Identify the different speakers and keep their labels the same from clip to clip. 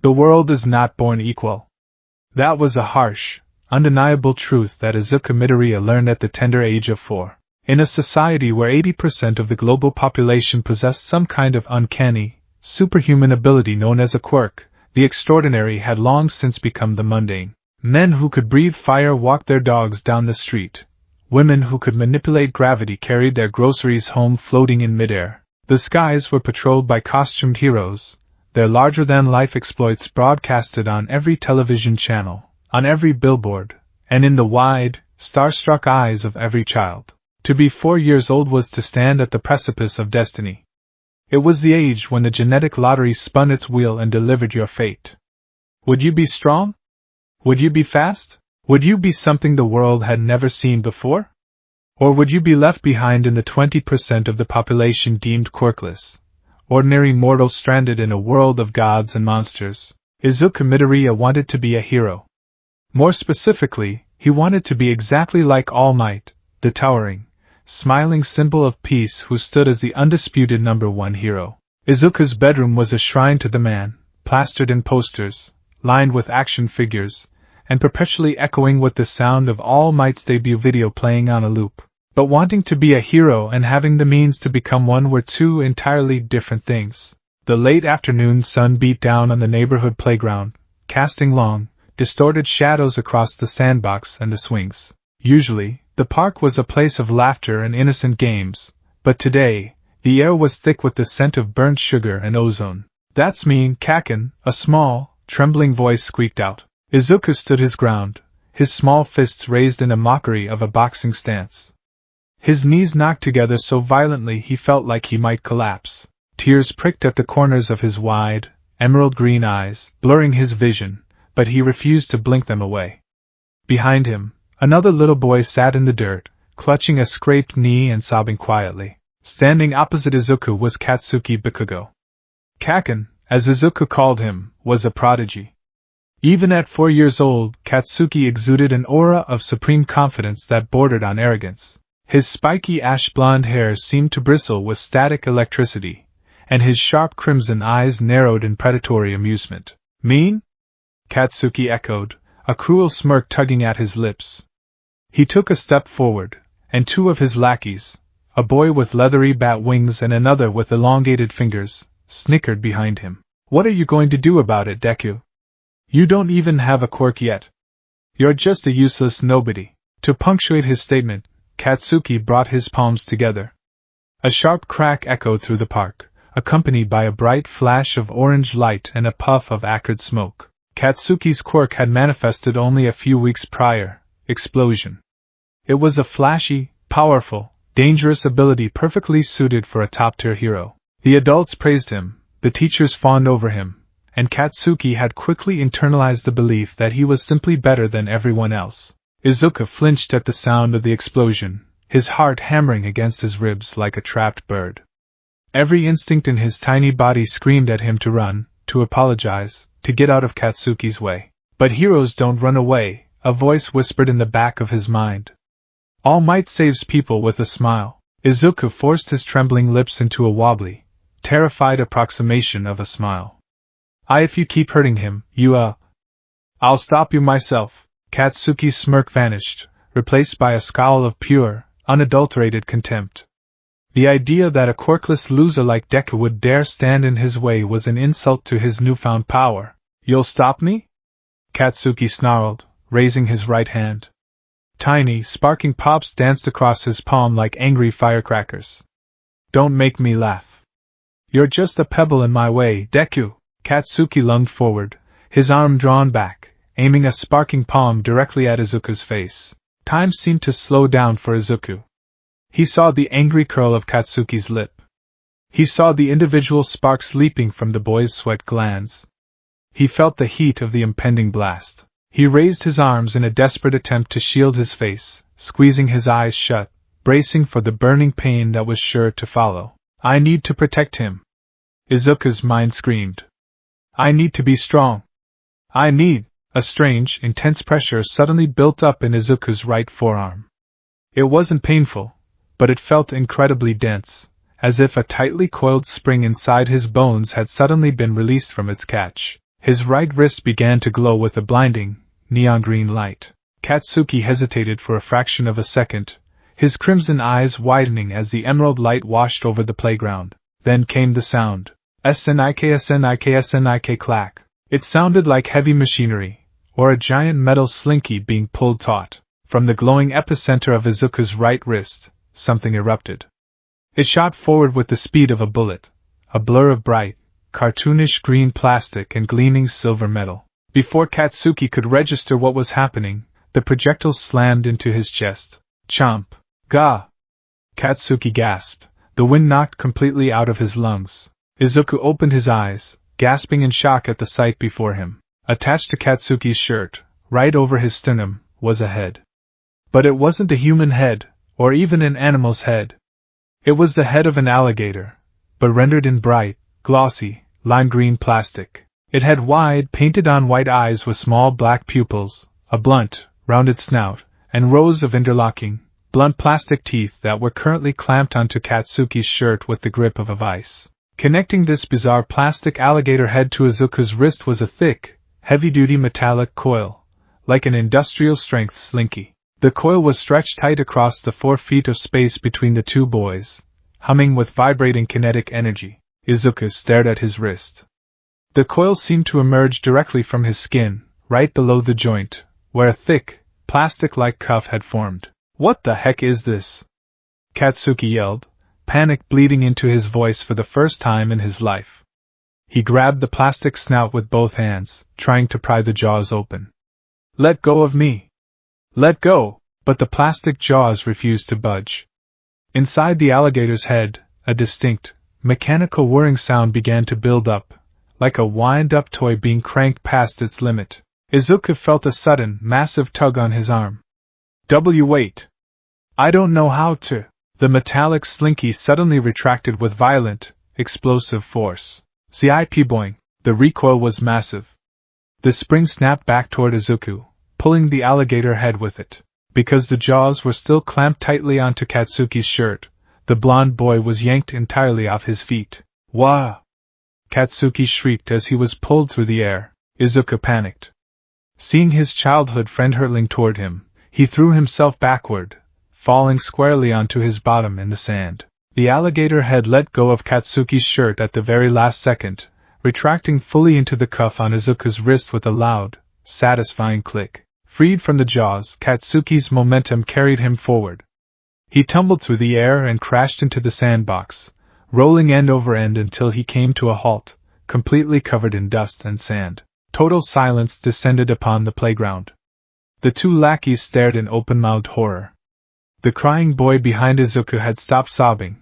Speaker 1: The world is not born equal. That was a harsh, undeniable truth that Izuku Midoriya learned at the tender age of 4. In a society where 80% of the global population possessed some kind of uncanny, superhuman ability known as a quirk, the extraordinary had long since become the mundane. Men who could breathe fire walked their dogs down the street. Women who could manipulate gravity carried their groceries home floating in midair. The skies were patrolled by costumed heroes, their larger-than-life exploits broadcasted on every television channel, on every billboard, and in the wide, star-struck eyes of every child. To be 4 years old was to stand at the precipice of destiny. It was the age when the genetic lottery spun its wheel and delivered your fate. Would you be strong? Would you be fast? Would you be something the world had never seen before? Or would you be left behind in the 20% of the population deemed quirkless, ordinary mortals stranded in a world of gods and monsters? Izuku Midoriya wanted to be a hero. More specifically, he wanted to be exactly like All Might, the towering, smiling symbol of peace who stood as the undisputed #1 hero. Izuku's bedroom was a shrine to the man, plastered in posters, lined with action figures, and perpetually echoing with the sound of All Might's debut video playing on a loop. But wanting to be a hero and having the means to become one were two entirely different things. The late afternoon sun beat down on the neighborhood playground, casting long, distorted shadows across the sandbox and the swings. Usually, the park was a place of laughter and innocent games, but today, the air was thick with the scent of burnt sugar and ozone. "That's mean, Kaken," a small, trembling voice squeaked out. Izuku stood his ground, his small fists raised in a mockery of a boxing stance. His knees knocked together so violently he felt like he might collapse. Tears pricked at the corners of his wide, emerald-green eyes, blurring his vision, but he refused to blink them away. Behind him, another little boy sat in the dirt, clutching a scraped knee and sobbing quietly. Standing opposite Izuku was Katsuki Bikugo. Kaken, as Izuku called him, was a prodigy. Even at 4 years old, Katsuki exuded an aura of supreme confidence that bordered on arrogance. His spiky ash-blonde hair seemed to bristle with static electricity, and his sharp crimson eyes narrowed in predatory amusement. "Mean?" Katsuki echoed, a cruel smirk tugging at his lips. He took a step forward, and two of his lackeys, a boy with leathery bat wings and another with elongated fingers, snickered behind him. "What are you going to do about it, Deku? You don't even have a quirk yet. You're just a useless nobody." To punctuate his statement, Katsuki brought his palms together. A sharp crack echoed through the park, accompanied by a bright flash of orange light and a puff of acrid smoke. Katsuki's quirk had manifested only a few weeks prior. Explosion. It was a flashy, powerful, dangerous ability perfectly suited for a top-tier hero. The adults praised him, the teachers fawned over him, and Katsuki had quickly internalized the belief that he was simply better than everyone else. Izuku flinched at the sound of the explosion, his heart hammering against his ribs like a trapped bird. Every instinct in his tiny body screamed at him to run, to apologize, to get out of Katsuki's way. "But heroes don't run away," a voice whispered in the back of his mind. "All Might saves people with a smile." Izuku forced his trembling lips into a wobbly, terrified approximation of a smile. If you keep hurting him, I'll stop you myself." Katsuki's smirk vanished, replaced by a scowl of pure, unadulterated contempt. The idea that a quirkless loser like Deku would dare stand in his way was an insult to his newfound power. "You'll stop me?" Katsuki snarled, raising his right hand. Tiny, sparking pops danced across his palm like angry firecrackers. "Don't make me laugh. You're just a pebble in my way, Deku." Katsuki lunged forward, his arm drawn back, aiming a sparking palm directly at Izuku's face. Time seemed to slow down for Izuku. He saw the angry curl of Katsuki's lip. He saw the individual sparks leaping from the boy's sweat glands. He felt the heat of the impending blast. He raised his arms in a desperate attempt to shield his face, squeezing his eyes shut, bracing for the burning pain that was sure to follow. "I need to protect him," Izuku's mind screamed. "I need to be strong. I need..." A strange, intense pressure suddenly built up in Izuku's right forearm. It wasn't painful, but it felt incredibly dense, as if a tightly coiled spring inside his bones had suddenly been released from its catch. His right wrist began to glow with a blinding, neon-green light. Katsuki hesitated for a fraction of a second, his crimson eyes widening as the emerald light washed over the playground. Then came the sound. SNIK clack. It sounded like heavy machinery, or a giant metal slinky being pulled taut. From the glowing epicenter of Izuku's right wrist, something erupted. It shot forward with the speed of a bullet, a blur of bright, cartoonish green plastic and gleaming silver metal. Before Katsuki could register what was happening, the projectile slammed into his chest. Chomp! Ga! Katsuki gasped, the wind knocked completely out of his lungs. Izuku opened his eyes, gasping in shock at the sight before him. Attached to Katsuki's shirt, right over his sternum, was a head. But it wasn't a human head, or even an animal's head. It was the head of an alligator, but rendered in bright, glossy, lime green plastic. It had wide, painted-on white eyes with small black pupils, a blunt, rounded snout, and rows of interlocking, blunt plastic teeth that were currently clamped onto Katsuki's shirt with the grip of a vice. Connecting this bizarre plastic alligator head to Izuku's wrist was a thick, heavy-duty metallic coil, like an industrial-strength slinky. The coil was stretched tight across the 4 feet of space between the two boys, humming with vibrating kinetic energy. Izuku stared at his wrist. The coil seemed to emerge directly from his skin, right below the joint, where a thick, plastic-like cuff had formed. "What the heck is this?" Katsuki yelled, panic bleeding into his voice for the first time in his life. He grabbed the plastic snout with both hands, trying to pry the jaws open. "Let go of me! Let go!" But the plastic jaws refused to budge. Inside the alligator's head, a distinct, mechanical whirring sound began to build up, like a wind-up toy being cranked past its limit. Izuku felt a sudden, massive tug on his arm. Wait! I don't know how to. The metallic slinky suddenly retracted with violent, explosive force. Zip boing! The recoil was massive. The spring snapped back toward Izuku, pulling the alligator head with it. Because the jaws were still clamped tightly onto Katsuki's shirt, the blond boy was yanked entirely off his feet. Wah! Katsuki shrieked as he was pulled through the air. Izuku panicked. Seeing his childhood friend hurtling toward him, he threw himself backward, falling squarely onto his bottom in the sand. The alligator head let go of Katsuki's shirt at the very last second, retracting fully into the cuff on Izuku's wrist with a loud, satisfying click. Freed from the jaws, Katsuki's momentum carried him forward. He tumbled through the air and crashed into the sandbox, rolling end over end until he came to a halt, completely covered in dust and sand. Total silence descended upon the playground. The two lackeys stared in open-mouthed horror. The crying boy behind Izuku had stopped sobbing,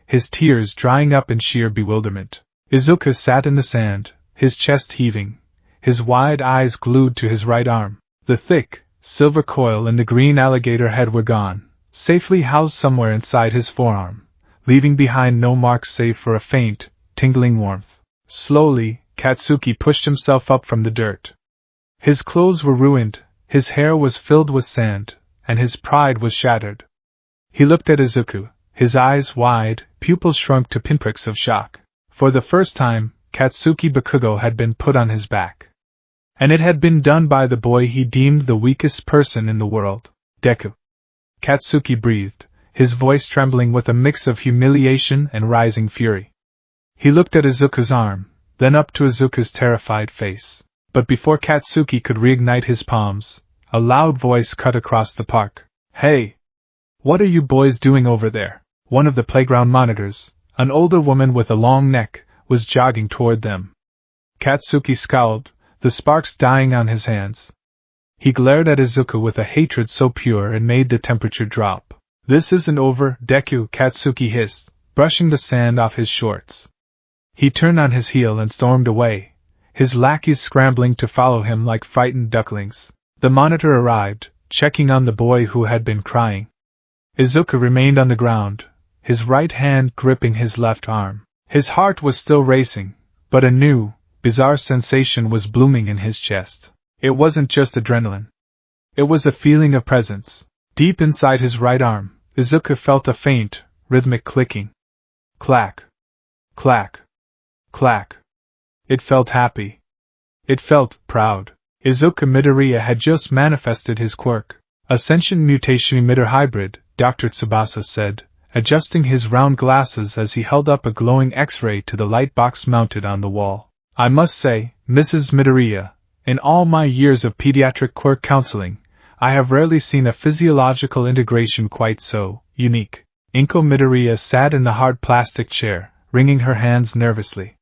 Speaker 1: his tears drying up in sheer bewilderment. Izuku sat in the sand, his chest heaving, his wide eyes glued to his right arm. The thick, silver coil and the green alligator head were gone, safely housed somewhere inside his forearm, leaving behind no marks save for a faint, tingling warmth. Slowly, Katsuki pushed himself up from the dirt. His clothes were ruined, his hair was filled with sand, and his pride was shattered. He looked at Izuku, his eyes wide, pupils shrunk to pinpricks of shock. For the first time, Katsuki Bakugo had been put on his back. And it had been done by the boy he deemed the weakest person in the world, Deku. Katsuki breathed, his voice trembling with a mix of humiliation and rising fury. He looked at Izuku's arm, then up to Izuku's terrified face. But before Katsuki could reignite his palms, a loud voice cut across the park. "Hey! What are you boys doing over there?" One of the playground monitors, an older woman with a long neck, was jogging toward them. Katsuki scowled, the sparks dying on his hands. He glared at Izuku with a hatred so pure it made the temperature drop. "This isn't over, Deku," Katsuki hissed, brushing the sand off his shorts. He turned on his heel and stormed away, his lackeys scrambling to follow him like frightened ducklings. The monitor arrived, checking on the boy who had been crying. Izuku remained on the ground, his right hand gripping his left arm. His heart was still racing, but a new, bizarre sensation was blooming in his chest. It wasn't just adrenaline. It was a feeling of presence. Deep inside his right arm, Izuku felt a faint, rhythmic clicking. Clack. Clack. Clack. It felt happy. It felt proud. Izuku Midoriya had just manifested his quirk. A sentient mutation emitter hybrid, Dr. Tsubasa said, adjusting his round glasses as he held up a glowing X-ray to the light box mounted on the wall. I must say, Mrs. Midoriya, in all my years of pediatric quirk counseling, I have rarely seen a physiological integration quite so unique. Inko Midoriya sat in the hard plastic chair, wringing her hands nervously.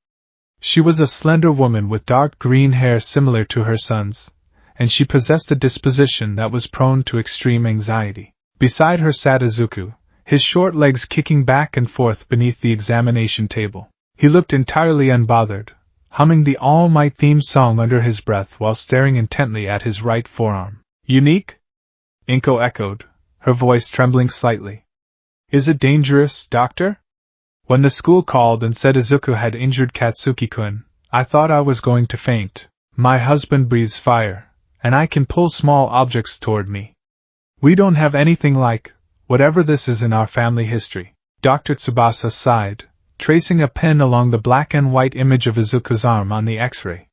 Speaker 1: She was a slender woman with dark green hair similar to her son's, and she possessed a disposition that was prone to extreme anxiety. Beside her sat Izuku, his short legs kicking back and forth beneath the examination table. He looked entirely unbothered, humming the All Might theme song under his breath while staring intently at his right forearm. Unique? Inko echoed, her voice trembling slightly. Is it dangerous, doctor? When the school called and said Izuku had injured Katsuki-kun, I thought I was going to faint. My husband breathes fire, and I can pull small objects toward me. We don't have anything like whatever this is in our family history. Dr. Tsubasa sighed, tracing a pen along the black and white image of Izuku's arm on the X-ray.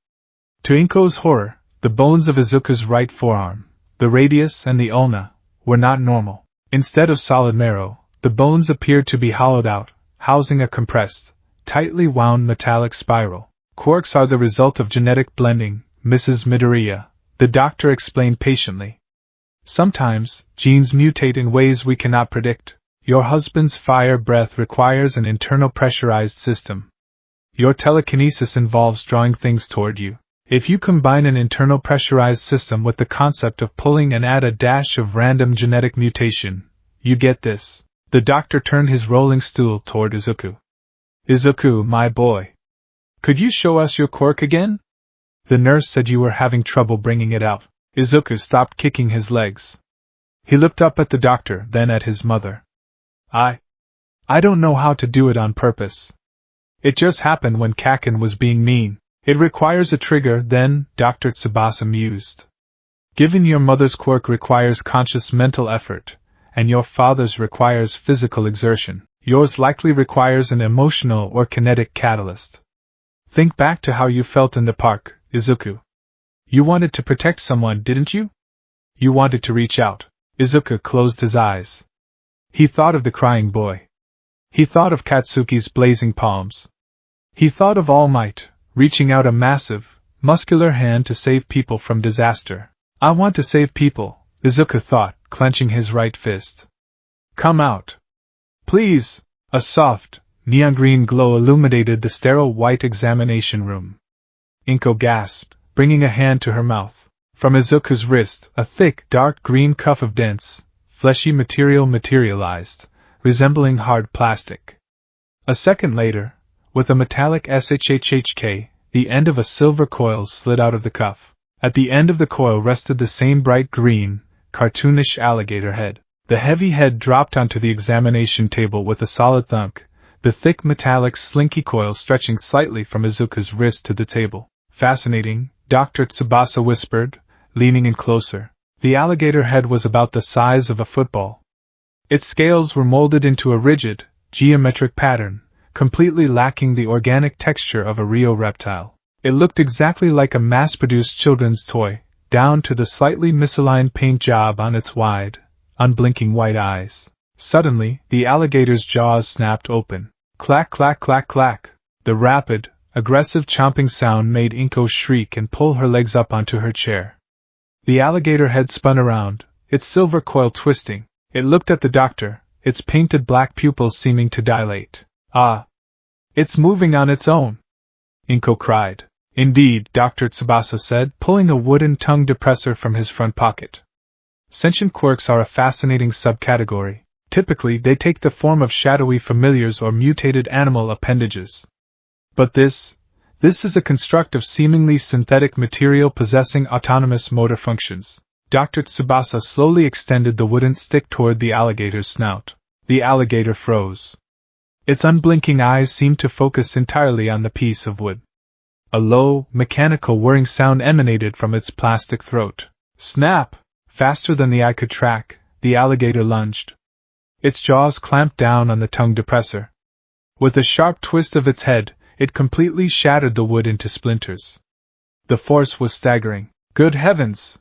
Speaker 1: To Inko's horror, the bones of Izuku's right forearm, the radius and the ulna, were not normal. Instead of solid marrow, the bones appeared to be hollowed out, housing a compressed, tightly wound metallic spiral. Quirks are the result of genetic blending, Mrs. Midoriya, the doctor explained patiently. Sometimes, genes mutate in ways we cannot predict. Your husband's fire breath requires an internal pressurized system. Your telekinesis involves drawing things toward you. If you combine an internal pressurized system with the concept of pulling and add a dash of random genetic mutation, you get this. The doctor turned his rolling stool toward Izuku. Izuku, my boy. Could you show us your quirk again? The nurse said you were having trouble bringing it out. Izuku stopped kicking his legs. He looked up at the doctor, then at his mother. I don't know how to do it on purpose. It just happened when Kaken was being mean. It requires a trigger, then, Dr. Tsubasa mused. Given your mother's quirk requires conscious mental effort, and your father's requires physical exertion, yours likely requires an emotional or kinetic catalyst. Think back to how you felt in the park, Izuku. You wanted to protect someone, didn't you? You wanted to reach out. Izuku closed his eyes. He thought of the crying boy. He thought of Katsuki's blazing palms. He thought of All Might, reaching out a massive, muscular hand to save people from disaster. I want to save people, Izuku thought, clenching his right fist. Come out. Please! A soft, neon green glow illuminated the sterile white examination room. Inko gasped, bringing a hand to her mouth. From Izuku's wrist, a thick, dark green cuff of dense, fleshy material materialized, resembling hard plastic. A second later, with a metallic SHHHK, the end of a silver coil slid out of the cuff. At the end of the coil rested the same bright green, cartoonish alligator head. The heavy head dropped onto the examination table with a solid thunk, the thick metallic slinky coil stretching slightly from Izuku's wrist to the table. Fascinating, Dr. Tsubasa whispered, leaning in closer. The alligator head was about the size of a football. Its scales were molded into a rigid, geometric pattern, completely lacking the organic texture of a real reptile. It looked exactly like a mass-produced children's toy, down to the slightly misaligned paint job on its wide, unblinking white eyes. Suddenly, the alligator's jaws snapped open. Clack, clack, clack, clack. The rapid, aggressive chomping sound made Inko shriek and pull her legs up onto her chair. The alligator head spun around, its silver coil twisting. It looked at the doctor, its painted black pupils seeming to dilate. Ah! It's moving on its own! Inko cried. Indeed, Dr. Tsubasa said, pulling a wooden tongue depressor from his front pocket. Sentient quirks are a fascinating subcategory. Typically, they take the form of shadowy familiars or mutated animal appendages. But this is a construct of seemingly synthetic material possessing autonomous motor functions. Dr. Tsubasa slowly extended the wooden stick toward the alligator's snout. The alligator froze. Its unblinking eyes seemed to focus entirely on the piece of wood. A low, mechanical whirring sound emanated from its plastic throat. Snap! Faster than the eye could track, the alligator lunged. Its jaws clamped down on the tongue depressor. With a sharp twist of its head, it completely shattered the wood into splinters. The force was staggering. Good heavens!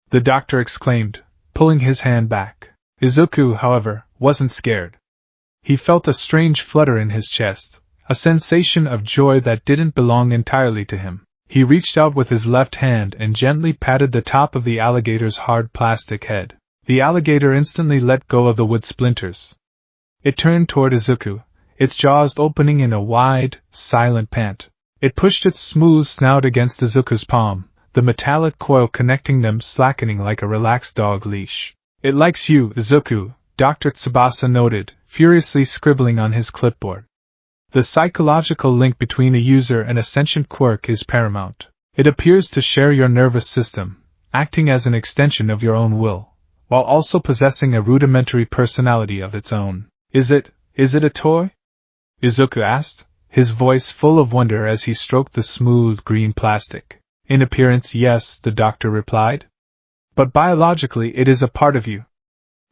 Speaker 1: The doctor exclaimed, pulling his hand back. Izuku, however, wasn't scared. He felt a strange flutter in his chest, a sensation of joy that didn't belong entirely to him. He reached out with his left hand and gently patted the top of the alligator's hard plastic head. The alligator instantly let go of the wood splinters. It turned toward Izuku, its jaws opening in a wide, silent pant. It pushed its smooth snout against Izuku's palm, the metallic coil connecting them slackening like a relaxed dog leash. It likes you, Izuku, Dr. Tsubasa noted, furiously scribbling on his clipboard. The psychological link between a user and a sentient quirk is paramount. It appears to share your nervous system, acting as an extension of your own will, while also possessing a rudimentary personality of its own. Is it a toy? Izuku asked, his voice full of wonder as he stroked the smooth green plastic. In appearance, yes, the doctor replied. But biologically it is a part of you.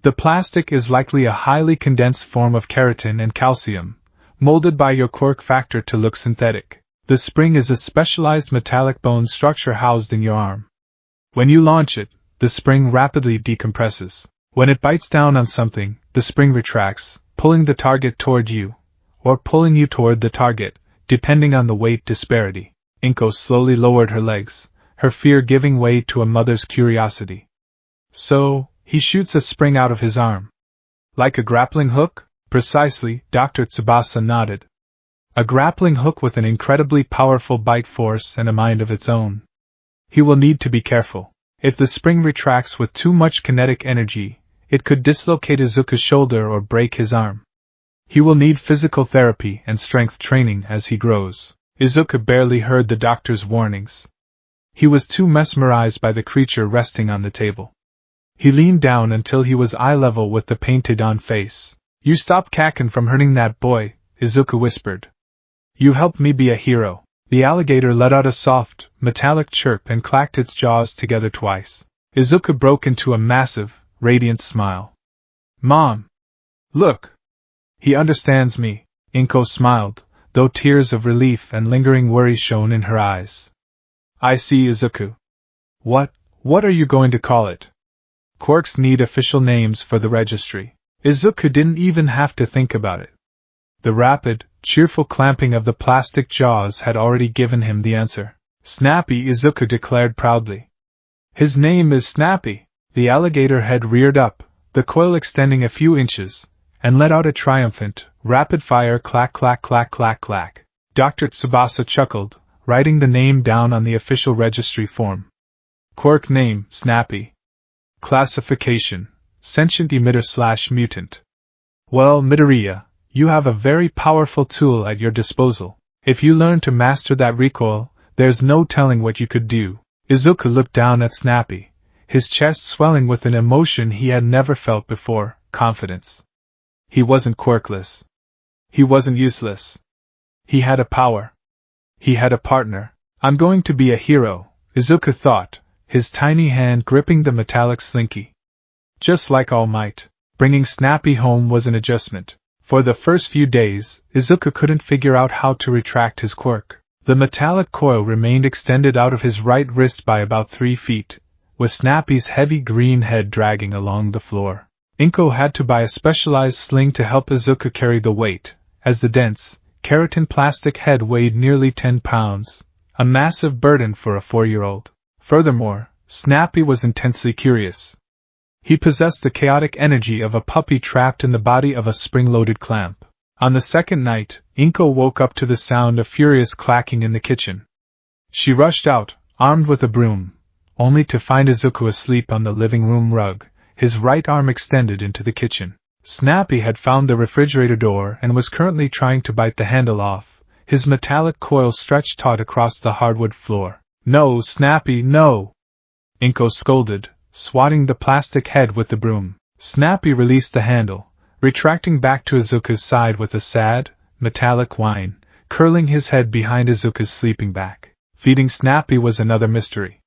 Speaker 1: The plastic is likely a highly condensed form of keratin and calcium, molded by your quirk factor to look synthetic. The spring is a specialized metallic bone structure housed in your arm. When you launch it, the spring rapidly decompresses. When it bites down on something, the spring retracts, pulling the target toward you, or pulling you toward the target, depending on the weight disparity. Inko slowly lowered her legs, her fear giving way to a mother's curiosity. So, he shoots a spring out of his arm. Like a grappling hook? Precisely, Dr. Tsubasa nodded. A grappling hook with an incredibly powerful bite force and a mind of its own. He will need to be careful. If the spring retracts with too much kinetic energy, it could dislocate Izuku's shoulder or break his arm. He will need physical therapy and strength training as he grows. Izuku barely heard the doctor's warnings. He was too mesmerized by the creature resting on the table. He leaned down until he was eye level with the painted-on face. You stop Kaken from hurting that boy, Izuku whispered. You helped me be a hero. The alligator let out a soft, metallic chirp and clacked its jaws together twice. Izuku broke into a massive, radiant smile. Mom! Look! He understands me, Inko smiled, though tears of relief and lingering worry shone in her eyes. I see, Izuku. What are you going to call it? Quirks need official names for the registry. Izuku didn't even have to think about it. The rapid, cheerful clamping of the plastic jaws had already given him the answer. Snappy, Izuku declared proudly. His name is Snappy. The alligator head reared up, the coil extending a few inches, and let out a triumphant, rapid-fire clack clack clack clack clack. Dr. Tsubasa chuckled, writing the name down on the official registry form. Quirk name, Snappy. Classification, sentient emitter/mutant. Well, Midoriya, you have a very powerful tool at your disposal. If you learn to master that recoil, there's no telling what you could do. Izuku looked down at Snappy, his chest swelling with an emotion he had never felt before, confidence. He wasn't quirkless. He wasn't useless. He had a power. He had a partner. I'm going to be a hero, Izuku thought, his tiny hand gripping the metallic slinky. Just like All Might, bringing Snappy home was an adjustment. For the first few days, Izuku couldn't figure out how to retract his quirk. The metallic coil remained extended out of his right wrist by about 3 feet, with Snappy's heavy green head dragging along the floor. Inko had to buy a specialized sling to help Izuku carry the weight, as the dense, keratin plastic head weighed nearly 10 pounds, a massive burden for a 4-year-old. Furthermore, Snappy was intensely curious. He possessed the chaotic energy of a puppy trapped in the body of a spring-loaded clamp. On the second night, Inko woke up to the sound of furious clacking in the kitchen. She rushed out, armed with a broom, only to find Izuku asleep on the living room rug, his right arm extended into the kitchen. Snappy had found the refrigerator door and was currently trying to bite the handle off, his metallic coil stretched taut across the hardwood floor. No, Snappy, no! Inko scolded, swatting the plastic head with the broom. Snappy released the handle, retracting back to Izuku's side with a sad, metallic whine, curling his head behind Izuku's sleeping bag. Feeding Snappy was another mystery.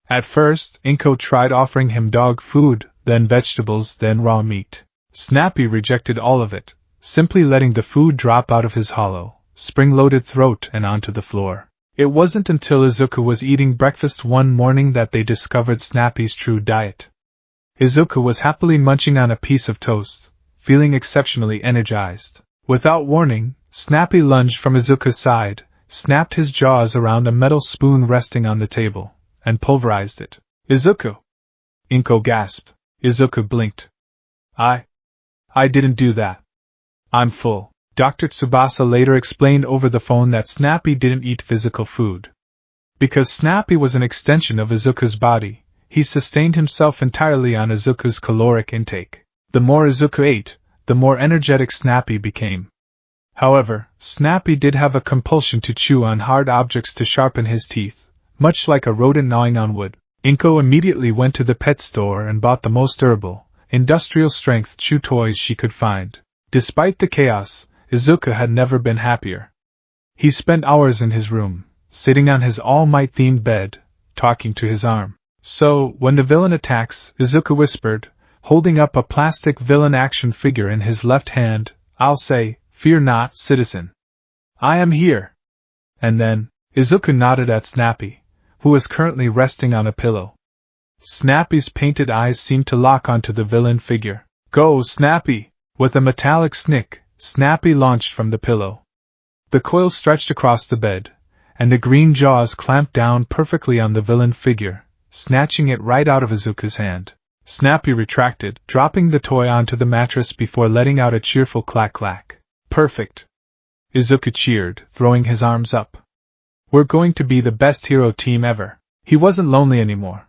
Speaker 1: At first, Inko tried offering him dog food, then vegetables, then raw meat. Snappy rejected all of it, simply letting the food drop out of his hollow, spring-loaded throat and onto the floor. It wasn't until Izuku was eating breakfast one morning that they discovered Snappy's true diet. Izuku was happily munching on a piece of toast, feeling exceptionally energized. Without warning, Snappy lunged from Izuku's side, snapped his jaws around a metal spoon resting on the table, and pulverized it. Izuku! Inko gasped. Izuku blinked. I didn't do that. I'm full. Dr. Tsubasa later explained over the phone that Snappy didn't eat physical food. Because Snappy was an extension of Izuku's body, he sustained himself entirely on Izuku's caloric intake. The more Izuku ate, the more energetic Snappy became. However, Snappy did have a compulsion to chew on hard objects to sharpen his teeth, much like a rodent gnawing on wood. Inko immediately went to the pet store and bought the most durable, industrial-strength chew toys she could find. Despite the chaos, Izuku had never been happier. He spent hours in his room, sitting on his All Might-themed bed, talking to his arm. So, when the villain attacks, Izuku whispered, holding up a plastic villain action figure in his left hand, I'll say, fear not, citizen. I am here. And then, Izuku nodded at Snappy, who was currently resting on a pillow. Snappy's painted eyes seemed to lock onto the villain figure. Go, Snappy! With a metallic snick, Snappy launched from the pillow. The coil stretched across the bed, and the green jaws clamped down perfectly on the villain figure, snatching it right out of Izuku's hand. Snappy retracted, dropping the toy onto the mattress before letting out a cheerful clack-clack. Perfect! Izuku cheered, throwing his arms up. We're going to be the best hero team ever. He wasn't lonely anymore.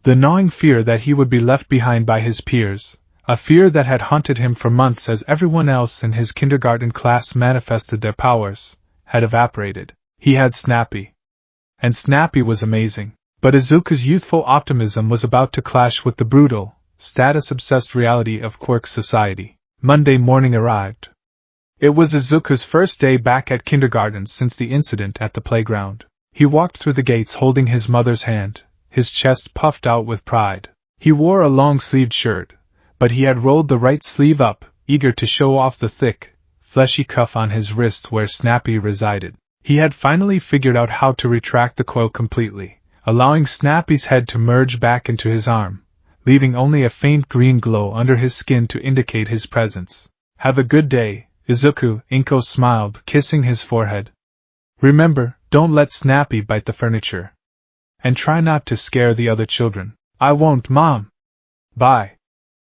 Speaker 1: The gnawing fear that he would be left behind by his peers, a fear that had haunted him for months as everyone else in his kindergarten class manifested their powers, had evaporated. He had Snappy. And Snappy was amazing. But Izuku's youthful optimism was about to clash with the brutal, status-obsessed reality of quirk society. Monday morning arrived. It was Izuku's first day back at kindergarten since the incident at the playground. He walked through the gates holding his mother's hand, his chest puffed out with pride. He wore a long-sleeved shirt, but he had rolled the right sleeve up, eager to show off the thick, fleshy cuff on his wrist where Snappy resided. He had finally figured out how to retract the coil completely, allowing Snappy's head to merge back into his arm, leaving only a faint green glow under his skin to indicate his presence. Have a good day, Izuku, Inko smiled, kissing his forehead. Remember, don't let Snappy bite the furniture. And try not to scare the other children. I won't, Mom. Bye.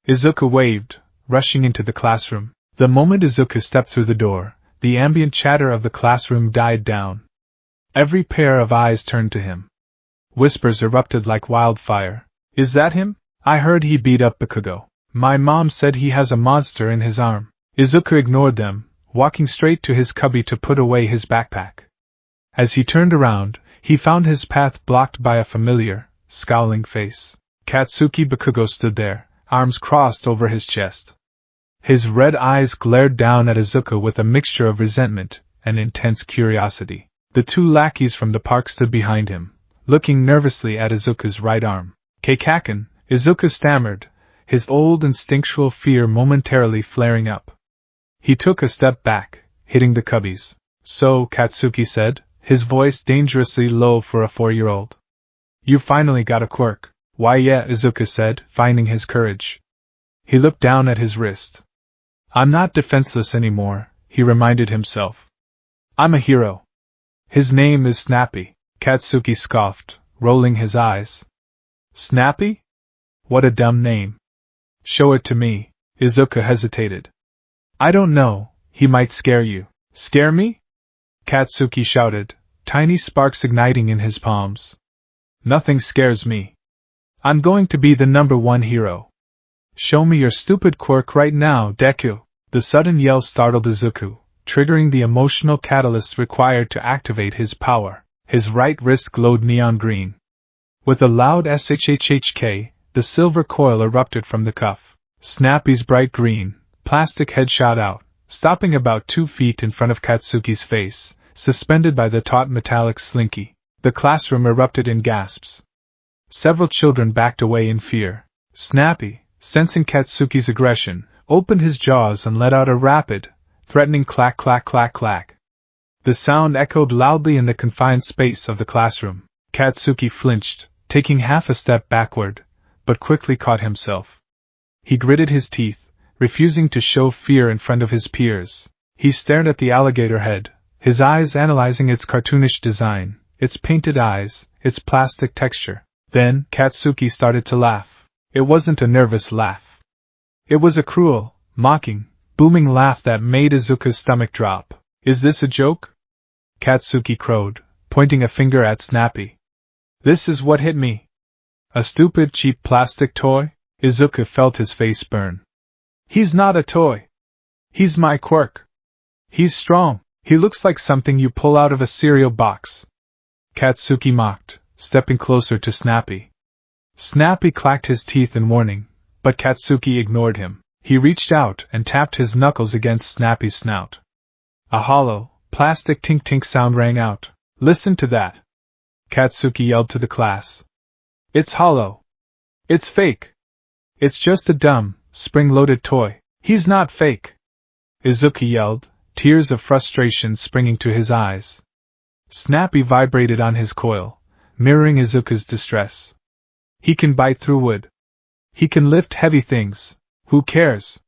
Speaker 1: Izuku waved, rushing into the classroom. The moment Izuku stepped through the door, the ambient chatter of the classroom died down. Every pair of eyes turned to him. Whispers erupted like wildfire. Is that him? I heard he beat up Bakugo. My mom said he has a monster in his arm. Izuku ignored them, walking straight to his cubby to put away his backpack. As he turned around, he found his path blocked by a familiar, scowling face. Katsuki Bakugo stood there, arms crossed over his chest. His red eyes glared down at Izuku with a mixture of resentment and intense curiosity. The two lackeys from the park stood behind him, looking nervously at Izuku's right arm. Keikaken, Izuku stammered, his old instinctual fear momentarily flaring up. He took a step back, hitting the cubbies. So, Katsuki said, his voice dangerously low for a 4-year-old. You finally got a quirk. Why yeah, Izuku said, finding his courage. He looked down at his wrist. I'm not defenseless anymore, he reminded himself. I'm a hero. His name is Snappy, Katsuki scoffed, rolling his eyes. Snappy? What a dumb name. Show it to me, Izuku hesitated. I don't know, he might scare you. Scare me? Katsuki shouted, tiny sparks igniting in his palms. Nothing scares me. I'm going to be the #1 hero. Show me your stupid quirk right now, Deku. The sudden yell startled Izuku, triggering the emotional catalyst required to activate his power. His right wrist glowed neon green. With a loud shhhk, the silver coil erupted from the cuff. Snappy's bright green, plastic head shot out, stopping about 2 feet in front of Katsuki's face, suspended by the taut metallic slinky. The classroom erupted in gasps. Several children backed away in fear. Snappy, sensing Katsuki's aggression, opened his jaws and let out a rapid, threatening clack clack clack clack. The sound echoed loudly in the confined space of the classroom. Katsuki flinched, taking half a step backward, but quickly caught himself. He gritted his teeth, refusing to show fear in front of his peers. He stared at the alligator head, his eyes analyzing its cartoonish design, its painted eyes, its plastic texture. Then, Katsuki started to laugh. It wasn't a nervous laugh. It was a cruel, mocking, booming laugh that made Izuku's stomach drop. Is this a joke? Katsuki crowed, pointing a finger at Snappy. This is what hit me. A stupid, cheap plastic toy? Izuku felt his face burn. He's not a toy. He's my quirk. He's strong. He looks like something you pull out of a cereal box. Katsuki mocked, stepping closer to Snappy. Snappy clacked his teeth in warning, but Katsuki ignored him. He reached out and tapped his knuckles against Snappy's snout. A hollow, plastic tink-tink sound rang out. Listen to that! Katsuki yelled to the class. It's hollow. It's fake. It's just a dumb, spring-loaded toy. He's not fake. Izuku yelled, tears of frustration springing to his eyes. Snappy vibrated on his coil, mirroring Izuku's distress. He can bite through wood. He can lift heavy things. Who cares?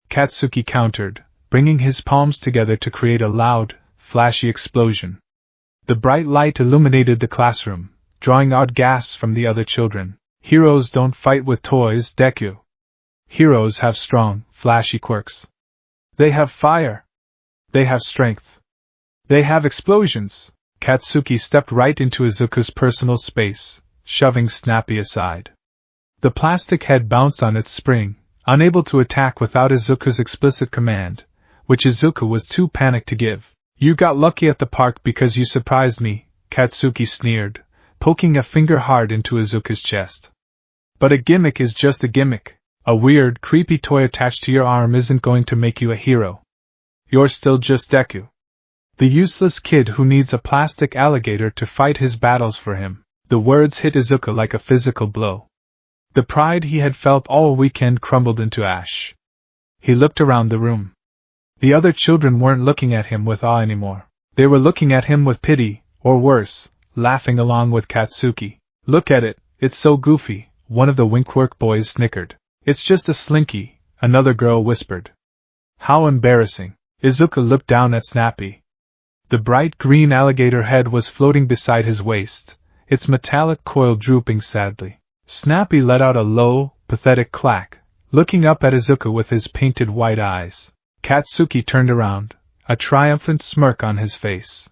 Speaker 1: Katsuki countered, bringing his palms together to create a loud, flashy explosion. The bright light illuminated the classroom, drawing odd gasps from the other children. Heroes don't fight with toys, Deku. Heroes have strong, flashy quirks. They have fire. They have strength. They have explosions. Katsuki stepped right into Izuku's personal space, shoving Snappy aside. The plastic head bounced on its spring, unable to attack without Izuku's explicit command, which Izuku was too panicked to give. You got lucky at the park because you surprised me, Katsuki sneered, poking a finger hard into Izuku's chest. But a gimmick is just a gimmick. A weird, creepy toy attached to your arm isn't going to make you a hero. You're still just Deku. The useless kid who needs a plastic alligator to fight his battles for him. The words hit Izuku like a physical blow. The pride he had felt all weekend crumbled into ash. He looked around the room. The other children weren't looking at him with awe anymore. They were looking at him with pity, or worse, laughing along with Katsuki. Look at it, it's so goofy, one of the Winkwork boys snickered. It's just a slinky, another girl whispered. How embarrassing. Izuku looked down at Snappy. The bright green alligator head was floating beside his waist, its metallic coil drooping sadly. Snappy let out a low, pathetic clack, looking up at Izuku with his painted white eyes. Katsuki turned around, a triumphant smirk on his face.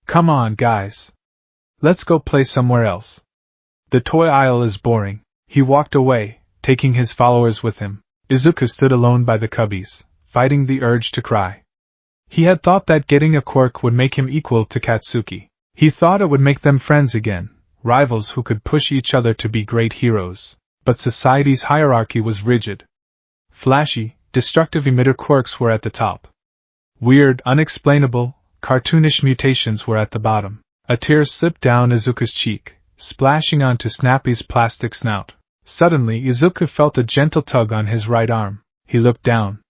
Speaker 1: Come on, guys. Let's go play somewhere else. The toy aisle is boring. He walked away, taking his followers with him. Izuku stood alone by the cubbies, fighting the urge to cry. He had thought that getting a quirk would make him equal to Katsuki. He thought it would make them friends again, rivals who could push each other to be great heroes. But society's hierarchy was rigid. Flashy, destructive emitter quirks were at the top. Weird, unexplainable, cartoonish mutations were at the bottom. A tear slipped down Izuku's cheek, splashing onto Snappy's plastic snout. Suddenly Izuku felt a gentle tug on his right arm. He looked down.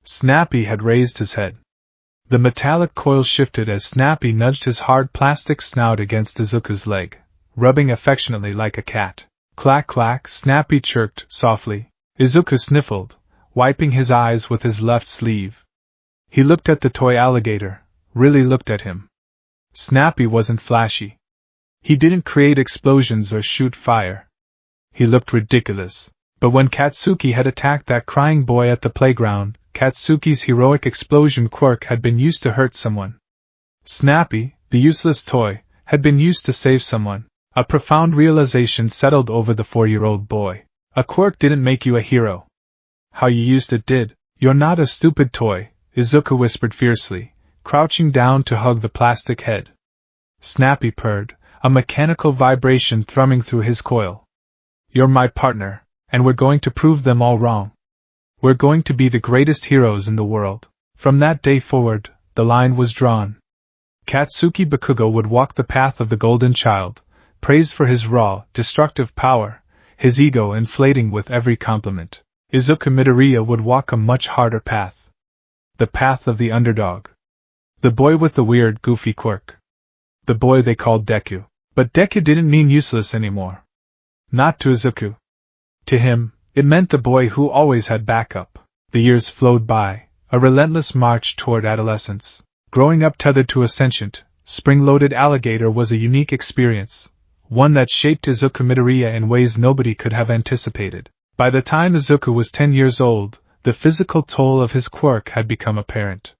Speaker 1: Snappy had raised his head. The metallic coil shifted as Snappy nudged his hard plastic snout against Izuku's leg, rubbing affectionately like a cat. Clack clack, Snappy chirped softly. Izuku sniffled, wiping his eyes with his left sleeve. He looked at the toy alligator, really looked at him. Snappy wasn't flashy. He didn't create explosions or shoot fire. He looked ridiculous. But when Katsuki had attacked that crying boy at the playground, Katsuki's heroic explosion quirk had been used to hurt someone. Snappy, the useless toy, had been used to save someone. A profound realization settled over the 4-year-old boy. A quirk didn't make you a hero. How you used it did. You're not a stupid toy, Izuku whispered fiercely, crouching down to hug the plastic head. Snappy purred, a mechanical vibration thrumming through his coil. You're my partner, and we're going to prove them all wrong. We're going to be the greatest heroes in the world. From that day forward, the line was drawn. Katsuki Bakugo would walk the path of the golden child, praised for his raw, destructive power, his ego inflating with every compliment. Izuku Midoriya would walk a much harder path. The path of the underdog. The boy with the weird, goofy quirk. The boy they called Deku. But Deku didn't mean useless anymore. Not to Izuku. To him, it meant the boy who always had backup. The years flowed by, a relentless march toward adolescence. Growing up tethered to a sentient, spring-loaded alligator was a unique experience, one that shaped Izuku Midoriya in ways nobody could have anticipated. By the time Izuku was 10 years old, the physical toll of his quirk had become apparent.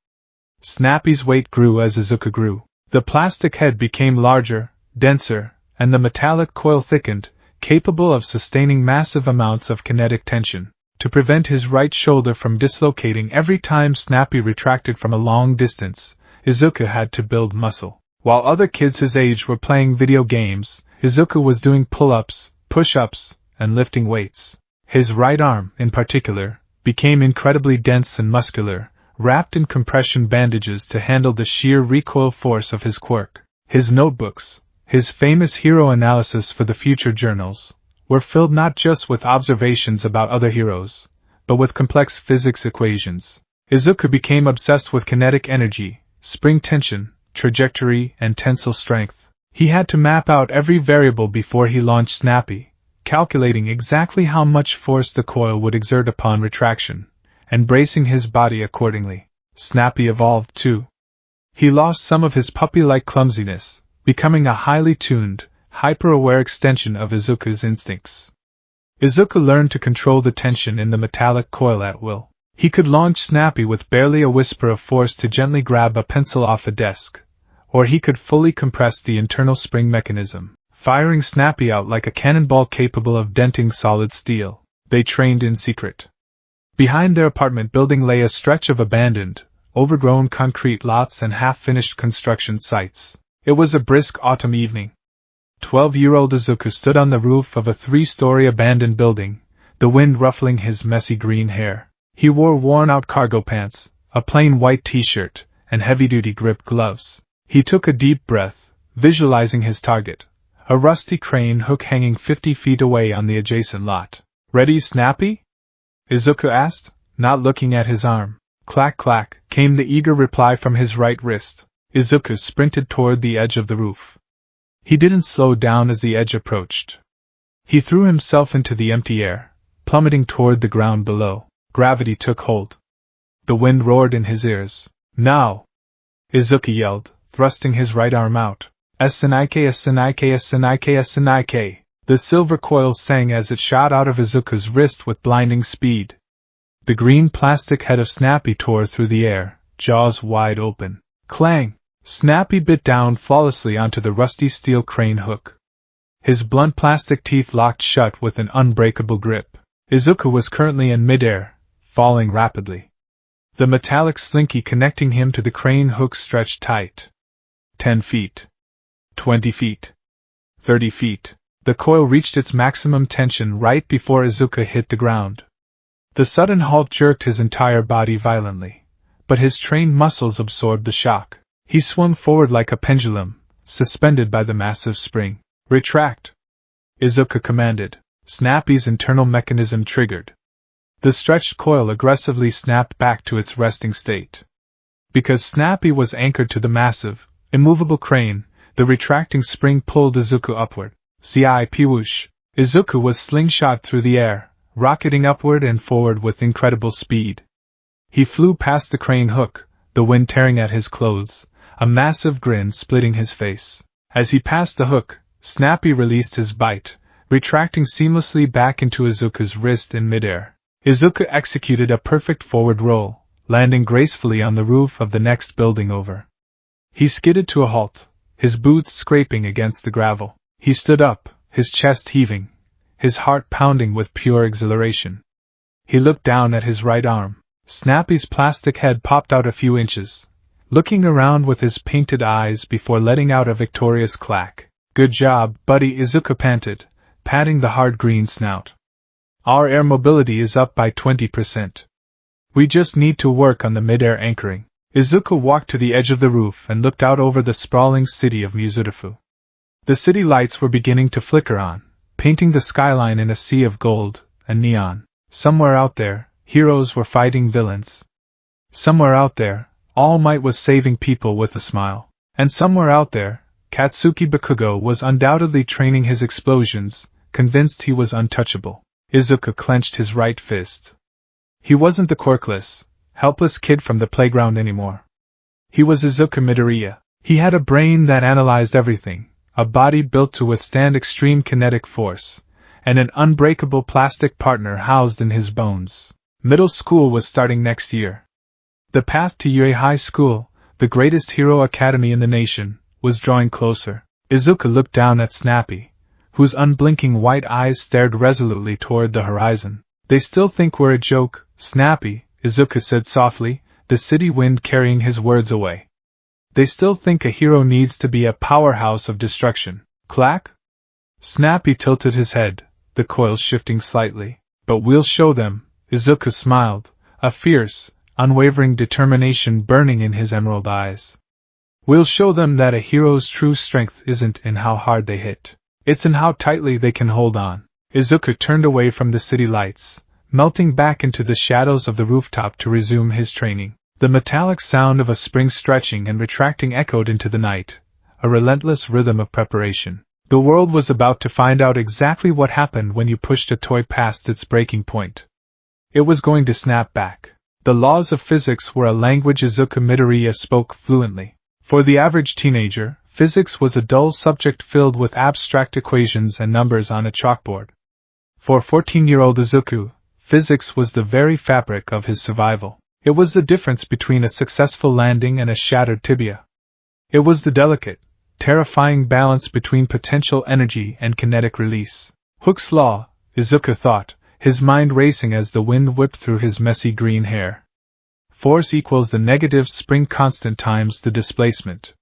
Speaker 1: Snappy's weight grew as Izuku grew. The plastic head became larger, denser, and the metallic coil thickened, capable of sustaining massive amounts of kinetic tension. To prevent his right shoulder from dislocating every time Snappy retracted from a long distance, Izuku had to build muscle. While other kids his age were playing video games, Izuku was doing pull-ups, push-ups, and lifting weights. His right arm, in particular, became incredibly dense and muscular, wrapped in compression bandages to handle the sheer recoil force of his quirk. His notebooks, his famous hero analysis for the future journals, were filled not just with observations about other heroes, but with complex physics equations. Izuku became obsessed with kinetic energy, spring tension, trajectory, and tensile strength. He had to map out every variable before he launched Snappy, calculating exactly how much force the coil would exert upon retraction, and bracing his body accordingly. Snappy evolved too. He lost some of his puppy-like clumsiness, becoming a highly tuned, hyper-aware extension of Izuku's instincts. Izuku learned to control the tension in the metallic coil at will. He could launch Snappy with barely a whisper of force to gently grab a pencil off a desk, or he could fully compress the internal spring mechanism, firing Snappy out like a cannonball capable of denting solid steel. They trained in secret. Behind their apartment building lay a stretch of abandoned, overgrown concrete lots and half-finished construction sites. It was a brisk autumn evening. 12-year-old Izuku stood on the roof of a 3-story abandoned building, the wind ruffling his messy green hair. He wore worn-out cargo pants, a plain white t-shirt, and heavy-duty grip gloves. He took a deep breath, visualizing his target, a rusty crane hook hanging 50 feet away on the adjacent lot. "Ready, Snappy?" Izuku asked, not looking at his arm. Clack clack, came the eager reply from his right wrist. Izuku sprinted toward the edge of the roof. He didn't slow down as the edge approached. He threw himself into the empty air, plummeting toward the ground below. Gravity took hold. The wind roared in his ears. "Now!" Izuku yelled, thrusting his right arm out. "SNIK, SNIK, SNIK, SNIK." The silver coil sang as it shot out of Izuku's wrist with blinding speed. The green plastic head of Snappy tore through the air, jaws wide open. Clang! Snappy bit down flawlessly onto the rusty steel crane hook. His blunt plastic teeth locked shut with an unbreakable grip. Izuku was currently in midair, falling rapidly. The metallic slinky connecting him to the crane hook stretched tight. 10 feet. 20 feet. 30 feet. The coil reached its maximum tension right before Izuku hit the ground. The sudden halt jerked his entire body violently, but his trained muscles absorbed the shock. He swung forward like a pendulum, suspended by the massive spring. "Retract!" Izuku commanded. Snappy's internal mechanism triggered. The stretched coil aggressively snapped back to its resting state. Because Snappy was anchored to the massive, immovable crane, the retracting spring pulled Izuku upward. Zip whoosh! Izuku was slingshot through the air, rocketing upward and forward with incredible speed. He flew past the crane hook, the wind tearing at his clothes, a massive grin splitting his face. As he passed the hook, Snappy released his bite, retracting seamlessly back into Izuku's wrist in midair. Izuku executed a perfect forward roll, landing gracefully on the roof of the next building over. He skidded to a halt, his boots scraping against the gravel. He stood up, his chest heaving, his heart pounding with pure exhilaration. He looked down at his right arm. Snappy's plastic head popped out a few inches, looking around with his painted eyes before letting out a victorious clack. "Good job, buddy," Izuku panted, patting the hard green snout. "Our air mobility is up by 20%. We just need to work on the mid-air anchoring." Izuku walked to the edge of the roof and looked out over the sprawling city of Mizurufu. The city lights were beginning to flicker on, painting the skyline in a sea of gold and neon. Somewhere out there, heroes were fighting villains. Somewhere out there, All Might was saving people with a smile. And somewhere out there, Katsuki Bakugo was undoubtedly training his explosions, convinced he was untouchable. Izuku clenched his right fist. He wasn't the quirkless, helpless kid from the playground anymore. He was Izuku Midoriya. He had a brain that analyzed everything, a body built to withstand extreme kinetic force, and an unbreakable plastic partner housed in his bones. Middle school was starting next year. The path to Yui High School, the greatest hero academy in the nation, was drawing closer. Izuku looked down at Snappy, whose unblinking white eyes stared resolutely toward the horizon. They still think we're a joke, Snappy, Izuku said softly, the city wind carrying his words away. They still think a hero needs to be a powerhouse of destruction. Clack? Snappy tilted his head, the coils shifting slightly. But we'll show them, Izuku smiled, a fierce, unwavering determination burning in his emerald eyes. We'll show them that a hero's true strength isn't in how hard they hit. It's in how tightly they can hold on. Izuku turned away from the city lights, melting back into the shadows of the rooftop to resume his training. The metallic sound of a spring stretching and retracting echoed into the night, a relentless rhythm of preparation. The world was about to find out exactly what happened when you pushed a toy past its breaking point. It was going to snap back. The laws of physics were a language Izuku Midoriya spoke fluently. For the average teenager, physics was a dull subject filled with abstract equations and numbers on a chalkboard. For 14-year-old Izuku, physics was the very fabric of his survival. It was the difference between a successful landing and a shattered tibia. It was the delicate, terrifying balance between potential energy and kinetic release. Hooke's law, Izuku thought, his mind racing as the wind whipped through his messy green hair. Force equals the negative spring constant times the displacement.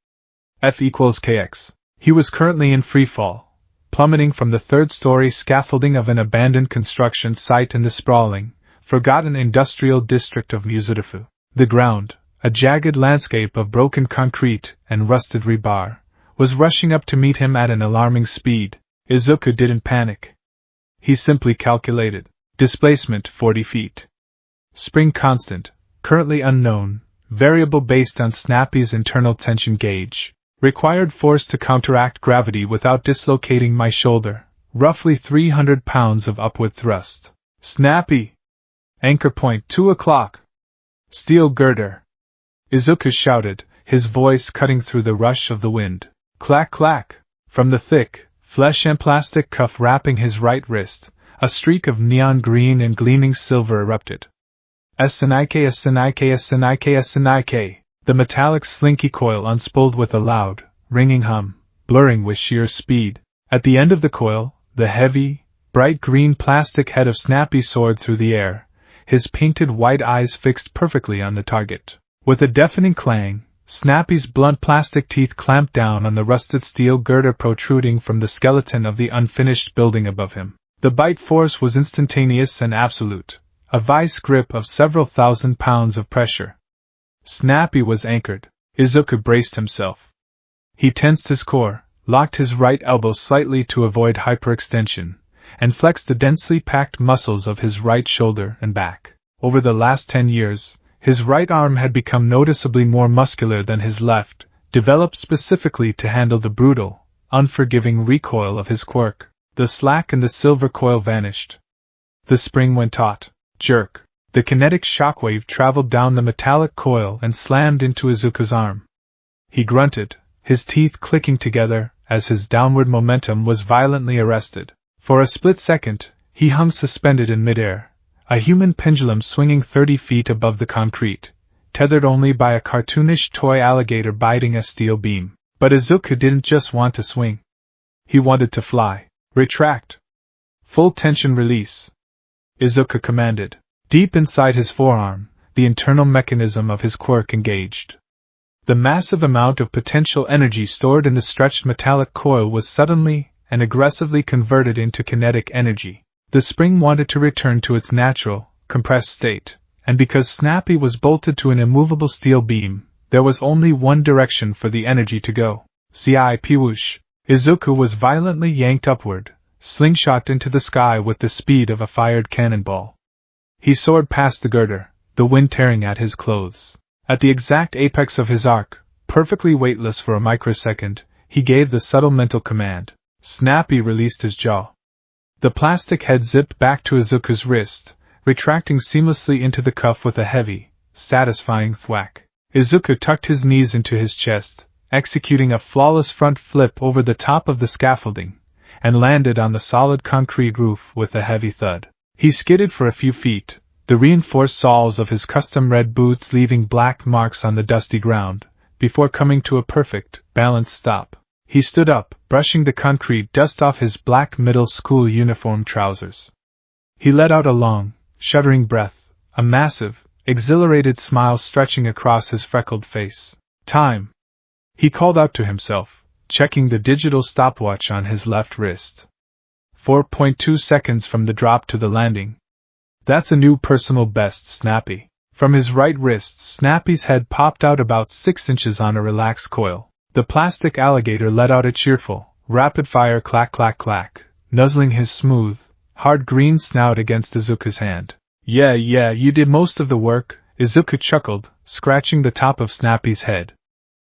Speaker 1: F equals kx. He was currently in freefall, plummeting from the third-story scaffolding of an abandoned construction site in the sprawling, forgotten industrial district of Musudafu. The ground, a jagged landscape of broken concrete and rusted rebar, was rushing up to meet him at an alarming speed. Izuku didn't panic. He simply calculated. Displacement 40 feet. Spring constant, currently unknown, variable based on Snappy's internal tension gauge. Required force to counteract gravity without dislocating my shoulder, roughly 300 pounds of upward thrust. Snappy! Anchor point 2 o'clock. Steel girder. Izuku shouted, his voice cutting through the rush of the wind. Clack clack! From the thick, flesh and plastic cuff wrapping his right wrist, a streak of neon green and gleaming silver erupted. SNIK SNIK SNIK SNIK. The metallic slinky coil unspooled with a loud, ringing hum, blurring with sheer speed. At the end of the coil, the heavy, bright green plastic head of Snappy soared through the air, his painted white eyes fixed perfectly on the target. With a deafening clang, Snappy's blunt plastic teeth clamped down on the rusted steel girder protruding from the skeleton of the unfinished building above him. The bite force was instantaneous and absolute, a vice grip of several thousand pounds of pressure. Snappy was anchored. Izuku braced himself. He tensed his core, locked his right elbow slightly to avoid hyperextension, and flexed the densely packed muscles of his right shoulder and back. Over the last 10 years, his right arm had become noticeably more muscular than his left, developed specifically to handle the brutal, unforgiving recoil of his quirk. The slack in the silver coil vanished. The spring went taut. Jerk. The kinetic shockwave traveled down the metallic coil and slammed into Izuku's arm. He grunted, his teeth clicking together, as his downward momentum was violently arrested. For a split second, he hung suspended in midair, a human pendulum swinging 30 feet above the concrete, tethered only by a cartoonish toy alligator biting a steel beam. But Izuku didn't just want to swing. He wanted to fly. Retract. Full tension release. Izuku commanded. Deep inside his forearm, the internal mechanism of his quirk engaged. The massive amount of potential energy stored in the stretched metallic coil was suddenly and aggressively converted into kinetic energy. The spring wanted to return to its natural, compressed state, and because Snappy was bolted to an immovable steel beam, there was only one direction for the energy to go. CIP whoosh. Izuku was violently yanked upward, slingshot into the sky with the speed of a fired cannonball. He soared past the girder, the wind tearing at his clothes. At the exact apex of his arc, perfectly weightless for a microsecond, he gave the subtle mental command. Snappy released his jaw. The plastic head zipped back to Izuku's wrist, retracting seamlessly into the cuff with a heavy, satisfying thwack. Izuku tucked his knees into his chest, executing a flawless front flip over the top of the scaffolding, and landed on the solid concrete roof with a heavy thud. He skidded for a few feet, the reinforced soles of his custom red boots leaving black marks on the dusty ground, before coming to a perfect, balanced stop. He stood up, brushing the concrete dust off his black middle school uniform trousers. He let out a long, shuddering breath, a massive, exhilarated smile stretching across his freckled face. Time! He called out to himself, checking the digital stopwatch on his left wrist. 4.2 seconds from the drop to the landing. That's a new personal best, Snappy. From his right wrist, Snappy's head popped out about 6 inches on a relaxed coil. The plastic alligator let out a cheerful, rapid-fire clack-clack-clack, nuzzling his smooth, hard green snout against Izuku's hand. Yeah, you did most of the work, Izuku chuckled, scratching the top of Snappy's head.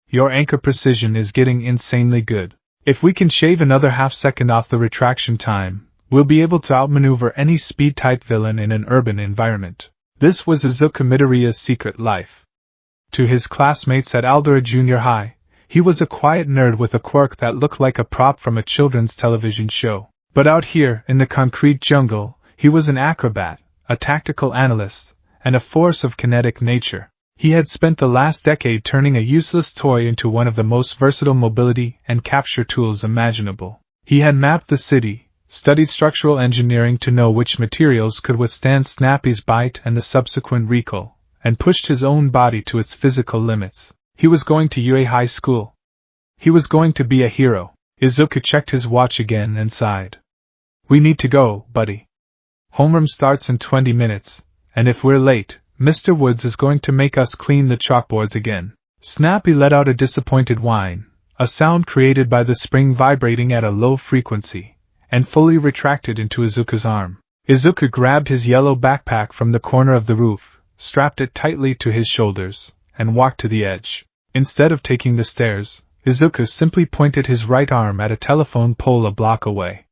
Speaker 1: Your anchor precision is getting insanely good. If we can shave another half-second off the retraction time, we'll be able to outmaneuver any speed-type villain in an urban environment. This was Izuku Midoriya's secret life. To his classmates at Aldera Junior High, he was a quiet nerd with a quirk that looked like a prop from a children's television show. But out here, in the concrete jungle, he was an acrobat, a tactical analyst, and a force of kinetic nature. He had spent the last decade turning a useless toy into one of the most versatile mobility and capture tools imaginable. He had mapped the city, studied structural engineering to know which materials could withstand Snappy's bite and the subsequent recoil, and pushed his own body to its physical limits. He was going to UA High School. He was going to be a hero. Izuku checked his watch again and sighed. We need to go, buddy. Homeroom starts in 20 minutes, and if we're late, Mr. Woods is going to make us clean the chalkboards again. Snappy let out a disappointed whine, a sound created by the spring vibrating at a low frequency, and fully retracted into Izuku's arm. Izuku grabbed his yellow backpack from the corner of the roof, strapped it tightly to his shoulders, and walked to the edge. Instead of taking the stairs, Izuku simply pointed his right arm at a telephone pole a block away.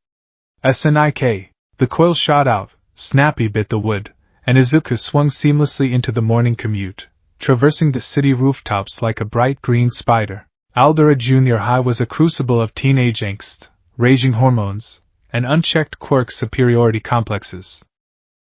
Speaker 1: SNIK. The coil shot out, Snappy bit the wood, and Izuku swung seamlessly into the morning commute, traversing the city rooftops like a bright green spider. Aldera Junior High was a crucible of teenage angst, raging hormones, and unchecked quirk superiority complexes.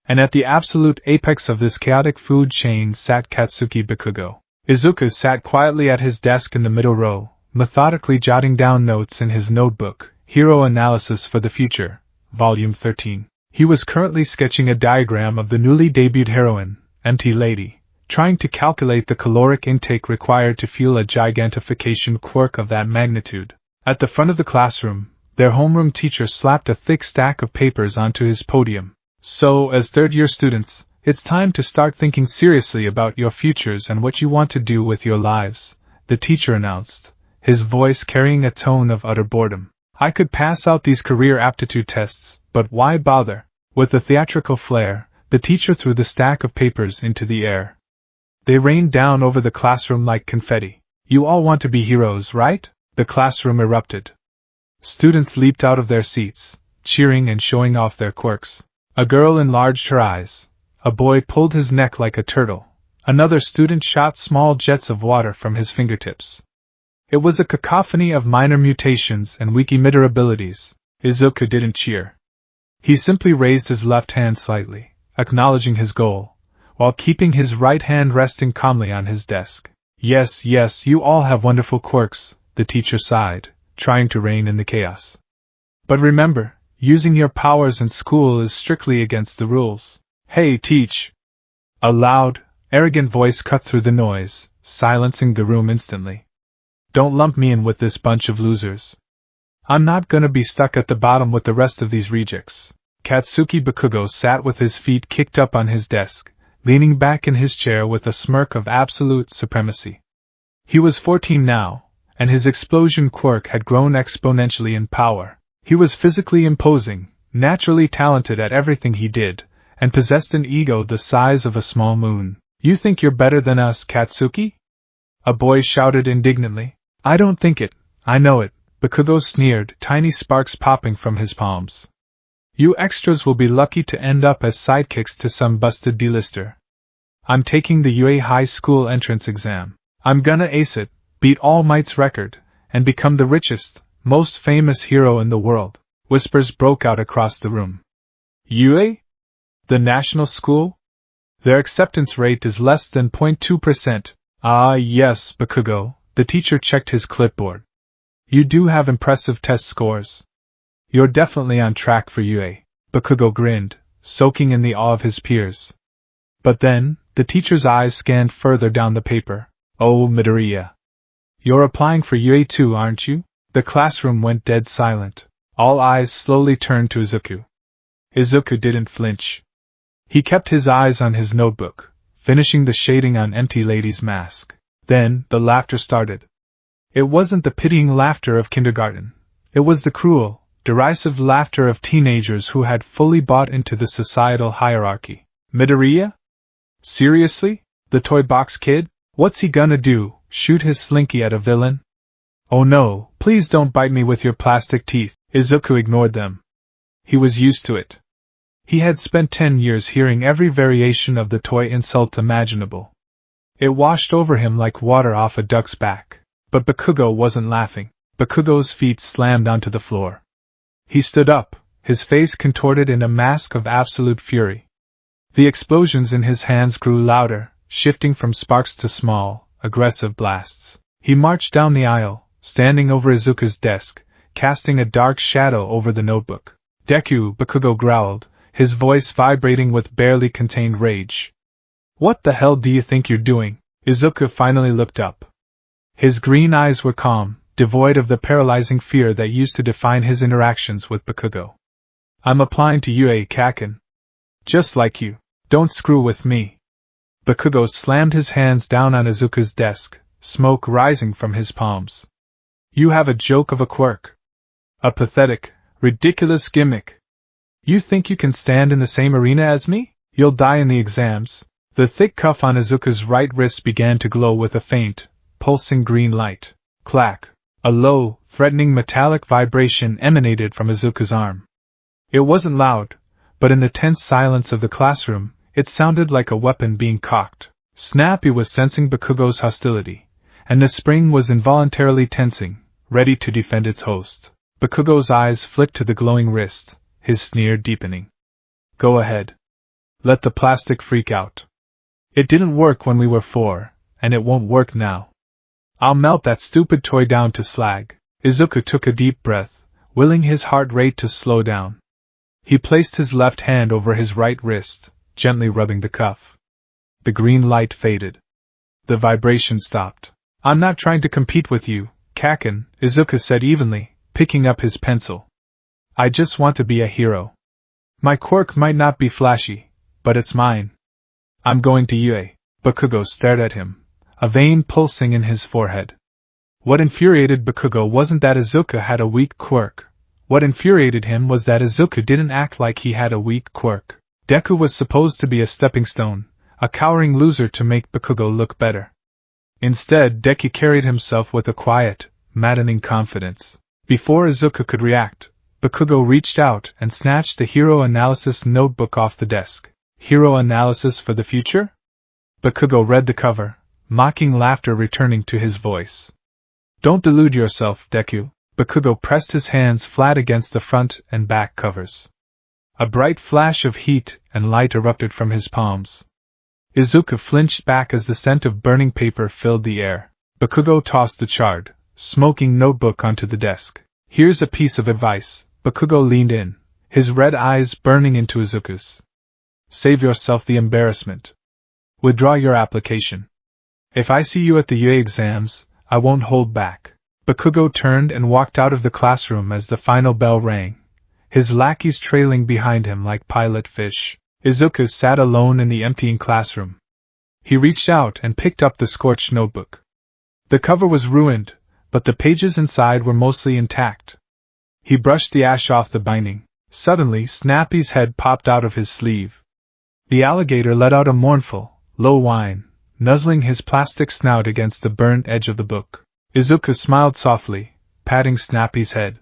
Speaker 1: And at the absolute apex of this chaotic food chain sat Katsuki Bakugo. Izuku sat quietly at his desk in the middle row, methodically jotting down notes in his notebook, Hero Analysis for the Future, Volume 13. He was currently sketching a diagram of the newly debuted heroine, Empty Lady, trying to calculate the caloric intake required to fuel a gigantification quirk of that magnitude. At the front of the classroom, their homeroom teacher slapped a thick stack of papers onto his podium. So, as third-year students, it's time to start thinking seriously about your futures and what you want to do with your lives, the teacher announced, his voice carrying a tone of utter boredom. I could pass out these career aptitude tests, but why bother? With a theatrical flair, the teacher threw the stack of papers into the air. They rained down over the classroom like confetti. You all want to be heroes, right? The classroom erupted. Students leaped out of their seats, cheering and showing off their quirks. A girl enlarged her eyes. A boy pulled his neck like a turtle. Another student shot small jets of water from his fingertips. It was a cacophony of minor mutations and weak emitter abilities. Izuku didn't cheer. He simply raised his left hand slightly, acknowledging his goal, while keeping his right hand resting calmly on his desk. Yes, you all have wonderful quirks, the teacher sighed, trying to rein in the chaos. But remember, using your powers in school is strictly against the rules. Hey, teach! A loud, arrogant voice cut through the noise, silencing the room instantly. Don't lump me in with this bunch of losers. I'm not gonna be stuck at the bottom with the rest of these rejects. Katsuki Bakugo sat with his feet kicked up on his desk, leaning back in his chair with a smirk of absolute supremacy. He was 14 now, and his explosion quirk had grown exponentially in power. He was physically imposing, naturally talented at everything he did, and possessed an ego the size of a small moon. You think you're better than us, Katsuki? A boy shouted indignantly. I don't think it, I know it, Bakugo sneered, tiny sparks popping from his palms. You extras will be lucky to end up as sidekicks to some busted D-lister. I'm taking the UA High School entrance exam. I'm gonna ace it, beat All Might's record, and become the richest, most famous hero in the world. Whispers broke out across the room. UA? The national school? Their acceptance rate is less than 0.2%. Ah yes, Bakugo, the teacher checked his clipboard. You do have impressive test scores. You're definitely on track for UA. Bakugo grinned, soaking in the awe of his peers. But then, the teacher's eyes scanned further down the paper. Oh, Midoriya. You're applying for UA too, aren't you? The classroom went dead silent. All eyes slowly turned to Izuku. Izuku didn't flinch. He kept his eyes on his notebook, finishing the shading on Empty Lady's mask. Then, the laughter started. It wasn't the pitying laughter of kindergarten. It was the cruel, derisive laughter of teenagers who had fully bought into the societal hierarchy. Midoriya? Seriously? The toy box kid? What's he gonna do, shoot his slinky at a villain? Oh no, please don't bite me with your plastic teeth. Izuku ignored them. He was used to it. He had spent 10 years hearing every variation of the toy insult imaginable. It washed over him like water off a duck's back. But Bakugo wasn't laughing. Bakugo's feet slammed onto the floor. He stood up, his face contorted in a mask of absolute fury. The explosions in his hands grew louder, shifting from sparks to small, aggressive blasts. He marched down the aisle, standing over Izuku's desk, casting a dark shadow over the notebook. Deku, Bakugo growled, his voice vibrating with barely contained rage. What the hell do you think you're doing? Izuku finally looked up. His green eyes were calm, devoid of the paralyzing fear that used to define his interactions with Bakugo. I'm applying to UA Kaken. Just like you. Don't screw with me. Bakugo slammed his hands down on Izuku's desk, smoke rising from his palms. You have a joke of a quirk. A pathetic, ridiculous gimmick. You think you can stand in the same arena as me? You'll die in the exams. The thick cuff on Izuku's right wrist began to glow with a faint, pulsing green light. Clack! A low, threatening metallic vibration emanated from Izuku's arm. It wasn't loud, but in the tense silence of the classroom, it sounded like a weapon being cocked. Snappy was sensing Bakugo's hostility, and the spring was involuntarily tensing, ready to defend its host. Bakugo's eyes flicked to the glowing wrist, his sneer deepening. Go ahead. Let the plastic freak out. It didn't work when we were 4, and it won't work now. I'll melt that stupid toy down to slag. Izuku took a deep breath, willing his heart rate to slow down. He placed his left hand over his right wrist, gently rubbing the cuff. The green light faded. The vibration stopped. I'm not trying to compete with you, Kaken, Izuku said evenly, picking up his pencil. I just want to be a hero. My quirk might not be flashy, but it's mine. I'm going to UA. Bakugo stared at him, a vein pulsing in his forehead. What infuriated Bakugo wasn't that Izuku had a weak quirk. What infuriated him was that Izuku didn't act like he had a weak quirk. Deku was supposed to be a stepping stone, a cowering loser to make Bakugo look better. Instead, Deku carried himself with a quiet, maddening confidence. Before Izuku could react, Bakugo reached out and snatched the Hero Analysis notebook off the desk. Hero Analysis for the future? Bakugo read the cover, mocking laughter returning to his voice. Don't delude yourself, Deku. Bakugo pressed his hands flat against the front and back covers. A bright flash of heat and light erupted from his palms. Izuku flinched back as the scent of burning paper filled the air. Bakugo tossed the charred, smoking notebook onto the desk. Here's a piece of advice. Bakugo leaned in, his red eyes burning into Izuku's. Save yourself the embarrassment. Withdraw your application. If I see you at the UA exams, I won't hold back. Bakugo turned and walked out of the classroom as the final bell rang, his lackeys trailing behind him like pilot fish. Izuku sat alone in the emptying classroom. He reached out and picked up the scorched notebook. The cover was ruined, but the pages inside were mostly intact. He brushed the ash off the binding. Suddenly, Snappy's head popped out of his sleeve. The alligator let out a mournful, low whine, nuzzling his plastic snout against the burnt edge of the book. Izuku smiled softly, patting Snappy's head.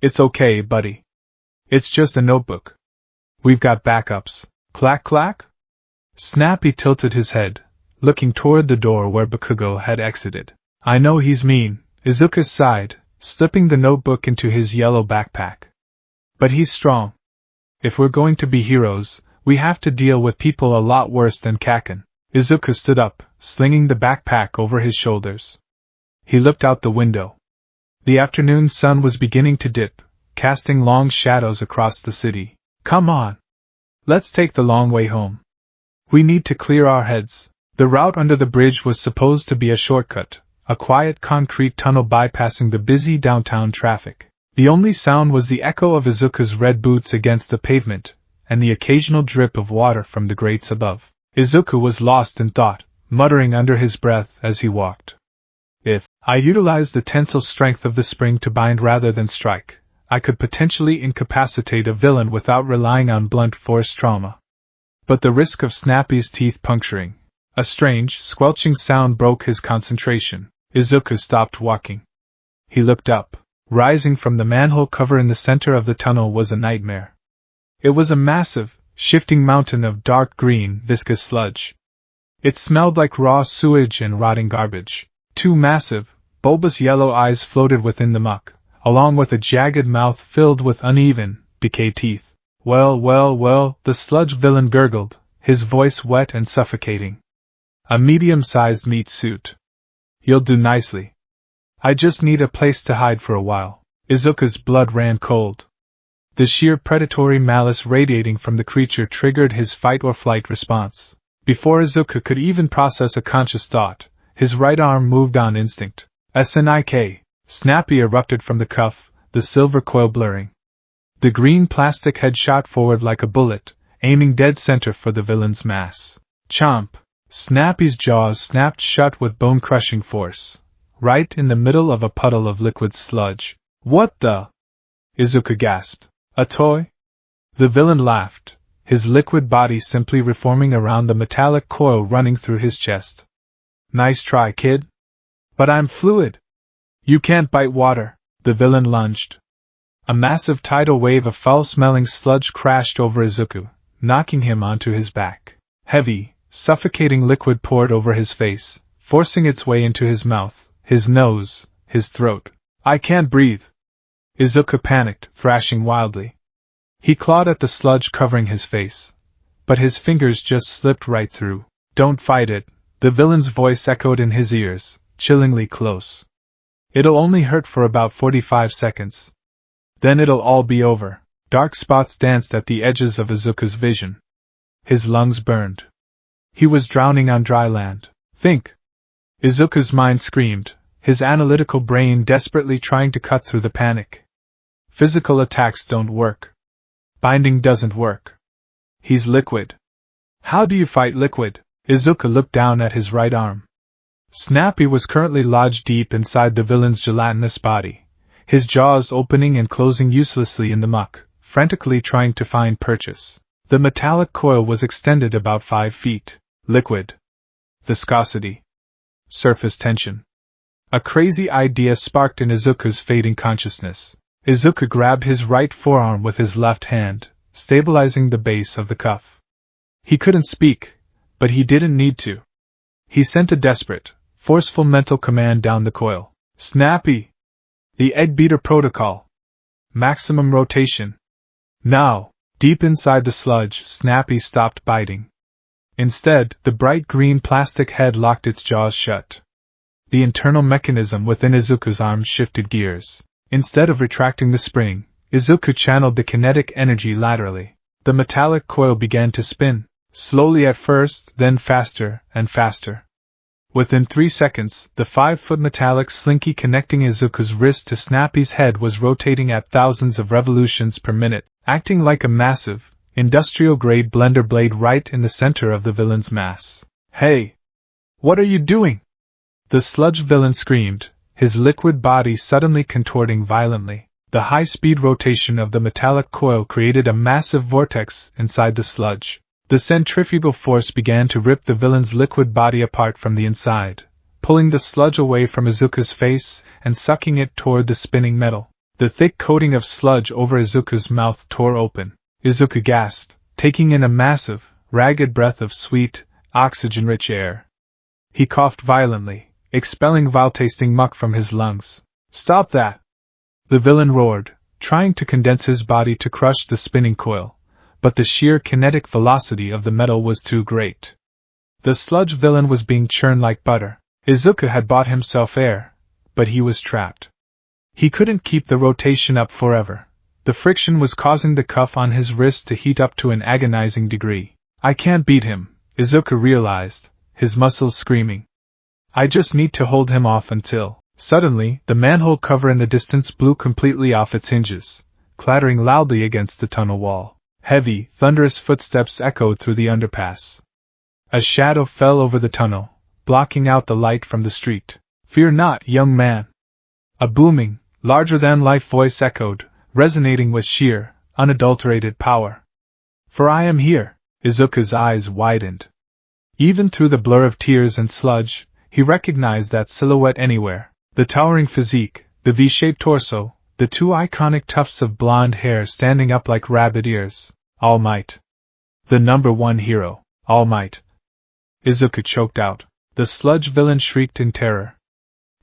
Speaker 1: It's okay, buddy. It's just a notebook. We've got backups. Clack clack? Snappy tilted his head, looking toward the door where Bakugo had exited. I know he's mean, Izuku sighed, slipping the notebook into his yellow backpack. But he's strong. If we're going to be heroes, we have to deal with people a lot worse than Kaken. Izuku stood up, slinging the backpack over his shoulders. He looked out the window. The afternoon sun was beginning to dip, casting long shadows across the city. Come on. Let's take the long way home. We need to clear our heads. The route under the bridge was supposed to be a shortcut, a quiet concrete tunnel bypassing the busy downtown traffic. The only sound was the echo of Izuku's red boots against the pavement, and the occasional drip of water from the grates above. Izuku was lost in thought, muttering under his breath as he walked. If I utilized the tensile strength of the spring to bind rather than strike, I could potentially incapacitate a villain without relying on blunt force trauma. But the risk of Snappy's teeth puncturing. A strange, squelching sound broke his concentration. Izuku stopped walking. He looked up. Rising from the manhole cover in the center of the tunnel was a nightmare. It was a massive, shifting mountain of dark green, viscous sludge. It smelled like raw sewage and rotting garbage. Two massive, bulbous yellow eyes floated within the muck, along with a jagged mouth filled with uneven, decayed teeth. Well, the sludge villain gurgled, his voice wet and suffocating. A medium-sized meat suit. You'll do nicely. I just need a place to hide for a while. Izuku's blood ran cold. The sheer predatory malice radiating from the creature triggered his fight-or-flight response. Before Izuku could even process a conscious thought, his right arm moved on instinct. SNIK. Snappy erupted from the cuff, the silver coil blurring. The green plastic head shot forward like a bullet, aiming dead center for the villain's mass. Chomp! Snappy's jaws snapped shut with bone-crushing force, right in the middle of a puddle of liquid sludge. What the? Izuku gasped. A toy? The villain laughed, his liquid body simply reforming around the metallic coil running through his chest. Nice try, kid. But I'm fluid. You can't bite water. The villain lunged. A massive tidal wave of foul-smelling sludge crashed over Izuku, knocking him onto his back. Heavy, suffocating liquid poured over his face, forcing its way into his mouth, his nose, his throat. I can't breathe. Izuku panicked, thrashing wildly. He clawed at the sludge covering his face, but his fingers just slipped right through. Don't fight it, the villain's voice echoed in his ears, chillingly close. It'll only hurt for about 45 seconds. Then it'll all be over. Dark spots danced at the edges of Izuku's vision. His lungs burned. He was drowning on dry land. Think! Izuku's mind screamed, his analytical brain desperately trying to cut through the panic. Physical attacks don't work. Binding doesn't work. He's liquid. How do you fight liquid? Izuku looked down at his right arm. Snappy was currently lodged deep inside the villain's gelatinous body, his jaws opening and closing uselessly in the muck, frantically trying to find purchase. The metallic coil was extended about 5 feet. Liquid. Viscosity. Surface tension. A crazy idea sparked in Izuku's fading consciousness. Izuku grabbed his right forearm with his left hand, stabilizing the base of the cuff. He couldn't speak, but he didn't need to. He sent a desperate, forceful mental command down the coil. Snappy! The egg beater protocol. Maximum rotation. Now! Deep inside the sludge, Snappy stopped biting. Instead, the bright green plastic head locked its jaws shut. The internal mechanism within Izuku's arm shifted gears. Instead of retracting the spring, Izuku channeled the kinetic energy laterally. The metallic coil began to spin, slowly at first, then faster and faster. Within 3 seconds, the 5-foot metallic slinky connecting Izuku's wrist to Snappy's head was rotating at thousands of revolutions per minute, acting like a massive, industrial-grade blender blade right in the center of the villain's mass. Hey! What are you doing? The sludge villain screamed, his liquid body suddenly contorting violently. The high-speed rotation of the metallic coil created a massive vortex inside the sludge. The centrifugal force began to rip the villain's liquid body apart from the inside, pulling the sludge away from Izuku's face and sucking it toward the spinning metal. The thick coating of sludge over Izuku's mouth tore open. Izuku gasped, taking in a massive, ragged breath of sweet, oxygen-rich air. He coughed violently, expelling vile-tasting muck from his lungs. "Stop that!" the villain roared, trying to condense his body to crush the spinning coil, but the sheer kinetic velocity of the metal was too great. The sludge villain was being churned like butter. Izuku had bought himself air, but he was trapped. He couldn't keep the rotation up forever. The friction was causing the cuff on his wrist to heat up to an agonizing degree. "I can't beat him," Izuku realized, his muscles screaming. "I just need to hold him off until..." Suddenly, the manhole cover in the distance blew completely off its hinges, clattering loudly against the tunnel wall. Heavy, thunderous footsteps echoed through the underpass. A shadow fell over the tunnel, blocking out the light from the street. "Fear not, young man!" A booming, larger-than-life voice echoed, resonating with sheer, unadulterated power. "For I am here." Izuku's eyes widened. Even through the blur of tears and sludge, he recognized that silhouette anywhere. The towering physique, the V-shaped torso, the two iconic tufts of blonde hair standing up like rabbit ears. All Might. The #1 hero, All Might. Izuku choked out. The sludge villain shrieked in terror.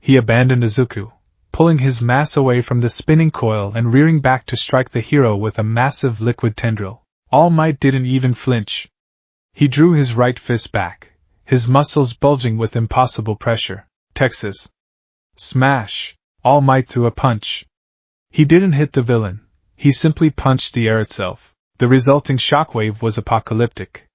Speaker 1: He abandoned Izuku, pulling his mass away from the spinning coil and rearing back to strike the hero with a massive liquid tendril. All Might didn't even flinch. He drew his right fist back, his muscles bulging with impossible pressure. Texas. Smash! All Might threw a punch. He didn't hit the villain, he simply punched the air itself. The resulting shockwave was apocalyptic.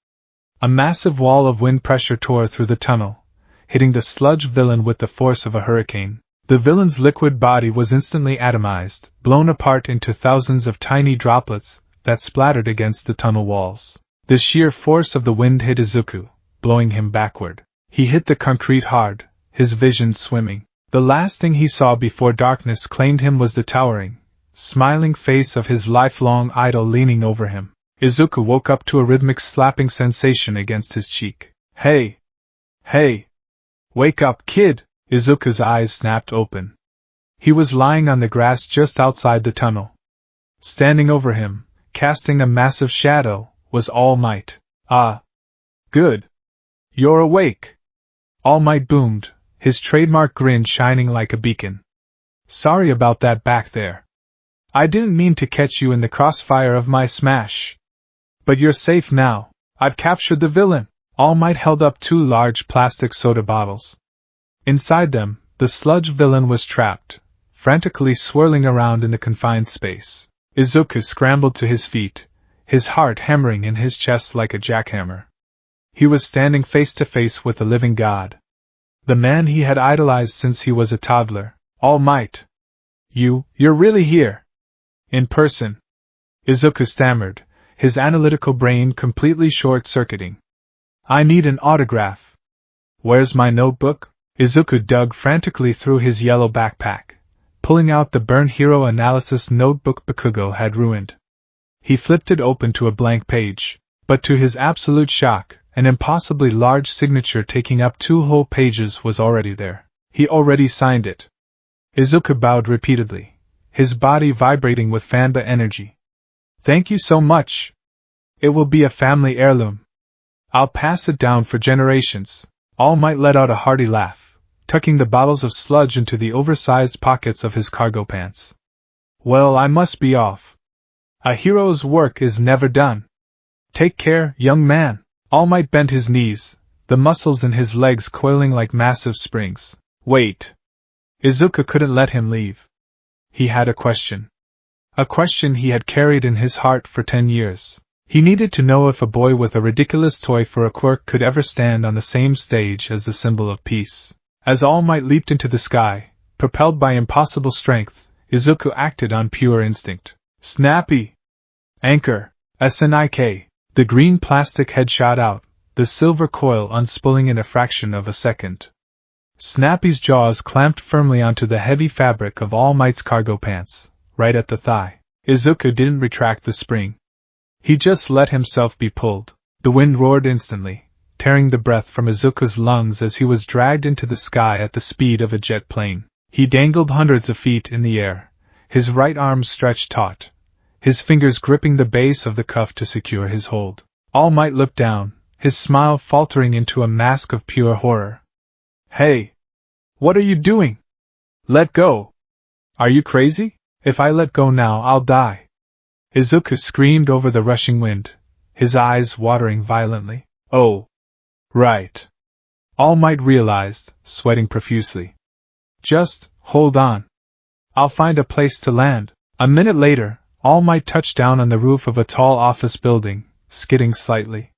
Speaker 1: A massive wall of wind pressure tore through the tunnel, hitting the sludge villain with the force of a hurricane. The villain's liquid body was instantly atomized, blown apart into thousands of tiny droplets that splattered against the tunnel walls. The sheer force of the wind hit Izuku, blowing him backward. He hit the concrete hard, his vision swimming. The last thing he saw before darkness claimed him was the towering, smiling face of his lifelong idol leaning over him. Izuku woke up to a rhythmic slapping sensation against his cheek. "Hey! Hey! Wake up, kid!" Izuku's eyes snapped open. He was lying on the grass just outside the tunnel. Standing over him, casting a massive shadow, was All Might. "Ah! Good! You're awake!" All Might boomed, his trademark grin shining like a beacon. "Sorry about that back there. I didn't mean to catch you in the crossfire of my smash. But you're safe now. I've captured the villain." All Might held up 2 large plastic soda bottles. Inside them, the sludge villain was trapped, frantically swirling around in the confined space. Izuku scrambled to his feet, his heart hammering in his chest like a jackhammer. He was standing face to face with the living god. The man he had idolized since he was a toddler. "All Might. You're really here? In person?" Izuku stammered, his analytical brain completely short-circuiting. "I need an autograph." "Where's my notebook?" Izuku dug frantically through his yellow backpack, pulling out the Burn Hero Analysis notebook Bakugo had ruined. He flipped it open to a blank page, but to his absolute shock, an impossibly large signature taking up 2 whole pages was already there. He already signed it. Izuku bowed repeatedly, his body vibrating with Fanba energy. "Thank you so much. It will be a family heirloom. I'll pass it down for generations." All Might let out a hearty laugh, tucking the bottles of sludge into the oversized pockets of his cargo pants. "Well, I must be off. A hero's work is never done. Take care, young man." All Might bent his knees, the muscles in his legs coiling like massive springs. "Wait." Izuku couldn't let him leave. He had a question. A question he had carried in his heart for 10 years. He needed to know if a boy with a ridiculous toy for a quirk could ever stand on the same stage as the symbol of peace. As All Might leaped into the sky, propelled by impossible strength, Izuku acted on pure instinct. "Snappy! Anchor! SNIK!" The green plastic head shot out, the silver coil unspooling in a fraction of a second. Snappy's jaws clamped firmly onto the heavy fabric of All Might's cargo pants, right at the thigh. Izuku didn't retract the spring. He just let himself be pulled. The wind roared instantly, tearing the breath from Izuku's lungs as he was dragged into the sky at the speed of a jet plane. He dangled hundreds of feet in the air, his right arm stretched taut, his fingers gripping the base of the cuff to secure his hold. All Might looked down, his smile faltering into a mask of pure horror. "Hey! What are you doing? Let go! Are you crazy? If I let go now, I'll die!" Izuku screamed over the rushing wind, his eyes watering violently. "Oh! Right." All Might realized, sweating profusely. "Just hold on. I'll find a place to land." A minute later, All Might touched down on the roof of a tall office building, skidding slightly.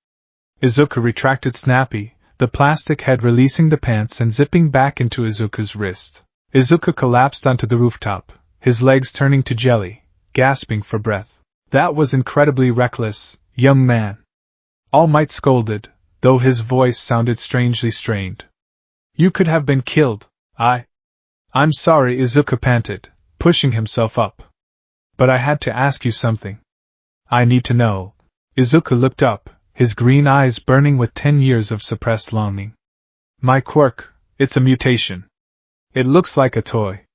Speaker 1: Izuku retracted Snappy, the plastic head releasing the pants and zipping back into Izuku's wrist. Izuku collapsed onto the rooftop, his legs turning to jelly, gasping for breath. "That was incredibly reckless, young man." All Might scolded, though his voice sounded strangely strained. "You could have been killed." I'm sorry," Izuku panted, pushing himself up. "But I had to ask you something." "I need to know." Izuku looked up, his green eyes burning with 10 years of suppressed longing. "My quirk, it's a mutation. It looks like a toy.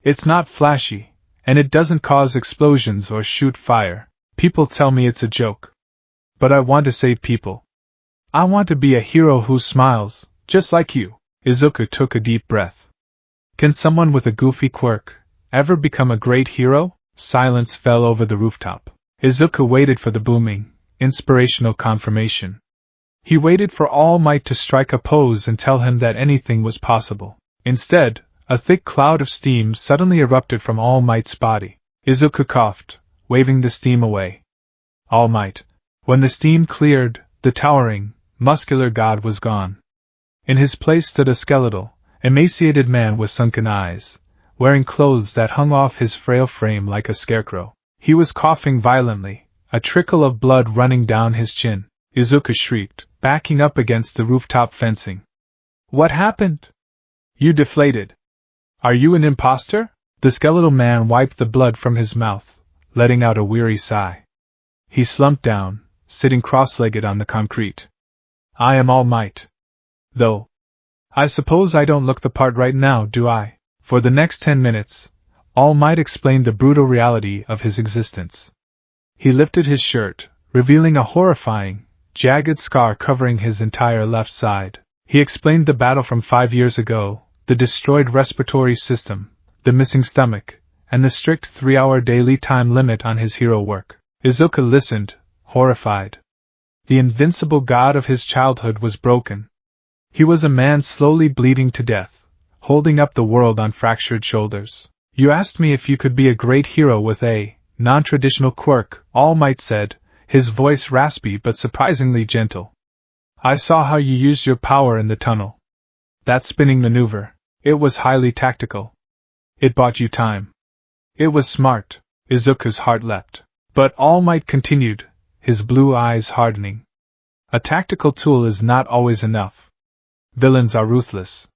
Speaker 1: It's not flashy, and it doesn't cause explosions or shoot fire. People tell me it's a joke. But I want to save people. I want to be a hero who smiles, just like you." Izuku took a deep breath. "Can someone with a goofy quirk ever become a great hero?" Silence fell over the rooftop. Izuku waited for the booming, inspirational confirmation. He waited for All Might to strike a pose and tell him that anything was possible. Instead, a thick cloud of steam suddenly erupted from All Might's body. Izuku coughed, waving the steam away. All Might. When the steam cleared, the towering, muscular god was gone. In his place stood a skeletal, emaciated man with sunken eyes, wearing clothes that hung off his frail frame like a scarecrow. He was coughing violently, a trickle of blood running down his chin. Izuku shrieked, backing up against the rooftop fencing. "What happened? You deflated. Are you an imposter?" The skeletal man wiped the blood from his mouth, letting out a weary sigh. He slumped down, sitting cross-legged on the concrete. "I am All Might. Though, I suppose I don't look the part right now, do I?" For the next 10 minutes, All Might explained the brutal reality of his existence. He lifted his shirt, revealing a horrifying, jagged scar covering his entire left side. He explained the battle from 5 years ago, the destroyed respiratory system, the missing stomach, and the strict 3-hour daily time limit on his hero work. Izuku listened, horrified. The invincible god of his childhood was broken. He was a man slowly bleeding to death, holding up the world on fractured shoulders. "You asked me if you could be a great hero with a non-traditional quirk," All Might said, his voice raspy but surprisingly gentle. "I saw how you used your power in the tunnel. That spinning maneuver, it was highly tactical. It bought you time. It was smart." Izuku's heart leapt. But All Might continued, his blue eyes hardening. "A tactical tool is not always enough. Villains are ruthless.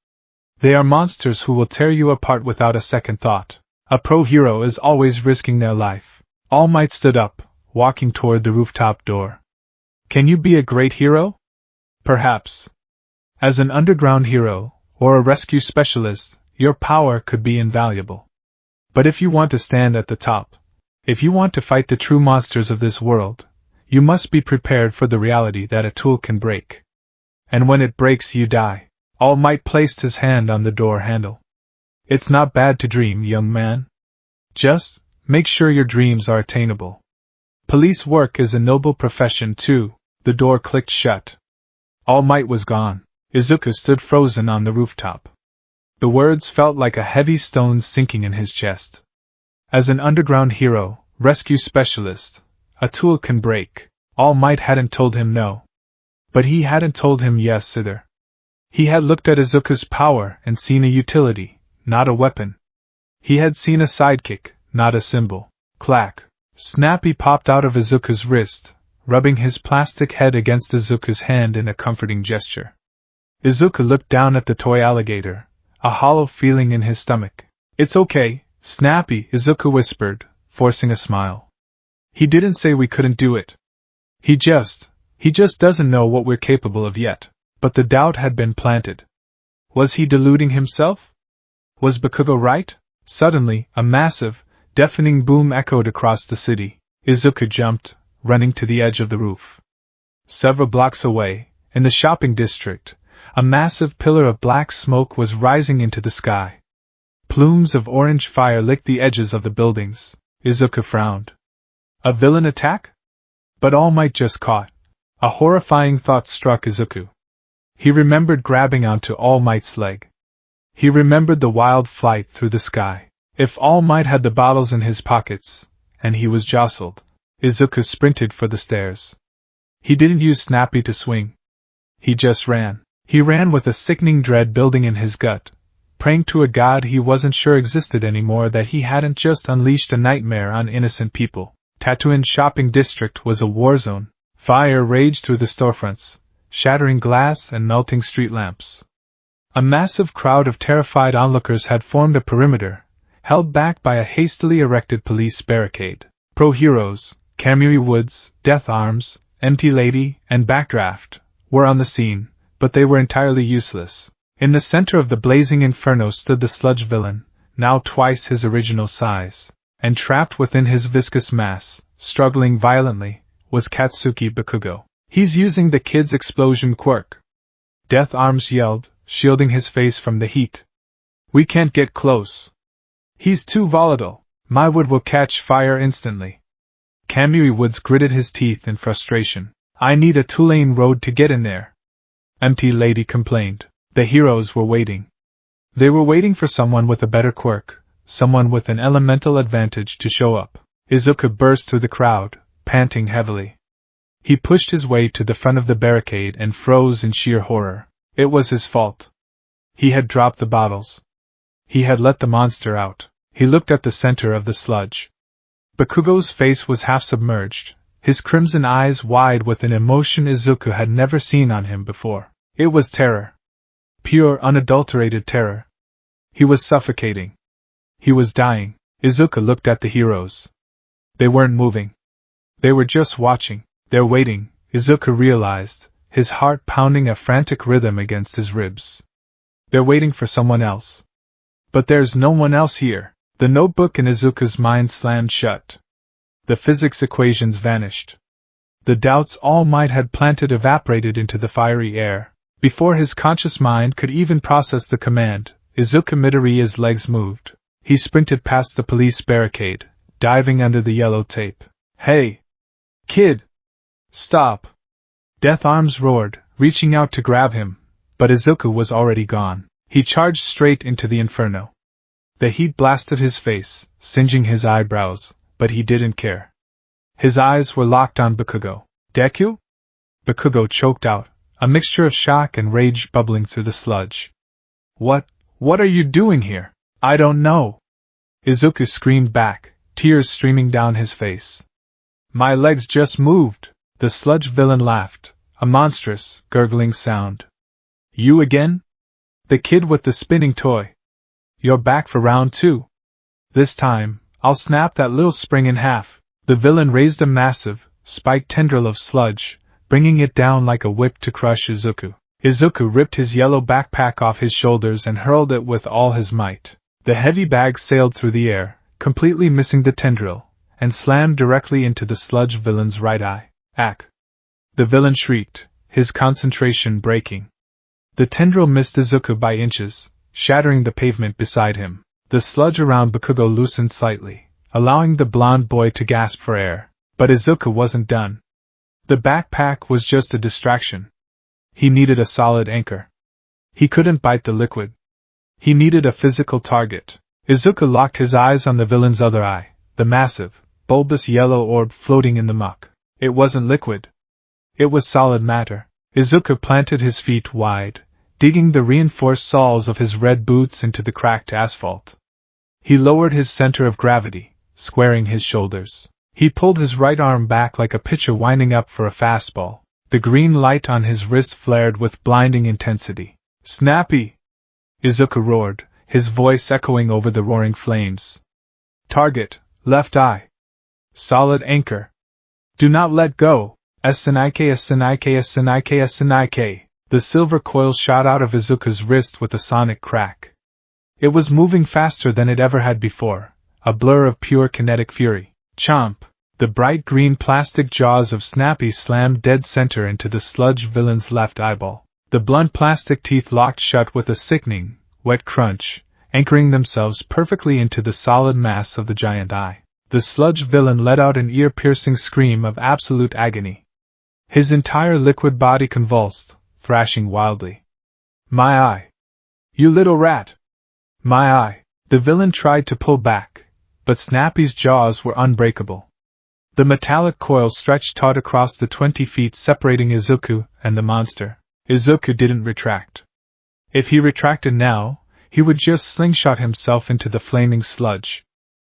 Speaker 1: They are monsters who will tear you apart without a second thought. A pro-hero is always risking their life." All Might stood up, walking toward the rooftop door. "Can you be a great hero? Perhaps. As an underground hero, or a rescue specialist, your power could be invaluable. But if you want to stand at the top, if you want to fight the true monsters of this world, you must be prepared for the reality that a tool can break. And when it breaks, you die." All Might placed his hand on the door handle. "It's not bad to dream, young man. Just make sure your dreams are attainable. Police work is a noble profession too." The door clicked shut. All Might was gone. Izuku stood frozen on the rooftop. The words felt like a heavy stone sinking in his chest. As an underground hero, rescue specialist, a tool can break. All Might hadn't told him no. But he hadn't told him yes either. He had looked at Izuku's power and seen a utility, not a weapon. He had seen a sidekick, not a symbol. Clack! Snappy popped out of Izuku's wrist, rubbing his plastic head against Izuku's hand in a comforting gesture. Izuku looked down at the toy alligator, a hollow feeling in his stomach. "It's okay, Snappy," Izuku whispered, forcing a smile. "He didn't say we couldn't do it. He He just doesn't know what we're capable of yet. But the doubt had been planted. Was he deluding himself? Was Bakugo right? Suddenly, a massive, deafening boom echoed across the city. Izuku jumped, running to the edge of the roof. Several blocks away, in the shopping district, a massive pillar of black smoke was rising into the sky. Plumes of orange fire licked the edges of the buildings. Izuku frowned. A villain attack? But All Might just caught. A horrifying thought struck Izuku. He remembered grabbing onto All Might's leg. He remembered the wild flight through the sky. If All Might had the bottles in his pockets, and he was jostled, Izuku sprinted for the stairs. He didn't use Snappy to swing. He just ran. He ran with a sickening dread building in his gut, praying to a god he wasn't sure existed anymore that he hadn't just unleashed a nightmare on innocent people. Tatooine shopping district was a war zone. Fire raged through the storefronts, shattering glass and melting street lamps. A massive crowd of terrified onlookers had formed a perimeter, held back by a hastily erected police barricade. Pro-heroes, Kamui Woods, Death Arms, Empty Lady, and Backdraft were on the scene, but they were entirely useless. In the center of the blazing inferno stood the sludge villain, now twice his original size, and trapped within his viscous mass, struggling violently, was Katsuki Bakugo. He's using the kid's explosion quirk. Death Arms yelled, shielding his face from the heat. We can't get close. He's too volatile. My wood will catch fire instantly. Kamui Woods gritted his teeth in frustration. I need a two-lane road to get in there. Empty Lady complained. The heroes were waiting. They were waiting for someone with a better quirk, someone with an elemental advantage to show up. Izuku burst through the crowd, panting heavily. He pushed his way to the front of the barricade and froze in sheer horror. It was his fault. He had dropped the bottles. He had let the monster out. He looked at the center of the sludge. Bakugo's face was half submerged, his crimson eyes wide with an emotion Izuku had never seen on him before. It was terror. Pure, unadulterated terror. He was suffocating. He was dying. Izuku looked at the heroes. They weren't moving. They were just watching. They're waiting, Izuku realized, his heart pounding a frantic rhythm against his ribs. They're waiting for someone else. But there's no one else here. The notebook in Izuku's mind slammed shut. The physics equations vanished. The doubts All Might had planted evaporated into the fiery air. Before his conscious mind could even process the command, Izuku Midoriya's legs moved. He sprinted past the police barricade, diving under the yellow tape. Hey! Kid! Stop! Death Arms roared, reaching out to grab him, but Izuku was already gone. He charged straight into the inferno. The heat blasted his face, singeing his eyebrows, but he didn't care. His eyes were locked on Bakugo. Deku? Bakugo choked out, a mixture of shock and rage bubbling through the sludge. What are you doing here? I don't know. Izuku screamed back, tears streaming down his face. My legs just moved. The sludge villain laughed, a monstrous, gurgling sound. You again? The kid with the spinning toy. You're back for round 2. This time, I'll snap that little spring in half. The villain raised a massive, spiked tendril of sludge, bringing it down like a whip to crush Izuku. Izuku ripped his yellow backpack off his shoulders and hurled it with all his might. The heavy bag sailed through the air, completely missing the tendril, and slammed directly into the sludge villain's right eye. Ack! The villain shrieked, his concentration breaking. The tendril missed Izuku by inches, shattering the pavement beside him. The sludge around Bakugo loosened slightly, allowing the blonde boy to gasp for air. But Izuku wasn't done. The backpack was just a distraction. He needed a solid anchor. He couldn't bite the liquid. He needed a physical target. Izuku locked his eyes on the villain's other eye, the massive, bulbous yellow orb floating in the muck. It wasn't liquid. It was solid matter. Izuku planted his feet wide, digging the reinforced soles of his red boots into the cracked asphalt. He lowered his center of gravity, squaring his shoulders. He pulled his right arm back like a pitcher winding up for a fastball. The green light on his wrist flared with blinding intensity. Snappy! Izuku roared, his voice echoing over the roaring flames. Target, left eye. Solid anchor. Do not let go. SNIK. The silver coil shot out of Izuku's wrist with a sonic crack. It was moving faster than it ever had before, a blur of pure kinetic fury. Chomp! The bright green plastic jaws of Snappy slammed dead center into the sludge villain's left eyeball. The blunt plastic teeth locked shut with a sickening, wet crunch, anchoring themselves perfectly into the solid mass of the giant eye. The sludge villain let out an ear-piercing scream of absolute agony. His entire liquid body convulsed, thrashing wildly. My eye! You little rat! My eye! The villain tried to pull back, but Snappy's jaws were unbreakable. The metallic coil stretched taut across the 20 feet separating Izuku and the monster. Izuku didn't retract. If he retracted now, he would just slingshot himself into the flaming sludge.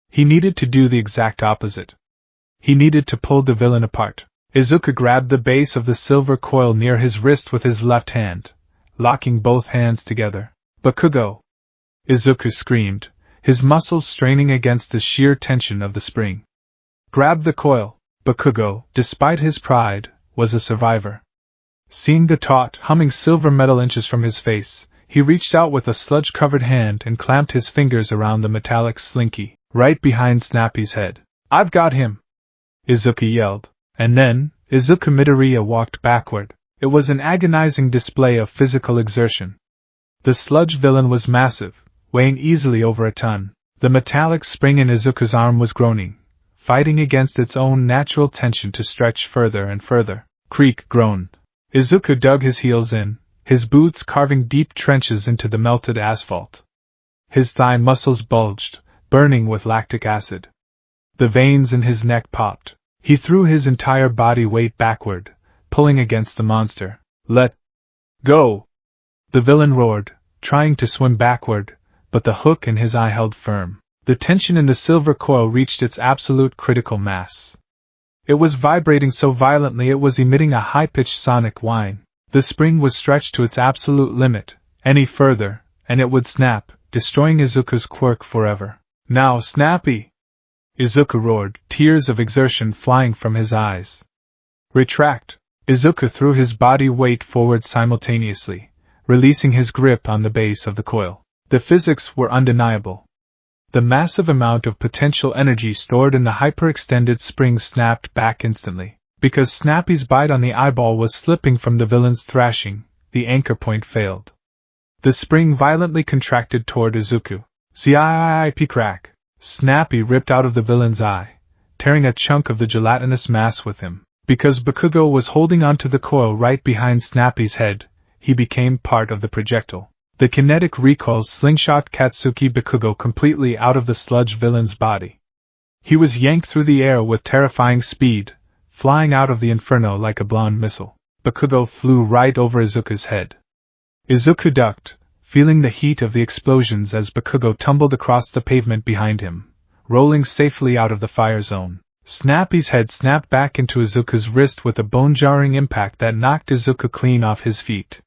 Speaker 1: He needed to do the exact opposite. He needed to pull the villain apart. Izuku grabbed the base of the silver coil near his wrist with his left hand, locking both hands together. Bakugo! Izuku screamed, his muscles straining against the sheer tension of the spring. Grab the coil! Bakugo, despite his pride, was a survivor. Seeing the taut, humming silver metal inches from his face, he reached out with a sludge-covered hand and clamped his fingers around the metallic slinky, right behind Snappy's head. I've got him! Izuku yelled. And then, Izuku Midoriya walked backward. It was an agonizing display of physical exertion. The sludge villain was massive, weighing easily over a ton. The metallic spring in Izuku's arm was groaning, fighting against its own natural tension to stretch further and further. Creak groaned. Izuku dug his heels in, his boots carving deep trenches into the melted asphalt. His thigh muscles bulged, burning with lactic acid. The veins in his neck popped. He threw his entire body weight backward, pulling against the monster. Let go! The villain roared, trying to swim backward, but the hook in his eye held firm. The tension in the silver coil reached its absolute critical mass. It was vibrating so violently it was emitting a high-pitched sonic whine. The spring was stretched to its absolute limit. Any further, and it would snap, destroying Izuku's quirk forever. Now, Snappy! Izuku roared, tears of exertion flying from his eyes. Retract! Izuku threw his body weight forward simultaneously, releasing his grip on the base of the coil. The physics were undeniable. The massive amount of potential energy stored in the hyperextended spring snapped back instantly. Because Snappy's bite on the eyeball was slipping from the villain's thrashing, the anchor point failed. The spring violently contracted toward Izuku. Zip crack! Snappy ripped out of the villain's eye, tearing a chunk of the gelatinous mass with him. Because Bakugo was holding onto the coil right behind Snappy's head, he became part of the projectile. The kinetic recoil slingshot Katsuki Bakugo completely out of the sludge villain's body. He was yanked through the air with terrifying speed, flying out of the inferno like a blown missile. Bakugo flew right over Izuku's head. Izuku ducked, feeling the heat of the explosions as Bakugo tumbled across the pavement behind him, rolling safely out of the fire zone. Snappy's head snapped back into Izuku's wrist with a bone-jarring impact that knocked Izuku clean off his feet.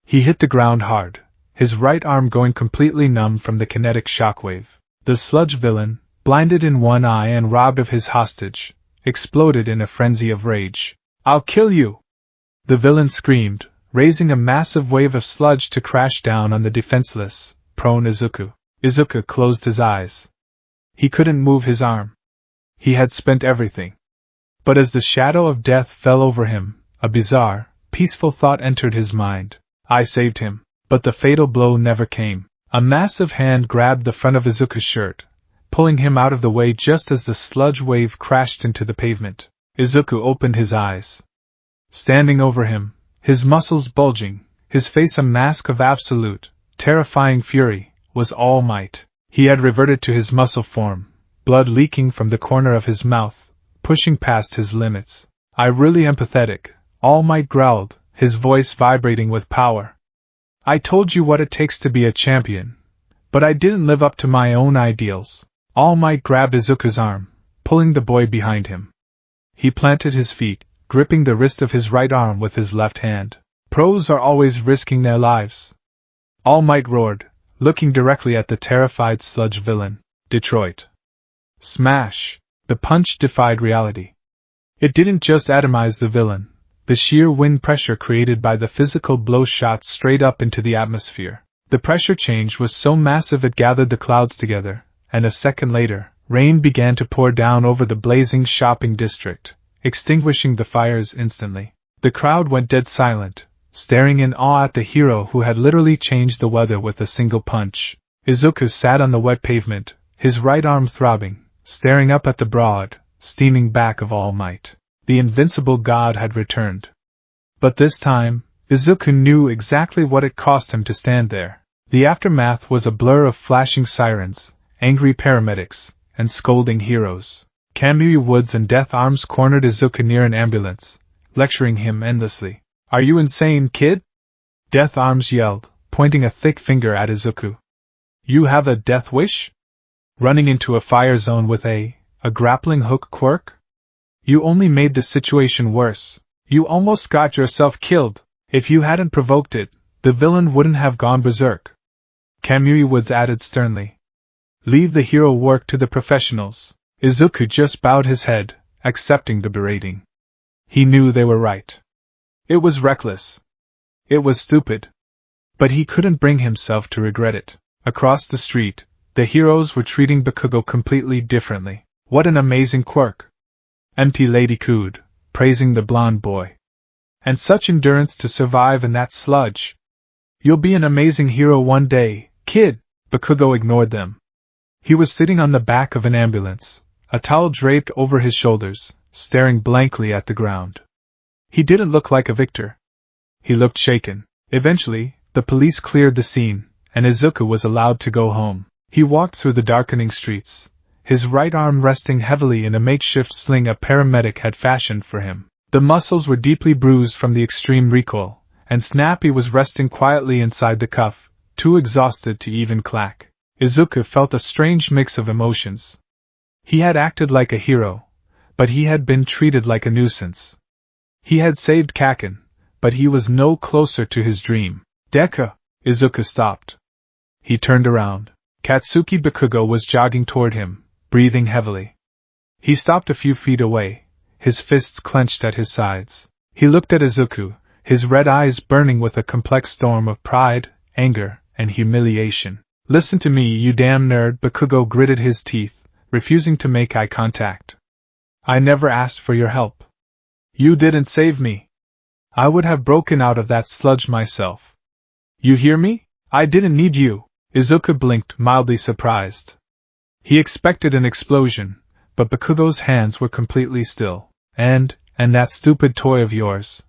Speaker 1: He hit the ground hard, his right arm going completely numb from the kinetic shockwave. The sludge villain, blinded in one eye and robbed of his hostage, exploded in a frenzy of rage. I'll kill you! The villain screamed, raising a massive wave of sludge to crash down on the defenseless, prone Izuku. Izuku closed his eyes. He couldn't move his arm. He had spent everything. But as the shadow of death fell over him, a bizarre, peaceful thought entered his mind. I saved him. But the fatal blow never came. A massive hand grabbed the front of Izuku's shirt, pulling him out of the way just as the sludge wave crashed into the pavement. Izuku opened his eyes. Standing over him, his muscles bulging, his face a mask of absolute, terrifying fury, was All Might. He had reverted to his muscle form, blood leaking from the corner of his mouth, pushing past his limits. I really am pathetic, All Might growled, his voice vibrating with power. I told you what it takes to be a champion, but I didn't live up to my own ideals. All Might grabbed Izuku's arm, pulling the boy behind him. He planted his feet, gripping the wrist of his right arm with his left hand. Pros are always risking their lives. All Might roared, looking directly at the terrified sludge villain. Detroit. Smash! The punch defied reality. It didn't just atomize the villain. The sheer wind pressure created by the physical blow shot straight up into the atmosphere. The pressure change was so massive it gathered the clouds together, and a second later, rain began to pour down over the blazing shopping district, extinguishing the fires instantly. The crowd went dead silent, staring in awe at the hero who had literally changed the weather with a single punch. Izuku sat on the wet pavement, his right arm throbbing, staring up at the broad, steaming back of All Might. The invincible god had returned. But this time, Izuku knew exactly what it cost him to stand there. The aftermath was a blur of flashing sirens, angry paramedics, and scolding heroes. Kamui Woods and Death Arms cornered Izuku near an ambulance, lecturing him endlessly. "Are you insane, kid?" Death Arms yelled, pointing a thick finger at Izuku. "You have a death wish? Running into a fire zone with a grappling hook quirk? You only made the situation worse. You almost got yourself killed. If you hadn't provoked it, the villain wouldn't have gone berserk." Kamui Woods added sternly. "Leave the hero work to the professionals." Izuku just bowed his head, accepting the berating. He knew they were right. It was reckless. It was stupid. But he couldn't bring himself to regret it. Across the street, the heroes were treating Bakugo completely differently. "What an amazing quirk!" Empty Lady cooed, praising the blonde boy. "And such endurance to survive in that sludge. You'll be an amazing hero one day, kid." Bakugo ignored them. He was sitting on the back of an ambulance, a towel draped over his shoulders, staring blankly at the ground. He didn't look like a victor. He looked shaken. Eventually, the police cleared the scene, and Izuku was allowed to go home. He walked through the darkening streets, his right arm resting heavily in a makeshift sling a paramedic had fashioned for him. The muscles were deeply bruised from the extreme recoil, and Snappy was resting quietly inside the cuff, too exhausted to even clack. Izuku felt a strange mix of emotions. He had acted like a hero, but he had been treated like a nuisance. He had saved Kaken, but he was no closer to his dream. "Deku!" Izuku stopped. He turned around. Katsuki Bakugo was jogging toward him, breathing heavily. He stopped a few feet away, his fists clenched at his sides. He looked at Izuku, his red eyes burning with a complex storm of pride, anger, and humiliation. "Listen to me, you damn nerd," Bakugo gritted his teeth, refusing to make eye contact. "I never asked for your help. You didn't save me. I would have broken out of that sludge myself. You hear me? I didn't need you." Izuku blinked, mildly surprised. He expected an explosion, but Bakugo's hands were completely still. And that stupid toy of yours."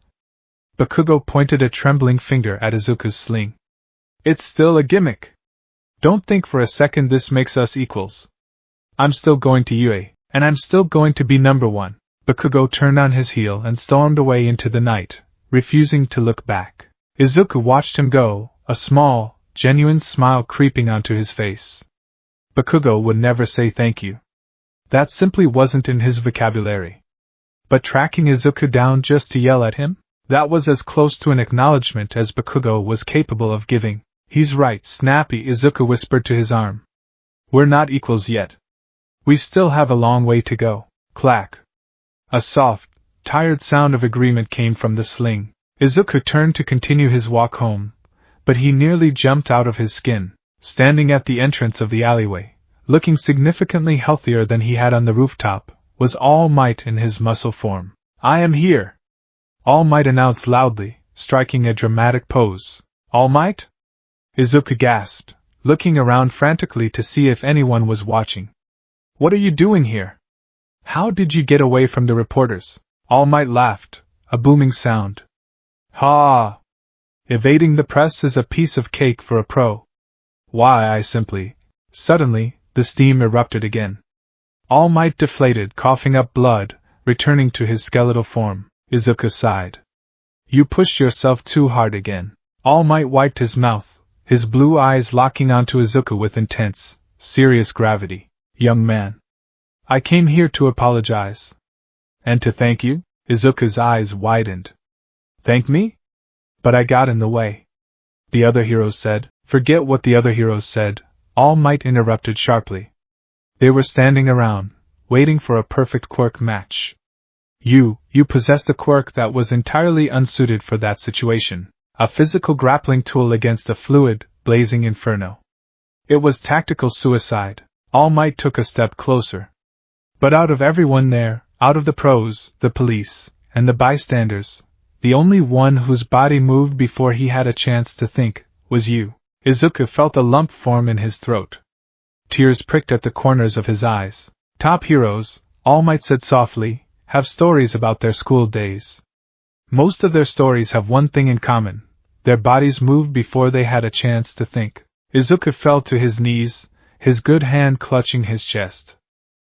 Speaker 1: Bakugo pointed a trembling finger at Izuku's sling. "It's still a gimmick. Don't think for a second this makes us equals. I'm still going to UA, and I'm still going to be number one." Bakugo turned on his heel and stormed away into the night, refusing to look back. Izuku watched him go, a small, genuine smile creeping onto his face. Bakugo would never say thank you. That simply wasn't in his vocabulary. But tracking Izuku down just to yell at him? That was as close to an acknowledgement as Bakugo was capable of giving. "He's right, Snappy," Izuku whispered to his arm. "We're not equals yet. We still have a long way to go." Clack. A soft, tired sound of agreement came from the sling. Izuku turned to continue his walk home, but he nearly jumped out of his skin. Standing at the entrance of the alleyway, looking significantly healthier than he had on the rooftop, was All Might in his muscle form. "I am here!" All Might announced loudly, striking a dramatic pose. "All Might?" Izuku gasped, looking around frantically to see if anyone was watching. "What are you doing here? How did you get away from the reporters?" All Might laughed, a booming sound. "Ha! Evading the press is a piece of cake for a pro. Why, I simply..." Suddenly, the steam erupted again. All Might deflated, coughing up blood, returning to his skeletal form. Izuku sighed. "You pushed yourself too hard again." All Might wiped his mouth, his blue eyes locking onto Izuku with intense, serious gravity. "Young man, I came here to apologize." "And to thank you?" Izuku's eyes widened. "Thank me? But I got in the way," the other heroes said. "Forget what the other heroes said," All Might interrupted sharply. They were standing around, waiting for a perfect quirk match. You possessed a quirk that was entirely unsuited for that situation. A physical grappling tool against a fluid, blazing inferno. It was tactical suicide. All Might took a step closer. But out of everyone there, out of the pros, the police, and the bystanders, the only one whose body moved before he had a chance to think, was you. Izuku felt a lump form in his throat. Tears pricked at the corners of his eyes. Top heroes, All Might said softly, have stories about their school days. Most of their stories have one thing in common. Their bodies moved before they had a chance to think. Izuku fell to his knees, his good hand clutching his chest.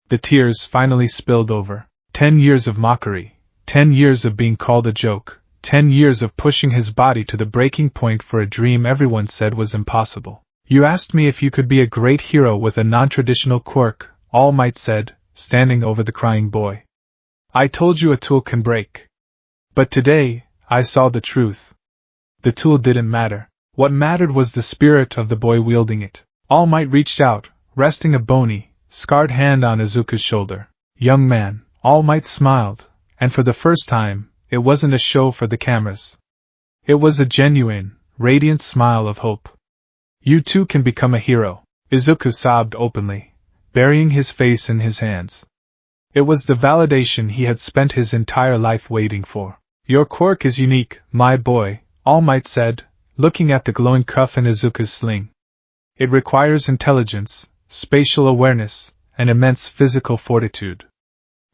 Speaker 1: The tears finally spilled over. 10 years of mockery. 10 years of being called a joke. 10 years of pushing his body to the breaking point for a dream everyone said was impossible. You asked me if you could be a great hero with a non-traditional quirk, All Might said, standing over the crying boy. I told you a tool can break. But today, I saw the truth. The tool didn't matter. What mattered was the spirit of the boy wielding it. All Might reached out, resting a bony, scarred hand on Izuku's shoulder. Young man, All Might smiled, and for the first time, it wasn't a show for the cameras. It was a genuine, radiant smile of hope. You too can become a hero. Izuku sobbed openly, burying his face in his hands. It was the validation he had spent his entire life waiting for. Your quirk is unique, my boy, All Might said, looking at the glowing cuff in Izuku's sling. It requires intelligence, spatial awareness, and immense physical fortitude.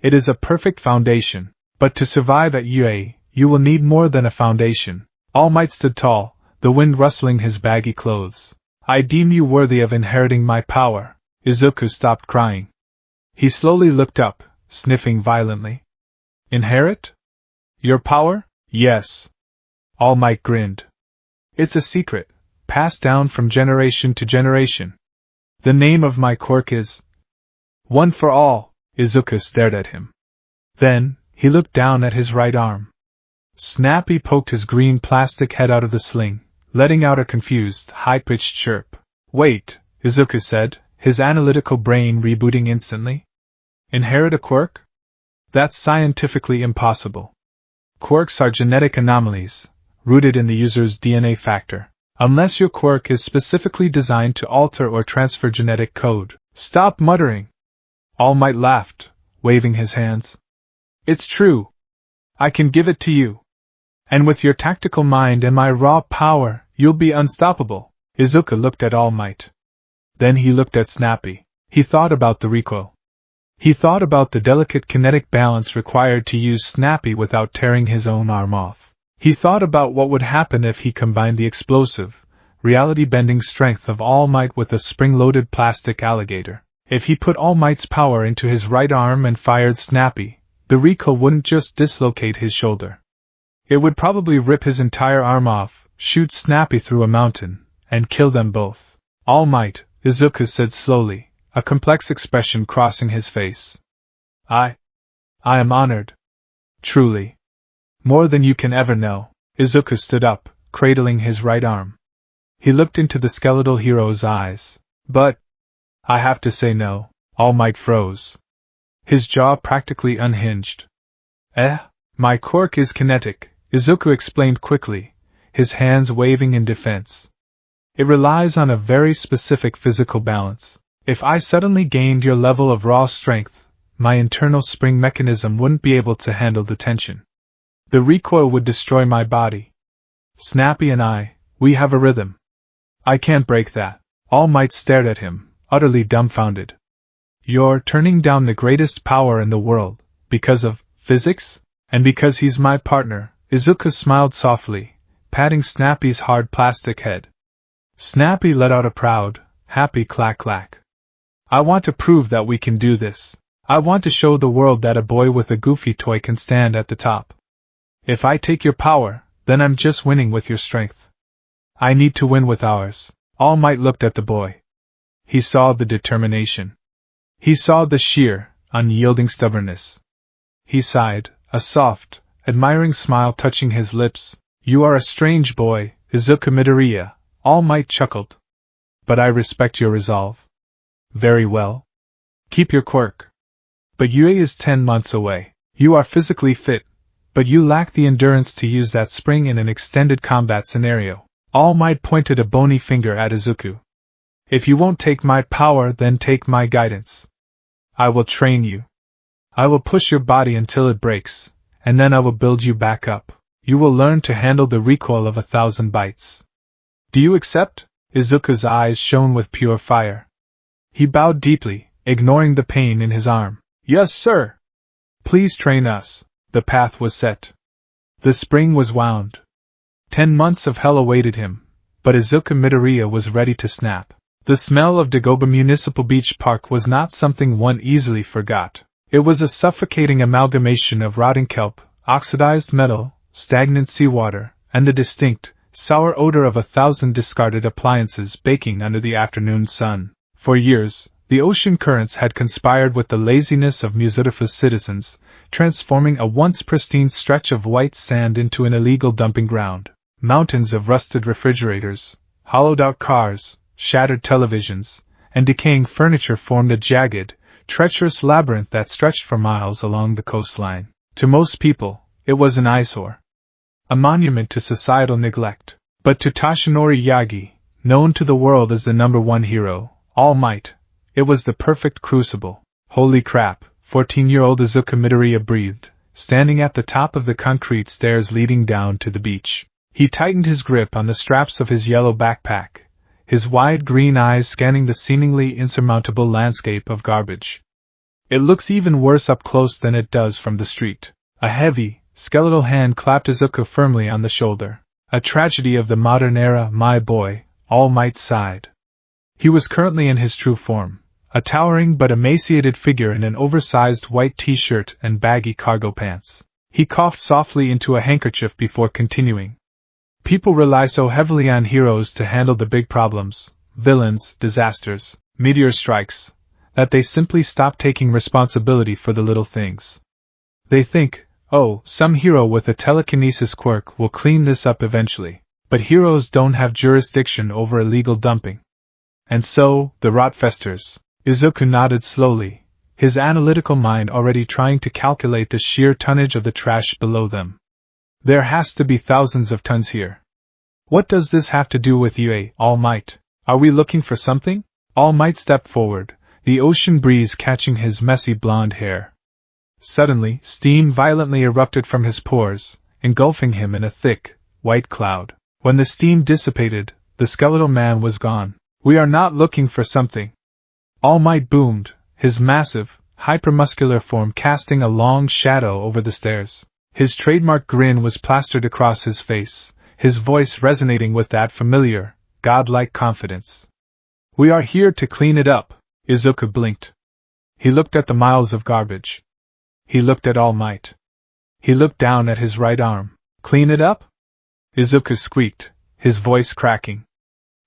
Speaker 1: It is a perfect foundation, but to survive at UA, you will need more than a foundation. All Might stood tall, the wind rustling his baggy clothes. I deem you worthy of inheriting my power. Izuku stopped crying. He slowly looked up, sniffing violently. Inherit? Your power? Yes. All Might grinned. It's a secret, passed down from generation to generation. The name of my quirk is One for All. Izuku stared at him. Then, he looked down at his right arm. Snappy poked his green plastic head out of the sling, letting out a confused, high-pitched chirp. Wait, Izuku said, his analytical brain rebooting instantly. Inherit a quirk? That's scientifically impossible. Quirks are genetic anomalies, rooted in the user's DNA factor. Unless your quirk is specifically designed to alter or transfer genetic code. Stop muttering! All Might laughed, waving his hands. It's true. I can give it to you. And with your tactical mind and my raw power, you'll be unstoppable. Izuku looked at All Might. Then he looked at Snappy. He thought about the recoil. He thought about the delicate kinetic balance required to use Snappy without tearing his own arm off. He thought about what would happen if he combined the explosive, reality-bending strength of All Might with a spring-loaded plastic alligator. If he put All Might's power into his right arm and fired Snappy, the recoil wouldn't just dislocate his shoulder. It would probably rip his entire arm off, shoot Snappy through a mountain, and kill them both. All Might, Izuku said slowly, a complex expression crossing his face. I am honored. Truly. More than you can ever know. Izuku stood up, cradling his right arm. He looked into the skeletal hero's eyes. But I have to say no. All Might froze. His jaw practically unhinged. My quirk is kinetic, Izuku explained quickly, his hands waving in defense. It relies on a very specific physical balance. If I suddenly gained your level of raw strength, my internal spring mechanism wouldn't be able to handle the tension. The recoil would destroy my body. Snappy and we have a rhythm. I can't break that. All Might stared at him, utterly dumbfounded. You're turning down the greatest power in the world, because of physics? And because he's my partner, Izuku smiled softly, patting Snappy's hard plastic head. Snappy let out a proud, happy clack-clack. I want to prove that we can do this. I want to show the world that a boy with a goofy toy can stand at the top. If I take your power, then I'm just winning with your strength. I need to win with ours. All Might looked at the boy. He saw the determination. He saw the sheer, unyielding stubbornness. He sighed, a soft, admiring smile touching his lips. You are a strange boy, Izuku Midoriya. All Might chuckled. But I respect your resolve. Very well. Keep your quirk. But UA is 10 months away. You are physically fit, but you lack the endurance to use that spring in an extended combat scenario. All Might pointed a bony finger at Izuku. If you won't take my power, then take my guidance. I will train you. I will push your body until it breaks, and then I will build you back up. You will learn to handle the recoil of 1,000 bites. Do you accept? Izuku's eyes shone with pure fire. He bowed deeply, ignoring the pain in his arm. Yes, sir. Please train us. The path was set. The spring was wound. 10 months of hell awaited him, but Izuku Midoriya was ready to snap. The smell of Dagoba Municipal Beach Park was not something one easily forgot. It was a suffocating amalgamation of rotting kelp, oxidized metal, stagnant seawater, and the distinct, sour odor of 1,000 discarded appliances baking under the afternoon sun. For years, the ocean currents had conspired with the laziness of Muzutafa's citizens, transforming a once pristine stretch of white sand into an illegal dumping ground. Mountains of rusted refrigerators, hollowed-out cars, shattered televisions, and decaying furniture formed a jagged, treacherous labyrinth that stretched for miles along the coastline. To most people, it was an eyesore, a monument to societal neglect. But to Toshinori Yagi, known to the world as the #1 hero, All Might, it was the perfect crucible. Holy crap, 14-year-old Izuku Midoriya breathed, standing at the top of the concrete stairs leading down to the beach. He tightened his grip on the straps of his yellow backpack, his wide green eyes scanning the seemingly insurmountable landscape of garbage. It looks even worse up close than it does from the street. A heavy, skeletal hand clapped Izuku firmly on the shoulder. A tragedy of the modern era, my boy, All Might sighed. He was currently in his true form, a towering but emaciated figure in an oversized white t-shirt and baggy cargo pants. He coughed softly into a handkerchief before continuing. People rely so heavily on heroes to handle the big problems, villains, disasters, meteor strikes, that they simply stop taking responsibility for the little things. They think, oh, some hero with a telekinesis quirk will clean this up eventually. But heroes don't have jurisdiction over illegal dumping. And so, the rot festers. Izuku nodded slowly, his analytical mind already trying to calculate the sheer tonnage of the trash below them. There has to be thousands of tons here. What does this have to do with you, All Might? Are we looking for something? All Might stepped forward, the ocean breeze catching his messy blonde hair. Suddenly, steam violently erupted from his pores, engulfing him in a thick, white cloud. When the steam dissipated, the skeletal man was gone. We are not looking for something. All Might boomed, his massive, hypermuscular form casting a long shadow over the stairs. His trademark grin was plastered across his face, his voice resonating with that familiar, godlike confidence. We are here to clean it up. Izuku blinked. He looked at the miles of garbage. He looked at All Might. He looked down at his right arm. Clean it up? Izuku squeaked, his voice cracking.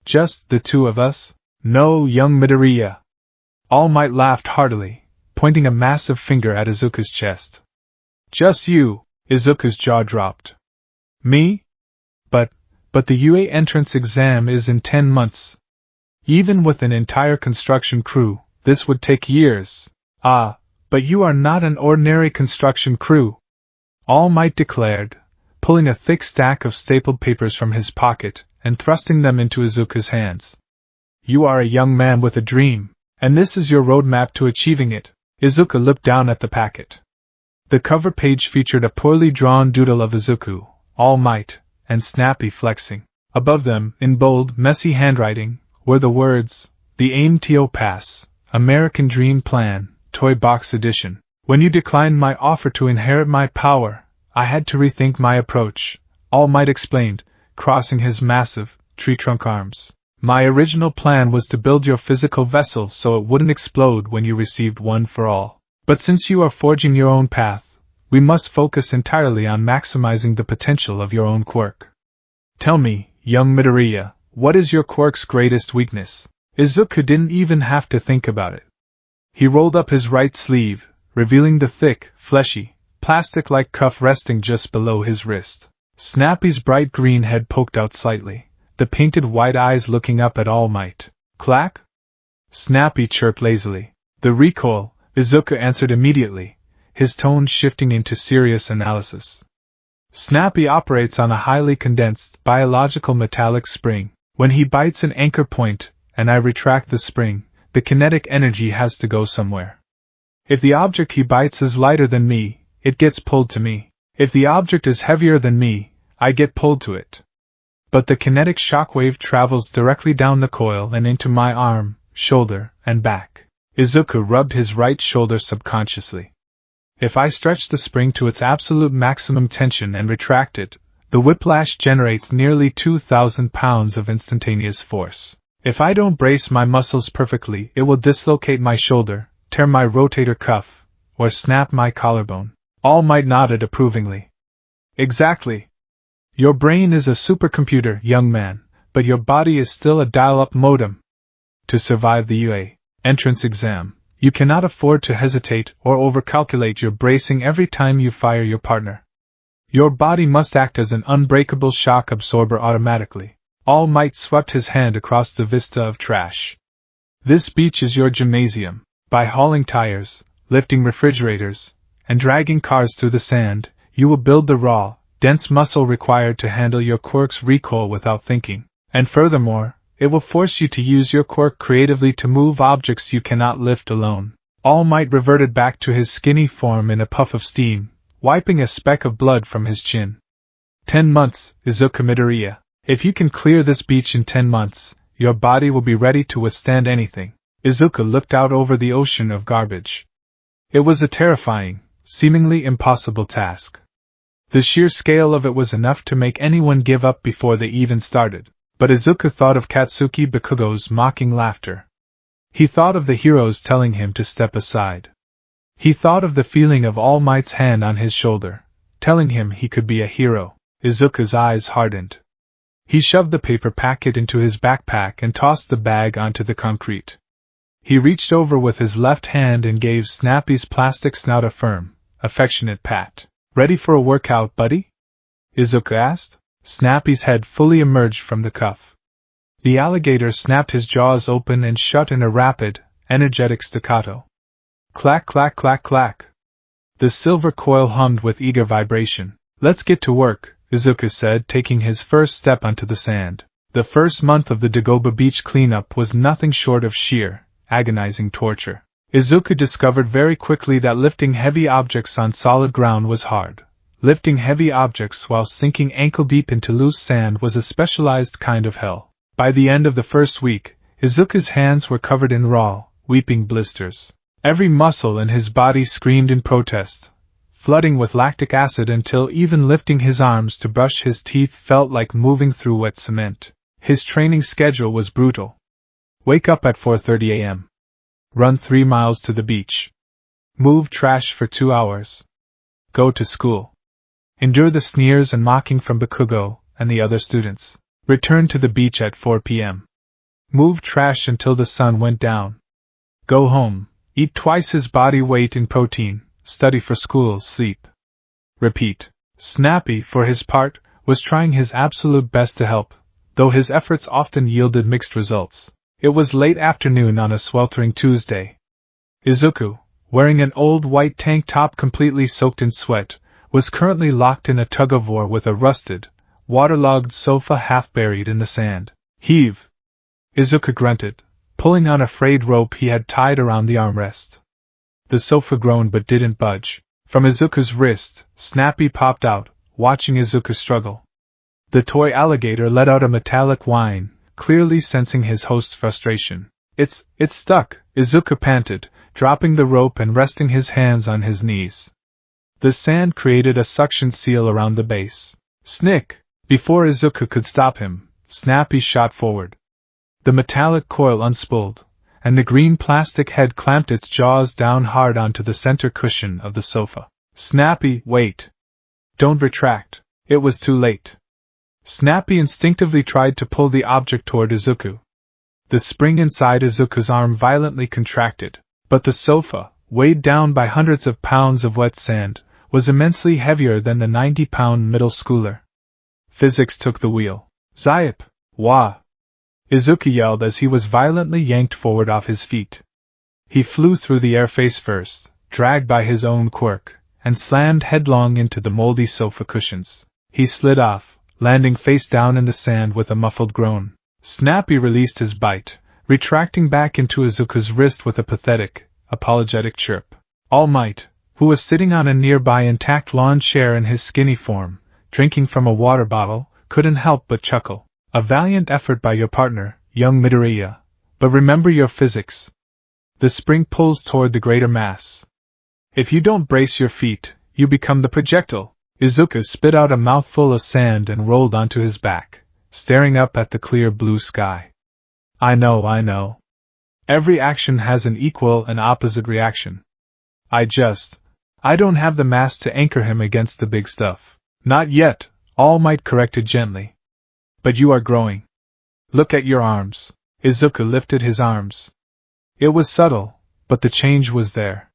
Speaker 1: Just the two of us? No, young Midoriya. All Might laughed heartily, pointing a massive finger at Izuku's chest. Just you. Izuku's jaw dropped. Me? But the UA entrance exam is in 10 months. Even with an entire construction crew, this would take years. Ah, but you are not an ordinary construction crew. All Might declared, pulling a thick stack of stapled papers from his pocket and thrusting them into Izuku's hands. You are a young man with a dream, and this is your roadmap to achieving it. Izuku looked down at the packet. The cover page featured a poorly drawn doodle of Izuku, All Might, and Snappy flexing. Above them, in bold, messy handwriting, were the words, The AIM-TO Pass, American Dream Plan, Toy Box Edition. When you declined my offer to inherit my power, I had to rethink my approach, All Might explained, crossing his massive, tree-trunk arms. My original plan was to build your physical vessel so it wouldn't explode when you received One for All. But since you are forging your own path, we must focus entirely on maximizing the potential of your own quirk. Tell me, young Midoriya, what is your quirk's greatest weakness? Izuku didn't even have to think about it. He rolled up his right sleeve, revealing the thick, fleshy, plastic-like cuff resting just below his wrist. Snappy's bright green head poked out slightly, the painted white eyes looking up at All Might. Clack? Snappy chirped lazily. The recoil, Izuku answered immediately, his tone shifting into serious analysis. Snappy operates on a highly condensed, biological metallic spring. When he bites an anchor point, and I retract the spring, the kinetic energy has to go somewhere. If the object he bites is lighter than me, it gets pulled to me. If the object is heavier than me, I get pulled to it. But the kinetic shockwave travels directly down the coil and into my arm, shoulder, and back. Izuku rubbed his right shoulder subconsciously. If I stretch the spring to its absolute maximum tension and retract it, the whiplash generates nearly 2,000 pounds of instantaneous force. If I don't brace my muscles perfectly, it will dislocate my shoulder, tear my rotator cuff, or snap my collarbone. All Might nodded approvingly. Exactly. Your brain is a supercomputer, young man, but your body is still a dial-up modem. To survive the UA entrance exam, you cannot afford to hesitate or overcalculate your bracing every time you fire your partner. Your body must act as an unbreakable shock absorber automatically. All Might swept his hand across the vista of trash. This beach is your gymnasium. By hauling tires, lifting refrigerators, and dragging cars through the sand, you will build the raw, dense muscle required to handle your quirk's recoil without thinking. And furthermore, it will force you to use your quirk creatively to move objects you cannot lift alone. All Might reverted back to his skinny form in a puff of steam, wiping a speck of blood from his chin. 10 months, Izuku Midoriya. If you can clear this beach in 10 months, your body will be ready to withstand anything. Izuku looked out over the ocean of garbage. It was a terrifying, seemingly impossible task. The sheer scale of it was enough to make anyone give up before they even started. But Izuku thought of Katsuki Bakugo's mocking laughter. He thought of the heroes telling him to step aside. He thought of the feeling of All Might's hand on his shoulder, telling him he could be a hero. Izuku's eyes hardened. He shoved the paper packet into his backpack and tossed the bag onto the concrete. He reached over with his left hand and gave Snappy's plastic snout a firm, affectionate pat. Ready for a workout, buddy? Izuku asked. Snappy's head fully emerged from the cuff. The alligator snapped his jaws open and shut in a rapid, energetic staccato. Clack, clack, clack, clack. The silver coil hummed with eager vibration. Let's get to work, Izuku said, taking his first step onto the sand. The first month of the Dagoba Beach cleanup was nothing short of sheer, agonizing torture. Izuku discovered very quickly that lifting heavy objects on solid ground was hard. Lifting heavy objects while sinking ankle-deep into loose sand was a specialized kind of hell. By the end of the first week, Izuku's hands were covered in raw, weeping blisters. Every muscle in his body screamed in protest, flooding with lactic acid until even lifting his arms to brush his teeth felt like moving through wet cement. His training schedule was brutal. Wake up at 4:30 a.m. Run 3 miles to the beach. Move trash for 2 hours. Go to school. Endure the sneers and mocking from Bakugo and the other students. Return to the beach at 4 p.m. Move trash until the sun went down. Go home, eat twice his body weight in protein, study for school, sleep. Repeat. Snappy, for his part, was trying his absolute best to help, though his efforts often yielded mixed results. It was late afternoon on a sweltering Tuesday. Izuku, wearing an old white tank top completely soaked in sweat, was currently locked in a tug-of-war with a rusted, waterlogged sofa half buried in the sand. Heave! Izuku grunted, pulling on a frayed rope he had tied around the armrest. The sofa groaned but didn't budge. From Izuku's wrist, Snappy popped out, watching Izuku struggle. The toy alligator let out a metallic whine, clearly sensing his host's frustration. It's stuck, Izuku panted, dropping the rope and resting his hands on his knees. The sand created a suction seal around the base. Snick! Before Izuku could stop him, Snappy shot forward. The metallic coil unspooled, and the green plastic head clamped its jaws down hard onto the center cushion of the sofa. Snappy, wait! Don't retract. It was too late. Snappy instinctively tried to pull the object toward Izuku. The spring inside Izuku's arm violently contracted, but the sofa, weighed down by hundreds of pounds of wet sand, was immensely heavier than the 90-pound middle schooler. Physics took the wheel. Zayip! Wah! Izuku yelled as he was violently yanked forward off his feet. He flew through the air face first, dragged by his own quirk, and slammed headlong into the moldy sofa cushions. He slid off, landing face down in the sand with a muffled groan. Snappy released his bite, retracting back into Izuku's wrist with a pathetic, apologetic chirp. All Might, who was sitting on a nearby intact lawn chair in his skinny form, drinking from a water bottle, couldn't help but chuckle. A valiant effort by your partner, young Midoriya. But remember your physics. The spring pulls toward the greater mass. If you don't brace your feet, you become the projectile. Izuku spit out a mouthful of sand and rolled onto his back, staring up at the clear blue sky. I know. Every action has an equal and opposite reaction. I don't have the mass to anchor him against the big stuff. Not yet, All Might corrected gently. But you are growing. Look at your arms. Izuku lifted his arms. It was subtle, but the change was there.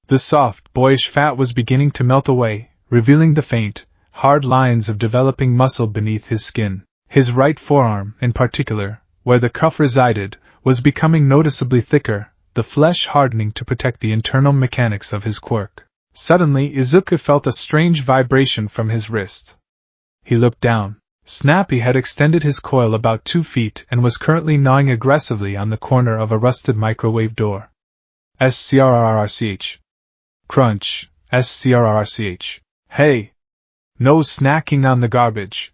Speaker 1: The soft, boyish fat was beginning to melt away, revealing the faint, hard lines of developing muscle beneath his skin. His right forearm, in particular, where the cuff resided, was becoming noticeably thicker, the flesh hardening to protect the internal mechanics of his quirk. Suddenly, Izuku felt a strange vibration from his wrist. He looked down. Snappy had extended his coil about 2 feet and was currently gnawing aggressively on the corner of a rusted microwave door. SCRRRCH. Crunch. SCRRCH. Hey! No snacking on the garbage!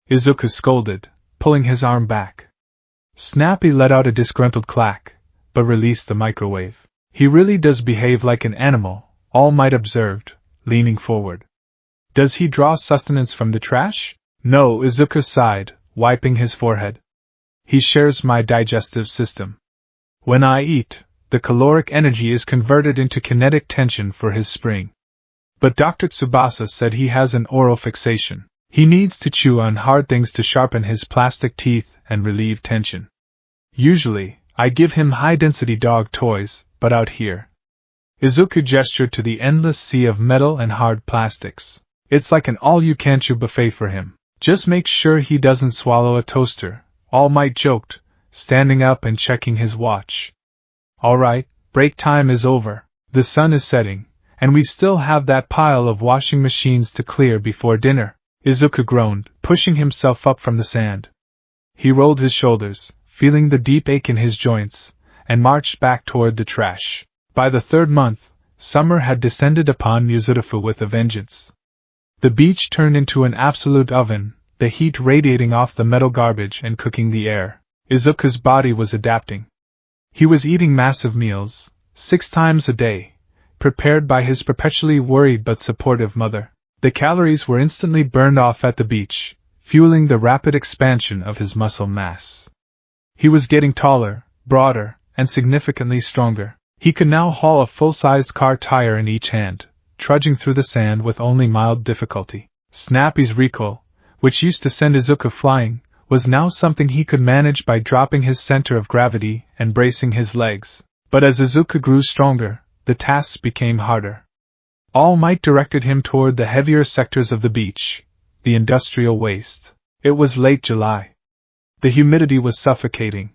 Speaker 1: Izuku scolded, pulling his arm back. Snappy let out a disgruntled clack, but released the microwave. He really does behave like an animal, All Might observed, leaning forward. Does he draw sustenance from the trash? No, Izuku sighed, wiping his forehead. He shares my digestive system. When I eat, the caloric energy is converted into kinetic tension for his spring. But Dr. Tsubasa said he has an oral fixation. He needs to chew on hard things to sharpen his plastic teeth and relieve tension. Usually, I give him high-density dog toys, but out here. Izuku gestured to the endless sea of metal and hard plastics. It's like an all-you-can-chew buffet for him. Just make sure he doesn't swallow a toaster, All Might joked, standing up and checking his watch. All right, break time is over. The sun is setting, and we still have that pile of washing machines to clear before dinner. Izuku groaned, pushing himself up from the sand. He rolled his shoulders, feeling the deep ache in his joints, and marched back toward the trash. By the 3rd month, summer had descended upon Yuzurifu with a vengeance. The beach turned into an absolute oven, the heat radiating off the metal garbage and cooking the air. Izuku's body was adapting. He was eating massive meals, 6 times a day, prepared by his perpetually worried but supportive mother. The calories were instantly burned off at the beach, fueling the rapid expansion of his muscle mass. He was getting taller, broader, and significantly stronger. He could now haul a full-sized car tire in each hand, trudging through the sand with only mild difficulty. Snappy's recoil, which used to send Izuku flying, was now something he could manage by dropping his center of gravity and bracing his legs. But as Izuku grew stronger, the tasks became harder. All Might directed him toward the heavier sectors of the beach, the industrial waste. It was late July. The humidity was suffocating.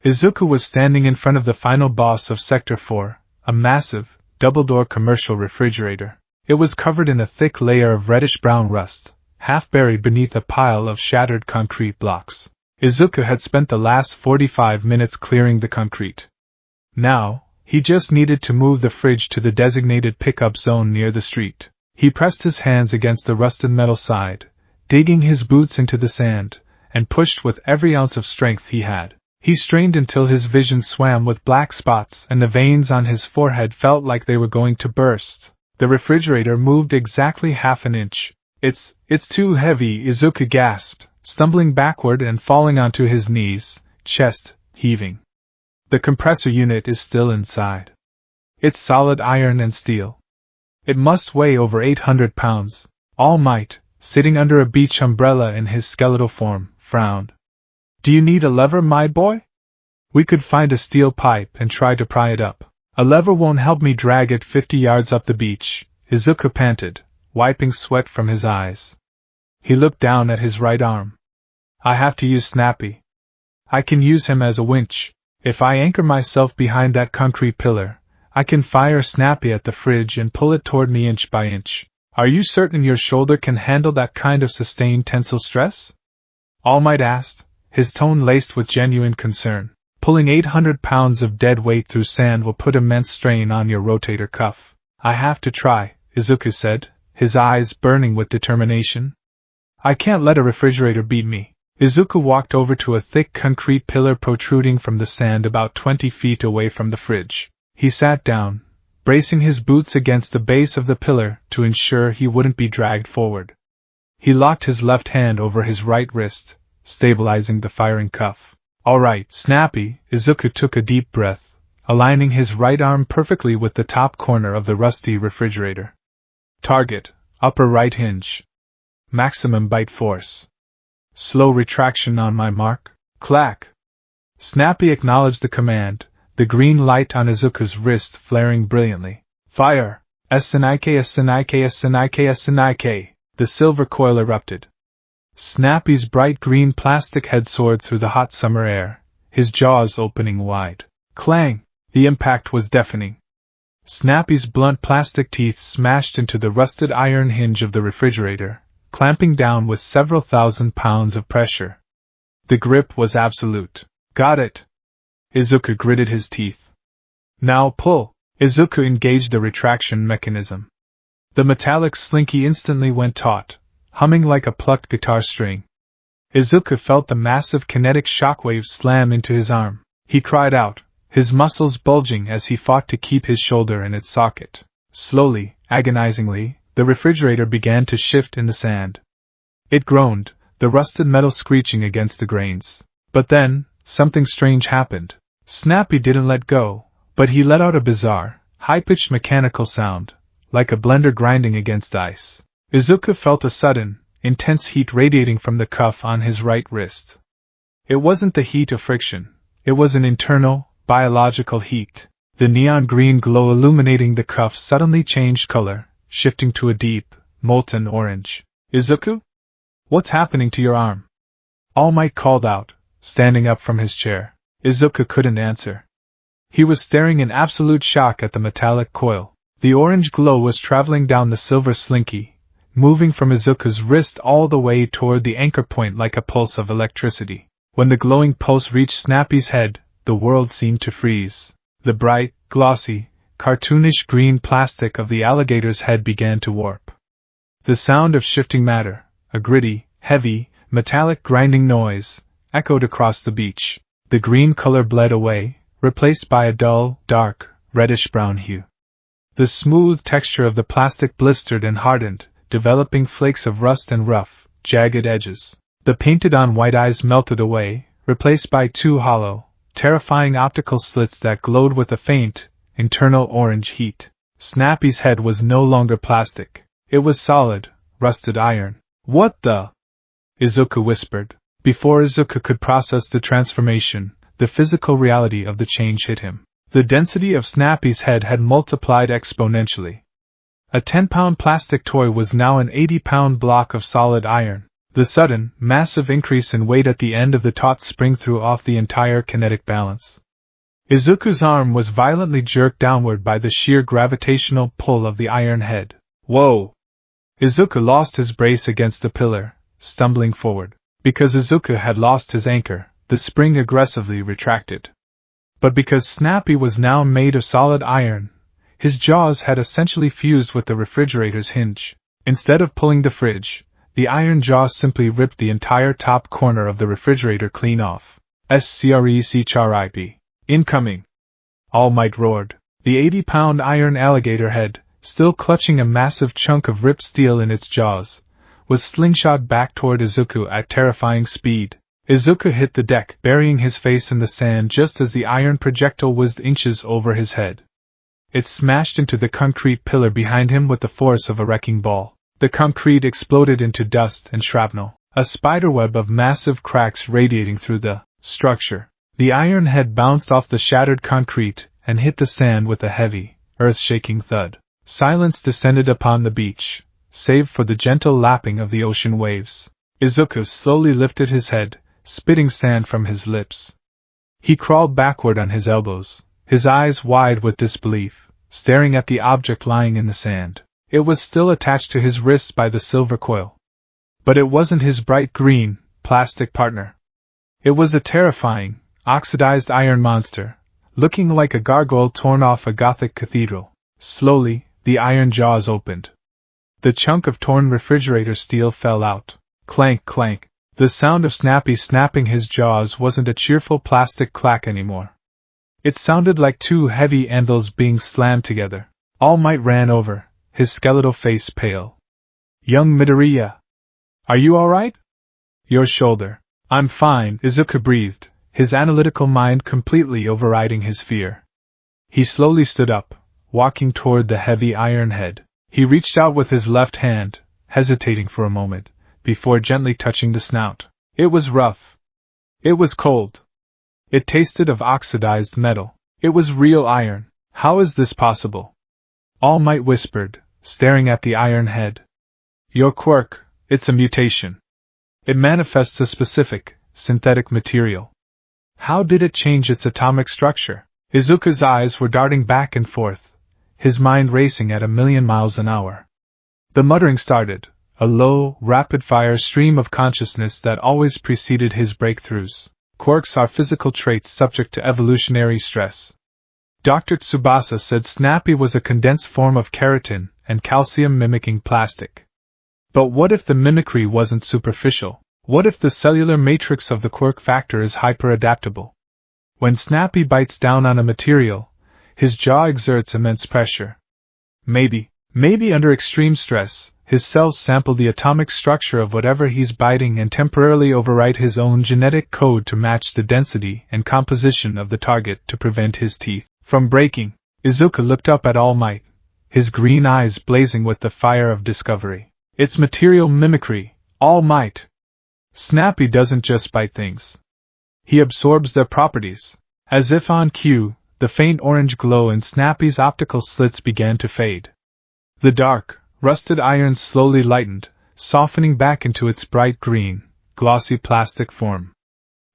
Speaker 1: Izuku was standing in front of the final boss of Sector 4, a massive, double-door commercial refrigerator. It was covered in a thick layer of reddish-brown rust, half buried beneath a pile of shattered concrete blocks. Izuku had spent the last 45 minutes clearing the concrete. Now, he just needed to move the fridge to the designated pickup zone near the street. He pressed his hands against the rusted metal side, digging his boots into the sand, and pushed with every ounce of strength he had. He strained until his vision swam with black spots and the veins on his forehead felt like they were going to burst. The refrigerator moved exactly half an inch. It's too heavy, Izuku gasped, stumbling backward and falling onto his knees, chest heaving. The compressor unit is still inside. It's solid iron and steel. It must weigh over 800 pounds. All Might, sitting under a beach umbrella in his skeletal form, frowned. Do you need a lever, my boy? We could find a steel pipe and try to pry it up. A lever won't help me drag it 50 yards up the beach, Izuku panted, wiping sweat from his eyes. He looked down at his right arm. I have to use Snappy. I can use him as a winch. If I anchor myself behind that concrete pillar, I can fire Snappy at the fridge and pull it toward me inch by inch. Are you certain your shoulder can handle that kind of sustained tensile stress? All Might asked, his tone laced with genuine concern. Pulling 800 pounds of dead weight through sand will put immense strain on your rotator cuff. I have to try, Izuku said, his eyes burning with determination. I can't let a refrigerator beat me. Izuku walked over to a thick concrete pillar protruding from the sand about 20 feet away from the fridge. He sat down, bracing his boots against the base of the pillar to ensure he wouldn't be dragged forward. He locked his left hand over his right wrist, stabilizing the firing cuff. All right, Snappy, Izuku took a deep breath, aligning his right arm perfectly with the top corner of the rusty refrigerator. Target, upper right hinge. Maximum bite force. Slow retraction on my mark. Clack. Snappy acknowledged the command, the green light on Izuku's wrist flaring brilliantly. Fire! SNIK SNIK SNIK SNIK! The silver coil erupted. Snappy's bright green plastic head soared through the hot summer air, his jaws opening wide. Clang! The impact was deafening. Snappy's blunt plastic teeth smashed into the rusted iron hinge of the refrigerator, clamping down with several thousand pounds of pressure. The grip was absolute. Got it! Izuku gritted his teeth. Now pull! Izuku engaged the retraction mechanism. The metallic slinky instantly went taut, humming like a plucked guitar string. Izuku felt the massive kinetic shockwave slam into his arm. He cried out, his muscles bulging as he fought to keep his shoulder in its socket. Slowly, agonizingly, the refrigerator began to shift in the sand. It groaned, the rusted metal screeching against the grains. But then, something strange happened. Snappy didn't let go, but he let out a bizarre, high-pitched mechanical sound, like a blender grinding against ice. Izuku felt a sudden, intense heat radiating from the cuff on his right wrist. It wasn't the heat of friction, it was an internal, biological heat. The neon green glow illuminating the cuff suddenly changed color, shifting to a deep, molten orange. Izuku? What's happening to your arm? All Might called out, standing up from his chair. Izuku couldn't answer. He was staring in absolute shock at the metallic coil. The orange glow was traveling down the silver slinky, moving from Izuku's wrist all the way toward the anchor point like a pulse of electricity. When the glowing pulse reached Snappy's head, the world seemed to freeze. The bright, glossy, cartoonish green plastic of the alligator's head began to warp. The sound of shifting matter, a gritty, heavy, metallic grinding noise, echoed across the beach. The green color bled away, replaced by a dull, dark, reddish-brown hue. The smooth texture of the plastic blistered and hardened, developing flakes of rust and rough, jagged edges. The painted-on white eyes melted away, replaced by two hollow, terrifying optical slits that glowed with a faint, internal orange heat. Snappy's head was no longer plastic. It was solid, rusted iron. What the? Izuku whispered. Before Izuku could process the transformation, the physical reality of the change hit him. The density of Snappy's head had multiplied exponentially. A 10-pound plastic toy was now an 80-pound block of solid iron. The sudden, massive increase in weight at the end of the taut spring threw off the entire kinetic balance. Izuku's arm was violently jerked downward by the sheer gravitational pull of the iron head. Whoa! Izuku lost his brace against the pillar, stumbling forward. Because Izuku had lost his anchor, the spring aggressively retracted. But because Snappy was now made of solid iron, his jaws had essentially fused with the refrigerator's hinge. Instead of pulling the fridge, the iron jaw simply ripped the entire top corner of the refrigerator clean off. SCRECHRIP. Incoming! All Might roared. The 80-pound iron alligator head, still clutching a massive chunk of ripped steel in its jaws, was slingshot back toward Izuku at terrifying speed. Izuku hit the deck, burying his face in the sand just as the iron projectile whizzed inches over his head. It smashed into the concrete pillar behind him with the force of a wrecking ball. The concrete exploded into dust and shrapnel, a spiderweb of massive cracks radiating through the structure. The iron head bounced off the shattered concrete and hit the sand with a heavy, earth-shaking thud. Silence descended upon the beach, save for the gentle lapping of the ocean waves. Izuku slowly lifted his head, spitting sand from his lips. He crawled backward on his elbows, his eyes wide with disbelief, staring at the object lying in the sand. It was still attached to his wrist by the silver coil. But it wasn't his bright green, plastic partner. It was a terrifying, oxidized iron monster, looking like a gargoyle torn off a Gothic cathedral. Slowly, the iron jaws opened. The chunk of torn refrigerator steel fell out. Clank, clank. The sound of Snappy snapping his jaws wasn't a cheerful plastic clack anymore. It sounded like two heavy anvils being slammed together. All Might ran over, his skeletal face pale. Young Midoriya. Are you alright? Your shoulder. I'm fine, Izuku breathed, his analytical mind completely overriding his fear. He slowly stood up, walking toward the heavy iron head. He reached out with his left hand, hesitating for a moment, before gently touching the snout. It was rough. It was cold. It tasted of oxidized metal. It was real iron. How is this possible? All Might whispered, staring at the iron head. Your quirk, it's a mutation. It manifests a specific, synthetic material. How did it change its atomic structure? Izuku's eyes were darting back and forth, his mind racing at 1,000,000 miles an hour. The muttering started, a low, rapid-fire stream of consciousness that always preceded his breakthroughs. Quirks are physical traits subject to evolutionary stress. Dr. Tsubasa said Snappy was a condensed form of keratin and calcium mimicking plastic. But what if the mimicry wasn't superficial? What if the cellular matrix of the quirk factor is hyper-adaptable? When Snappy bites down on a material, his jaw exerts immense pressure. Maybe under extreme stress, his cells sample the atomic structure of whatever he's biting and temporarily overwrite his own genetic code to match the density and composition of the target to prevent his teeth from breaking. Izuku looked up at All Might, his green eyes blazing with the fire of discovery. It's material mimicry, All Might. Snappy doesn't just bite things. He absorbs their properties. As if on cue, the faint orange glow in Snappy's optical slits began to fade. The dark, rusted iron slowly lightened, softening back into its bright green, glossy plastic form.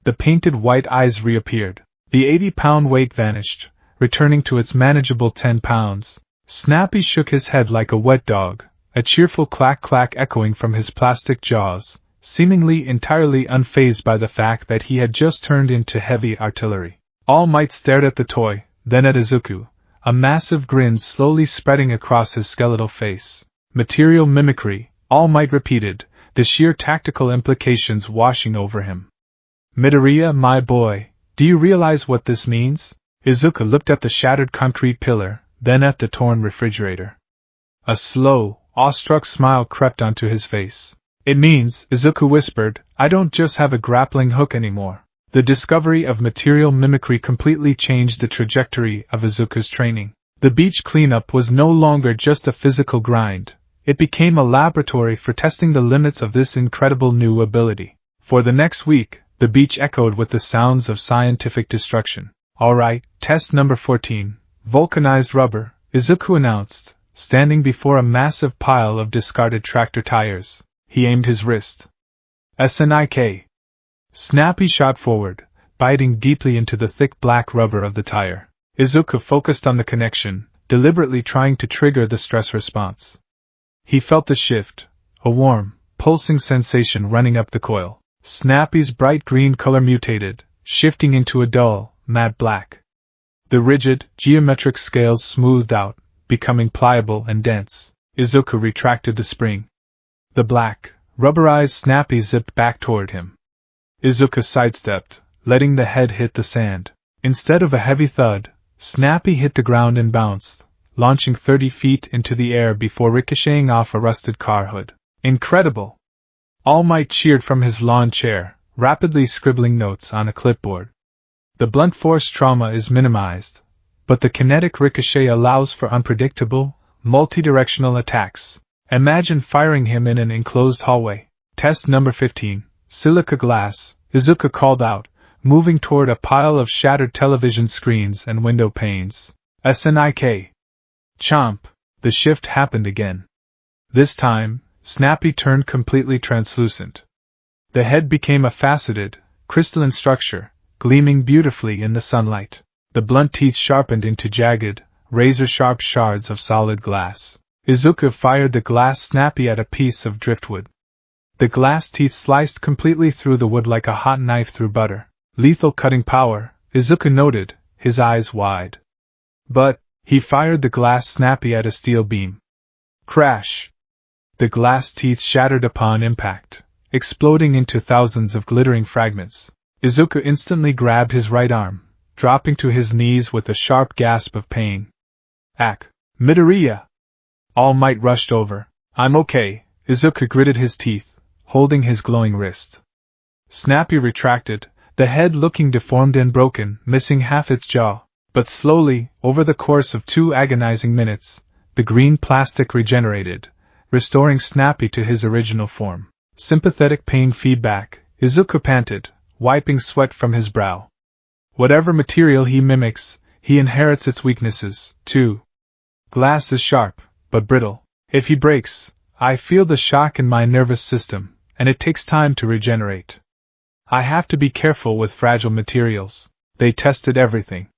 Speaker 1: The painted white eyes reappeared. The 80-pound weight vanished, returning to its manageable 10 pounds. Snappy shook his head like a wet dog, a cheerful clack-clack echoing from his plastic jaws, seemingly entirely unfazed by the fact that he had just turned into heavy artillery. All Might stared at the toy, then at Izuku, a massive grin slowly spreading across his skeletal face. Material mimicry, All Might repeated, the sheer tactical implications washing over him. Midoriya, my boy, do you realize what this means? Izuku looked at the shattered concrete pillar, then at the torn refrigerator. A slow, awestruck smile crept onto his face. It means, Izuku whispered, I don't just have a grappling hook anymore. The discovery of material mimicry completely changed the trajectory of Izuku's training. The beach cleanup was no longer just a physical grind. It became a laboratory for testing the limits of this incredible new ability. For the next week, the beach echoed with the sounds of scientific destruction. Alright, test number 14, vulcanized rubber, Izuku announced, standing before a massive pile of discarded tractor tires. He aimed his wrist. SNIK. Snappy shot forward, biting deeply into the thick black rubber of the tire. Izuku focused on the connection, deliberately trying to trigger the stress response. He felt the shift, a warm, pulsing sensation running up the coil. Snappy's bright green color mutated, shifting into a dull, matte black. The rigid, geometric scales smoothed out, becoming pliable and dense. Izuku retracted the spring. The black, rubberized Snappy zipped back toward him. Izuku sidestepped, letting the head hit the sand. Instead of a heavy thud, Snappy hit the ground and bounced, launching 30 feet into the air before ricocheting off a rusted car hood. Incredible! All Might cheered from his lawn chair, rapidly scribbling notes on a clipboard. The blunt force trauma is minimized, but the kinetic ricochet allows for unpredictable, multidirectional attacks. Imagine firing him in an enclosed hallway. Test number 15, silica glass, Izuku called out, moving toward a pile of shattered television screens and window panes. SNIK. Chomp. The shift happened again. This time, Snappy turned completely translucent. The head became a faceted, crystalline structure, gleaming beautifully in the sunlight. The blunt teeth sharpened into jagged, razor-sharp shards of solid glass. Izuku fired the glass snappy at a piece of driftwood. The glass teeth sliced completely through the wood like a hot knife through butter. Lethal cutting power, Izuku noted, his eyes wide. But, he fired the glass snappy at a steel beam. Crash! The glass teeth shattered upon impact, exploding into thousands of glittering fragments. Izuku instantly grabbed his right arm, dropping to his knees with a sharp gasp of pain. Ak! Midoriya! All Might rushed over. I'm okay, Izuku gritted his teeth, holding his glowing wrist. Snappy retracted, the head looking deformed and broken, missing half its jaw. But slowly, over the course of 2 agonizing minutes, the green plastic regenerated, restoring Snappy to his original form. Sympathetic pain feedback, Izuku panted, wiping sweat from his brow. Whatever material he mimics, he inherits its weaknesses, too. Glass is sharp, but brittle. If he breaks, I feel the shock in my nervous system, and it takes time to regenerate. I have to be careful with fragile materials. They tested everything.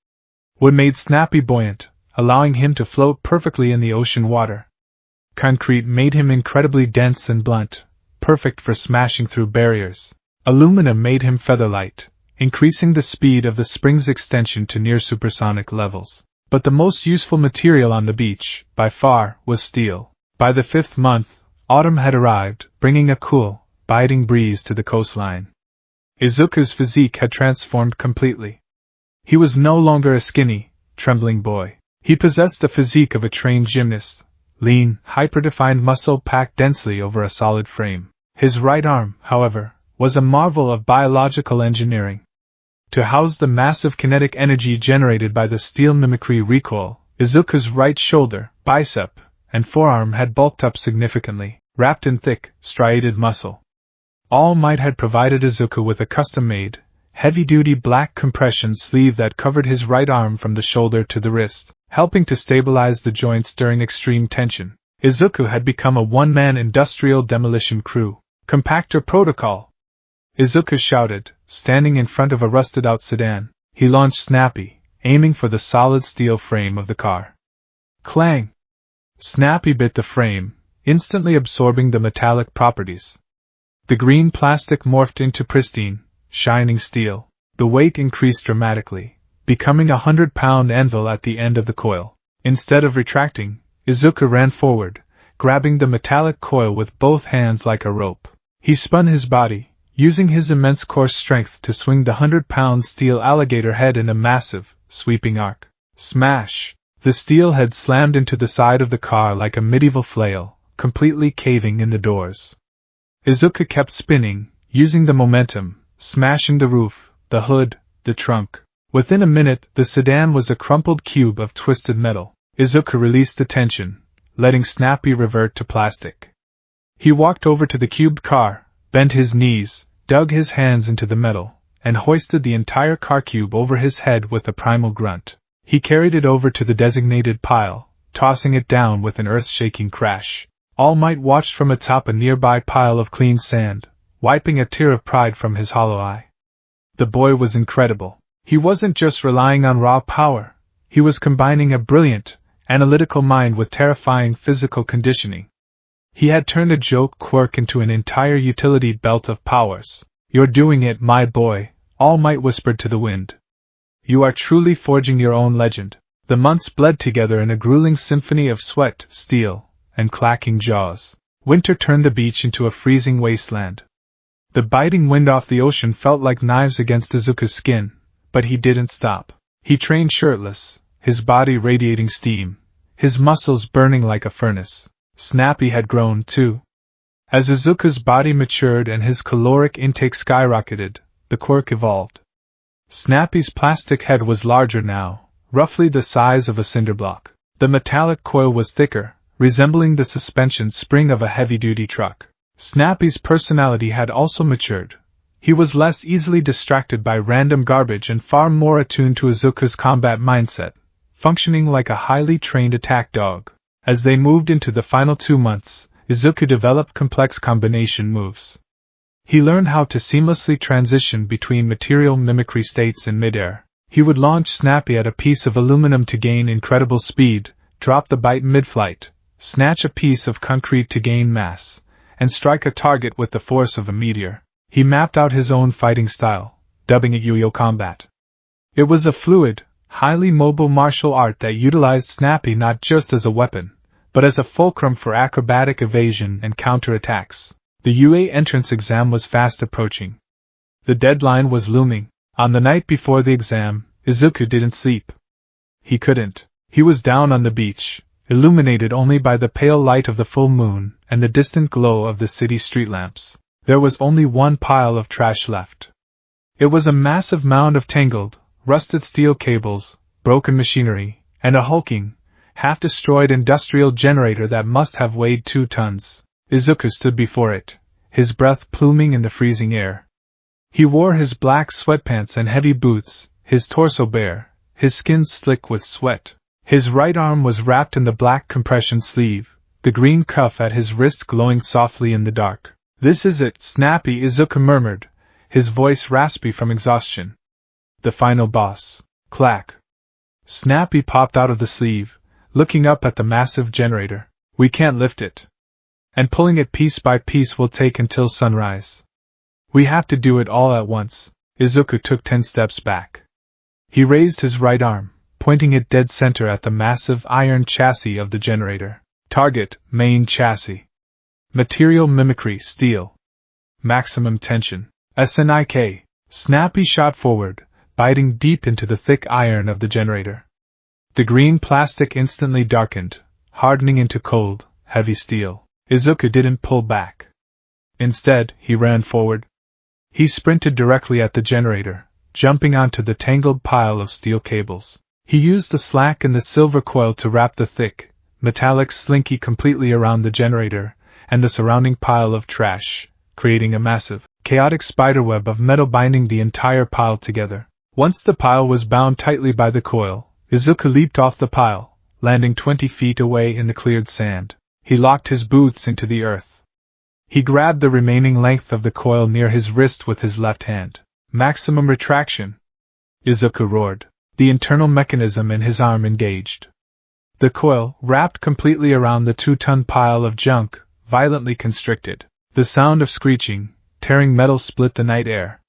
Speaker 1: Wood made Snappy buoyant, allowing him to float perfectly in the ocean water. Concrete made him incredibly dense and blunt, perfect for smashing through barriers. Aluminum made him feather-light, increasing the speed of the spring's extension to near supersonic levels. But the most useful material on the beach, by far, was steel. By the 5th month, autumn had arrived, bringing a cool, biting breeze to the coastline. Izuku's physique had transformed completely. He was no longer a skinny, trembling boy. He possessed the physique of a trained gymnast, lean, hyper-defined muscle packed densely over a solid frame. His right arm, however, was a marvel of biological engineering. To house the massive kinetic energy generated by the steel mimicry recoil, Izuku's right shoulder, bicep, and forearm had bulked up significantly, wrapped in thick, striated muscle. All Might had provided Izuku with a custom-made, heavy-duty black compression sleeve that covered his right arm from the shoulder to the wrist, helping to stabilize the joints during extreme tension. Izuku had become a one-man industrial demolition crew. Compactor protocol! Izuku shouted, standing in front of a rusted-out sedan. He launched Snappy, aiming for the solid steel frame of the car. Clang! Snappy bit the frame, instantly absorbing the metallic properties. The green plastic morphed into pristine, shining steel. The weight increased dramatically, becoming a 100-pound anvil at the end of the coil. Instead of retracting, Izuku ran forward, grabbing the metallic coil with both hands like a rope. He spun his body, using his immense core strength to swing the 100-pound steel alligator head in a massive, sweeping arc. Smash! The steel head slammed into the side of the car like a medieval flail, completely caving in the doors. Izuku kept spinning, using the momentum, smashing the roof, the hood, the trunk. Within a minute, the sedan was a crumpled cube of twisted metal. Izuku released the tension, letting Snappy revert to plastic. He walked over to the cubed car, bent his knees, dug his hands into the metal, and hoisted the entire car cube over his head with a primal grunt. He carried it over to the designated pile, tossing it down with an earth-shaking crash. All Might watched from atop a nearby pile of clean sand, wiping a tear of pride from his hollow eye. The boy was incredible. He wasn't just relying on raw power, he was combining a brilliant, analytical mind with terrifying physical conditioning. He had turned a joke quirk into an entire utility belt of powers. You're doing it, my boy, All Might whispered to the wind. You are truly forging your own legend. The months bled together in a grueling symphony of sweat, steel, and clacking jaws. Winter turned the beach into a freezing wasteland. The biting wind off the ocean felt like knives against Izuku's skin, but he didn't stop. He trained shirtless, his body radiating steam, his muscles burning like a furnace. Snappy had grown too. As Izuku's body matured and his caloric intake skyrocketed, the quirk evolved. Snappy's plastic head was larger now, roughly the size of a cinder block. The metallic coil was thicker, resembling the suspension spring of a heavy-duty truck. Snappy's personality had also matured. He was less easily distracted by random garbage and far more attuned to Izuku's combat mindset, functioning like a highly trained attack dog. As they moved into the final 2 months, Izuku developed complex combination moves. He learned how to seamlessly transition between material mimicry states in midair. He would launch Snappy at a piece of aluminum to gain incredible speed, drop the bite mid-flight, snatch a piece of concrete to gain mass, and strike a target with the force of a meteor. He mapped out his own fighting style, dubbing it yo-yo combat. It was a fluid, highly mobile martial art that utilized Snappy not just as a weapon, but as a fulcrum for acrobatic evasion and counterattacks. The UA entrance exam was fast approaching. The deadline was looming. On the night before the exam, Izuku didn't sleep. He couldn't. He was down on the beach, illuminated only by the pale light of the full moon and the distant glow of the city street lamps. There was only one pile of trash left. It was a massive mound of tangled, rusted steel cables, broken machinery, and a hulking, half-destroyed industrial generator that must have weighed 2 tons. Izuku stood before it, his breath pluming in the freezing air. He wore his black sweatpants and heavy boots, his torso bare, his skin slick with sweat. His right arm was wrapped in the black compression sleeve, the green cuff at his wrist glowing softly in the dark. "This is it, Snappy," Izuku murmured, his voice raspy from exhaustion. "The final boss." Clack. Snappy popped out of the sleeve, looking up at the massive generator. "We can't lift it. And pulling it piece by piece will take until sunrise. We have to do it all at once." Izuku took 10 steps back. He raised his right arm, pointing it dead center at the massive iron chassis of the generator. "Target, main chassis. Material mimicry, steel. Maximum tension. SNIK." Snappy shot forward, biting deep into the thick iron of the generator. The green plastic instantly darkened, hardening into cold, heavy steel. Izuku didn't pull back. Instead, he ran forward. He sprinted directly at the generator, jumping onto the tangled pile of steel cables. He used the slack in the silver coil to wrap the thick, metallic slinky completely around the generator and the surrounding pile of trash, creating a massive, chaotic spiderweb of metal binding the entire pile together. Once the pile was bound tightly by the coil, Izuku leaped off the pile, landing 20 feet away in the cleared sand. He locked his boots into the earth. He grabbed the remaining length of the coil near his wrist with his left hand. "Maximum retraction!" Izuku roared. The internal mechanism in his arm engaged. The coil, wrapped completely around the 2-ton pile of junk, violently constricted. The sound of screeching, tearing metal split the night air.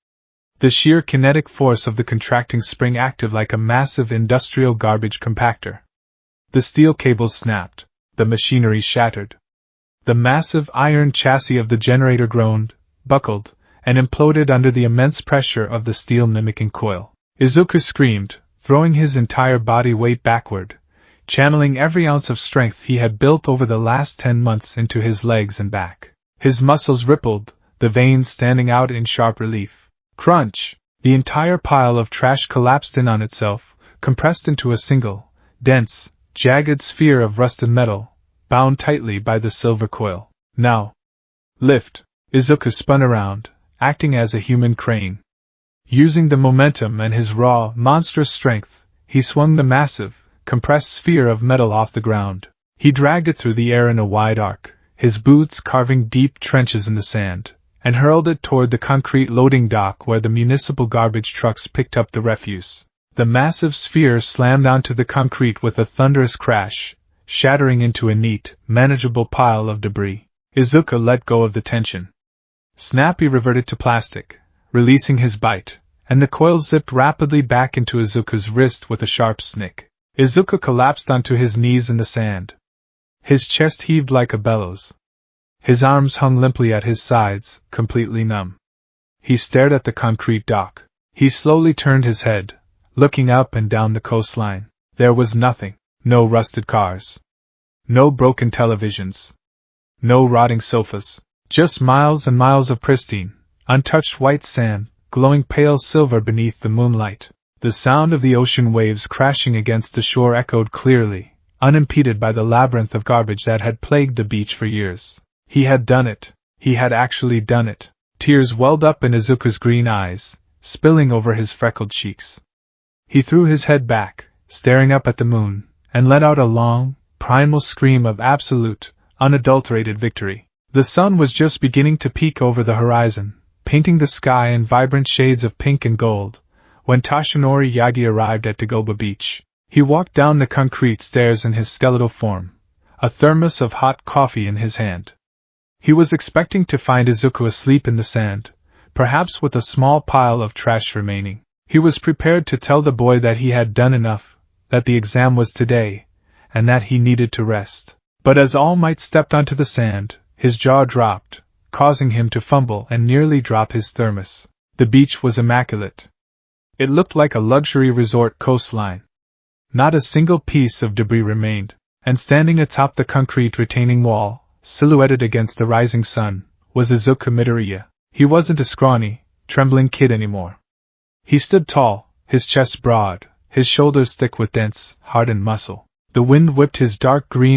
Speaker 1: The sheer kinetic force of the contracting spring acted like a massive industrial garbage compactor. The steel cables snapped. The machinery shattered. The massive iron chassis of the generator groaned, buckled, and imploded under the immense pressure of the steel mimicking coil. Izuku screamed, throwing his entire body weight backward, channeling every ounce of strength he had built over the last 10 months into his legs and back. His muscles rippled, the veins standing out in sharp relief. Crunch! The entire pile of trash collapsed in on itself, compressed into a single, dense, jagged sphere of rusted metal, bound tightly by the silver coil. "Now! Lift!" Izuku spun around, acting as a human crane. Using the momentum and his raw, monstrous strength, he swung the massive, compressed sphere of metal off the ground. He dragged it through the air in a wide arc, his boots carving deep trenches in the sand, and hurled it toward the concrete loading dock where the municipal garbage trucks picked up the refuse. The massive sphere slammed onto the concrete with a thunderous crash, shattering into a neat, manageable pile of debris. Izuku let go of the tension. Snappy reverted to plastic, releasing his bite, and the coil zipped rapidly back into Izuku's wrist with a sharp snick. Izuku collapsed onto his knees in the sand. His chest heaved like a bellows. His arms hung limply at his sides, completely numb. He stared at the concrete dock. He slowly turned his head, looking up and down the coastline. There was nothing. No rusted cars. No broken televisions. No rotting sofas. Just miles and miles of pristine, untouched white sand, glowing pale silver beneath the moonlight. The sound of the ocean waves crashing against the shore echoed clearly, unimpeded by the labyrinth of garbage that had plagued the beach for years. He had done it. He had actually done it. Tears welled up in Izuku's green eyes, spilling over his freckled cheeks. He threw his head back, staring up at the moon, and let out a long, primal scream of absolute, unadulterated victory. The sun was just beginning to peek over the horizon, painting the sky in vibrant shades of pink and gold, When Toshinori Yagi arrived at Dagoba Beach, he walked down the concrete stairs in his skeletal form, a thermos of hot coffee in his hand. He was expecting to find Izuku asleep in the sand, perhaps with a small pile of trash remaining. He was prepared to tell the boy that he had done enough, that the exam was today, and that he needed to rest. But as All Might stepped onto the sand, his jaw dropped, causing him to fumble and nearly drop his thermos. The beach was immaculate. It looked like a luxury resort coastline. Not a single piece of debris remained, and standing atop the concrete retaining wall, silhouetted against the rising sun, was Izuku Midoriya. He wasn't a scrawny, trembling kid anymore. He stood tall, his chest broad, his shoulders thick with dense, hardened muscle. The wind whipped his dark green